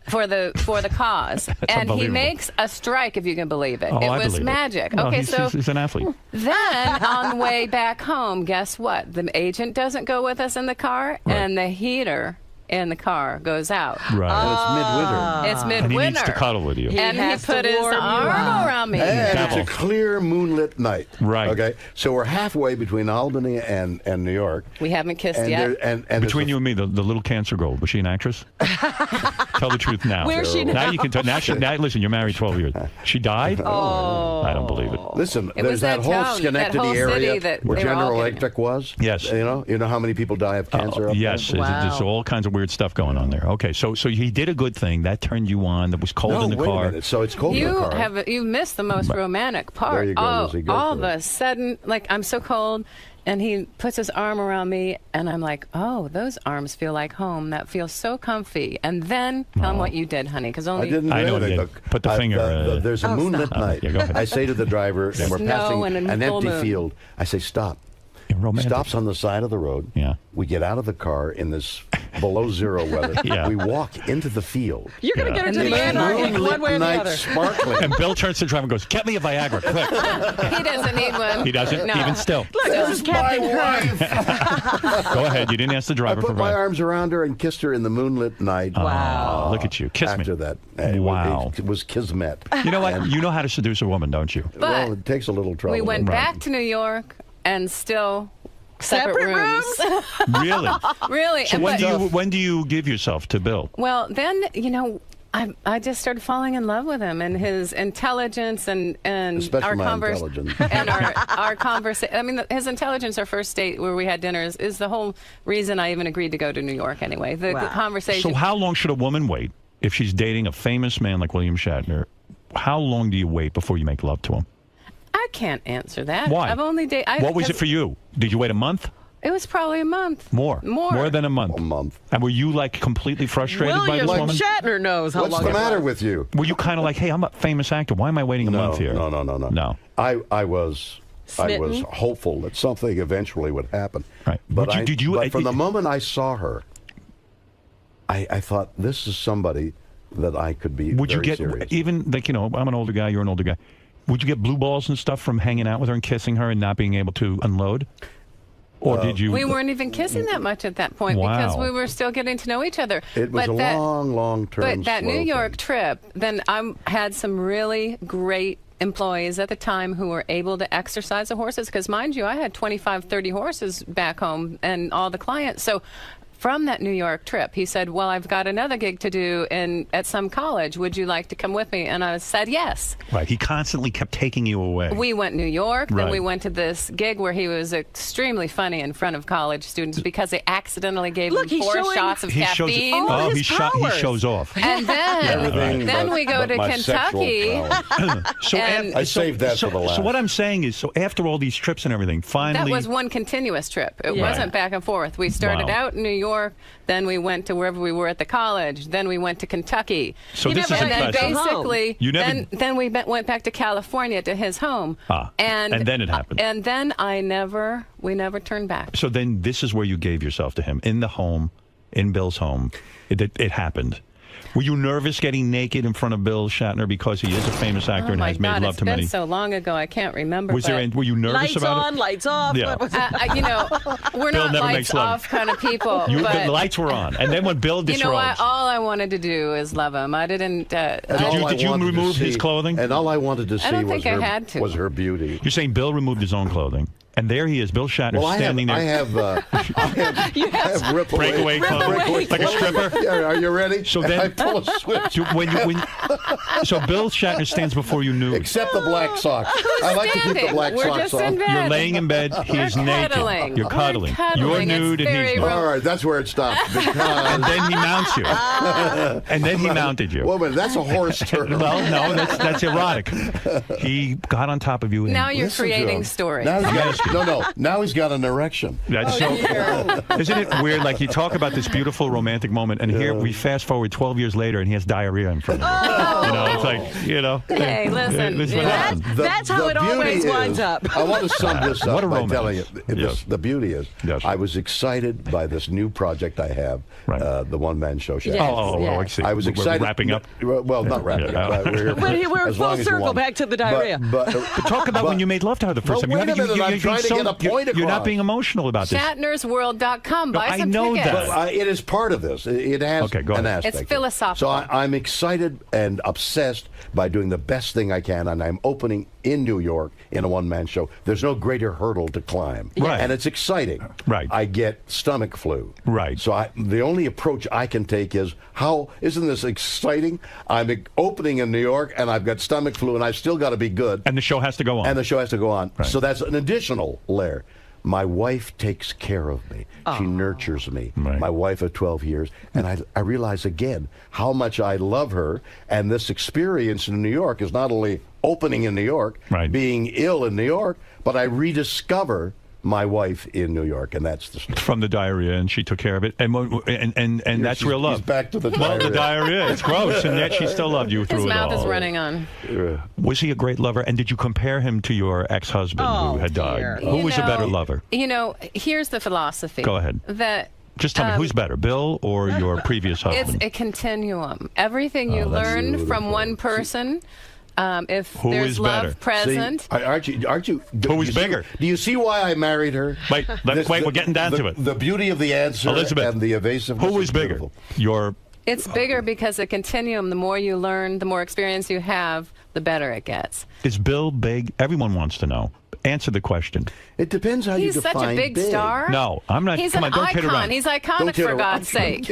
for the cause, and he makes a strike, if you can believe it. It was magic. Well, okay, he's an athlete. Then on the way back home, guess what? The agent doesn't go with us in the car, and the heater in the car goes out. Right. And it's midwinter. It's midwinter. And he needs to cuddle with you. And he put his arm around me. And it's a clear moonlit night. Right. Okay. So we're halfway between Albany and New York. We haven't kissed yet. And between you and me, the little cancer girl, was she an actress? Tell the truth now. Where's she now? Now you can tell. Now, listen, you're married 12 years. She died? Oh. I don't believe it. Listen, there's that whole Schenectady area where General Electric was. Yes. You know how many people die of cancer up yes. there? There's all kinds of weird stuff going on there. Okay, so he did a good thing. That turned you on. That was cold in the car. Wait a minute. So it's cold in the car. You missed the most romantic part. There you go, Lizzie. Go all of a sudden, like, I'm so cold, and he puts his arm around me, and I'm like, oh, those arms feel like home. That feels so comfy. And then tell him what you did, honey, because only... I didn't do anything. Look, put the finger... there's a moonlit night. I say to the driver, and we're passing an empty field, I say, stop. Stops on the side of the road. Yeah. We get out of the car in this below zero weather. Yeah. We walk into the field. You're going to get into the Antarctic one way or the other. Sparkling. And Bill turns to the driver and goes, get me a Viagra, quick. He doesn't need one. He doesn't? No. Even still? Look, this is Captain wife. Go ahead. You didn't ask the driver I put my arms around her and kissed her in the moonlit night. Wow. Look at you. Kiss me. After that. Wow. It was kismet. You know what? You know how to seduce a woman, don't you? Well, it takes a little trouble. We went back to New York and still... Separate rooms. Really? Really. So when do you give yourself to Bill? Well, then, I just started falling in love with him and his intelligence and our conversation. And our conversation. I mean, his intelligence, our first date where we had dinner, is the whole reason I even agreed to go to New York anyway. The conversation. So how long should a woman wait if she's dating a famous man like William Shatner? How long do you wait before you make love to him? I can't answer that. Why? I've only dated... What was it for you? Did you wait a month? It was probably a month. More than a month. A month. And were you, like, completely frustrated by this woman? William Shatner knows how long What's the matter with you? Were you kind of like, hey, I'm a famous actor. Why am I waiting a month here? No. I was hopeful that something eventually would happen. Right. But from the moment I saw her, I thought, this is somebody that I could be serious. Even, like, I'm an older guy, you're an older guy. Would you get blue balls and stuff from hanging out with her and kissing her and not being able to unload? Or did you... We weren't even kissing that much at that point because we were still getting to know each other. It was long term. But that New York trip, then I had some really great employees at the time who were able to exercise the horses because, mind you, I had 25, 30 horses back home and all the clients. So from that New York trip. He said, well, I've got another gig to do at some college. Would you like to come with me? And I said yes. Right. He constantly kept taking you away. We went New York. Right. Then we went to this gig where he was extremely funny in front of college students because they accidentally gave him 4 shots of caffeine. He shows off. And then we go to Kentucky. I saved that for the last. So what I'm saying is, so after all these trips and everything, finally... That was one continuous trip. It wasn't back and forth. We started out in New York, then we went to wherever we were at the college, then we went to Kentucky. So this is impressive. Basically, then we went back to California to his home. And then it happened. And then we never turned back. So then this is where you gave yourself to him, in the home, in Bill's home. It happened. Were you nervous getting naked in front of Bill Shatner because he is a famous actor and has made love to many? It's been so long ago, I can't remember. Were you nervous about it? Lights on, lights off. Yeah. We're Bill not lights off kind of people. The lights were on, and then when Bill disrobed. You know what? All I wanted to do is love him. I didn't. Did you remove his clothing? And all I wanted to see was her beauty. You're saying Bill removed his own clothing. And there he is, Bill Shatner, standing there. I have breakaway clothes, like a stripper. Yeah, are you ready? So then, I pull a switch. So Bill Shatner stands before you nude. Except the black socks. I like to keep the black socks on. You're laying in bed. He's naked. You're cuddling. You're nude and he's nude. All right, that's where it stops. And then he mounts you. And then he mounted you. Woman, that's a horse turn. Well, no, that's erotic. He got on top of you. Now you're creating stories. No. Now he's got an erection. That's isn't it weird? Like you talk about this beautiful romantic moment, and here we fast forward 12 years later, and he has diarrhea in front of him. It's like Hey, listen. That's how it always winds up. I want to sum this up by telling you Yes. the beauty is I was excited by this new project I have, the one-man show. I see. I was excited. We're wrapping up. Well, not wrapping up. We're full circle back to the diarrhea. But talk about when you made love to her the first time. Wait a minute, I'm trying to get a point across. You're not being emotional about this. ShatnersWorld.com. Buy some know tickets. that. It is part of this. It has an aspect. It's philosophical. So I'm excited and obsessed by doing the best thing I can, and I'm opening in New York in a one-man show. There's no greater hurdle to climb. Right. And it's exciting. Right. I get stomach flu. Right. So the only approach I can take is, isn't this exciting? I'm opening in New York, and I've got stomach flu, and I've still got to be good. And the show has to go on. And the show has to go on. Right. So that's an additional layer. My wife takes care of me. She nurtures me. Right. My wife of 12 years. And I realize again how much I love her. And this experience in New York is not only opening in New York, being ill in New York, but I rediscover my wife in New York, and that's the story. From the diarrhea, and she took care of it, and that's real love. He's back to the diarrhea. Well, the diarrhea, it's gross, and yet she still loved you through it all. His mouth is running on. Was he a great lover, and did you compare him to your ex-husband who had died? Who was a better lover? Here's the philosophy. Go ahead. Just tell me, who's better, Bill or your previous husband? It's a continuum. Everything you learn from one person... if who there's love present. See, aren't you? Who is bigger? Do you see why I married her? Wait, we're getting down to it. The beauty of the answer, Elizabeth, and the evasiveness. Who is bigger? It's bigger because a continuum, the more you learn, the more experience you have, the better it gets. Is Bill big? Everyone wants to know. Answer the question. It depends how you define He's such a big star. No, I'm not. He's come an on, don't icon. kid around. He's iconic, for God's sake.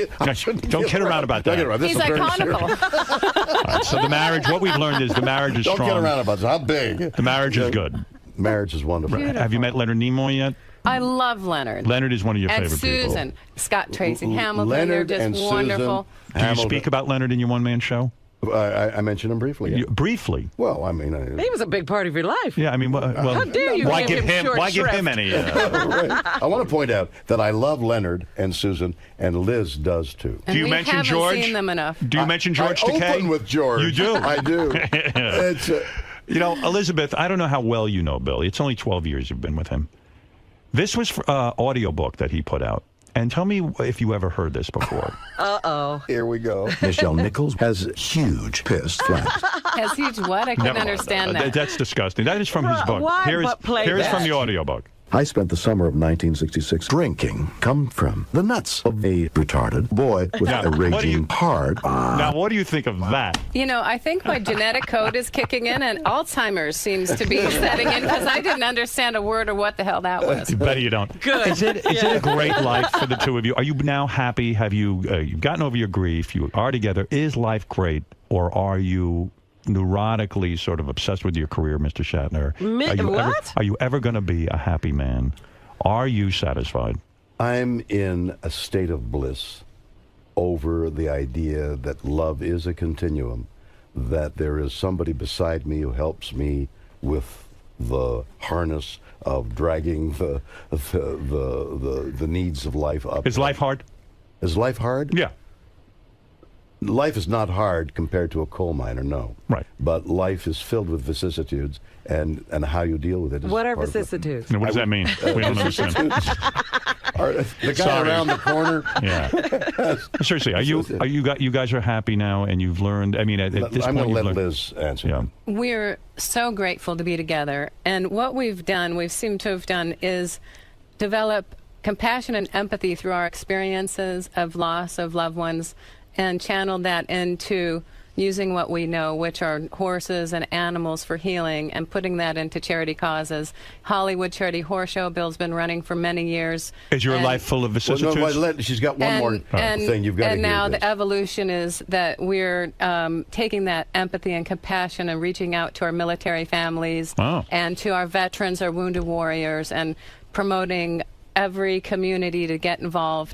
Don't kid around about that. He's iconical. Right, so the marriage, what we've learned is the marriage is strong. Don't kid around about that. How big? The marriage is good. Marriage is wonderful. Beautiful. Have you met Leonard Nimoy yet? I love Leonard. Leonard is one of your favorite people. And Susan. Scott Tracy Hamilton. Leonard They're just and wonderful. Do you speak about Leonard in your one-man show? I mentioned him briefly. Yeah. Briefly? Well, I mean... he was a big part of your life. Yeah, I mean... Well, how dare you why give him any... Right. I want to point out that I love Leonard and Susan, and Liz does, too. And do you mention George? Seen them enough. Do you mention George I Takei? open with George. You do? I do. Elizabeth, I don't know how well you know Bill. It's only 12 years you've been with him. This was an audiobook that he put out. And tell me if you ever heard this before. Uh-oh. Here we go. Nichelle Nichols has huge pissed flaps. Has huge what? I couldn't understand that. That's disgusting. That is from his book. Why Here is play that? from the audiobook. I spent the summer of 1966 drinking. Come from the nuts of a retarded boy with a raging heart. Now, what do you think of that? You know, I think my genetic code is kicking in, and Alzheimer's seems to be setting in, because I didn't understand a word of what the hell that was. I bet you don't. Good. Is it a great life for the two of you? Are you now happy? Have you you've gotten over your grief? You are together. Is life great, or are you neurotically sort of obsessed with your career, Mr. Shatner? Are you ever going to be a happy man? Are you satisfied? I'm in a state of bliss over the idea that love is a continuum, that there is somebody beside me who helps me with the harness of dragging the needs of life up. Is life hard? Is life hard? Yeah. Life is not hard compared to a coal miner, no. Right. But life is filled with vicissitudes, and how you deal with it is What are part of it. vicissitudes? What does that mean? We don't understand. The guy around the corner. Yeah. Seriously, you guys are happy now, and you've learned. I mean, at this I'm point, going to let Liz answer. Yeah. We're so grateful to be together, and what we've seemed to have done, is develop compassion and empathy through our experiences of loss of loved ones, and channeled that into using what we know, which are horses and animals, for healing, and putting that into charity causes. Hollywood Charity Horse Show, Bill's been running for many years. Is your life full of vicissitudes? Well, she's got one more thing you've got to hear. And now the evolution is that we're taking that empathy and compassion and reaching out to our military families and to our veterans, our wounded warriors, and promoting every community to get involved.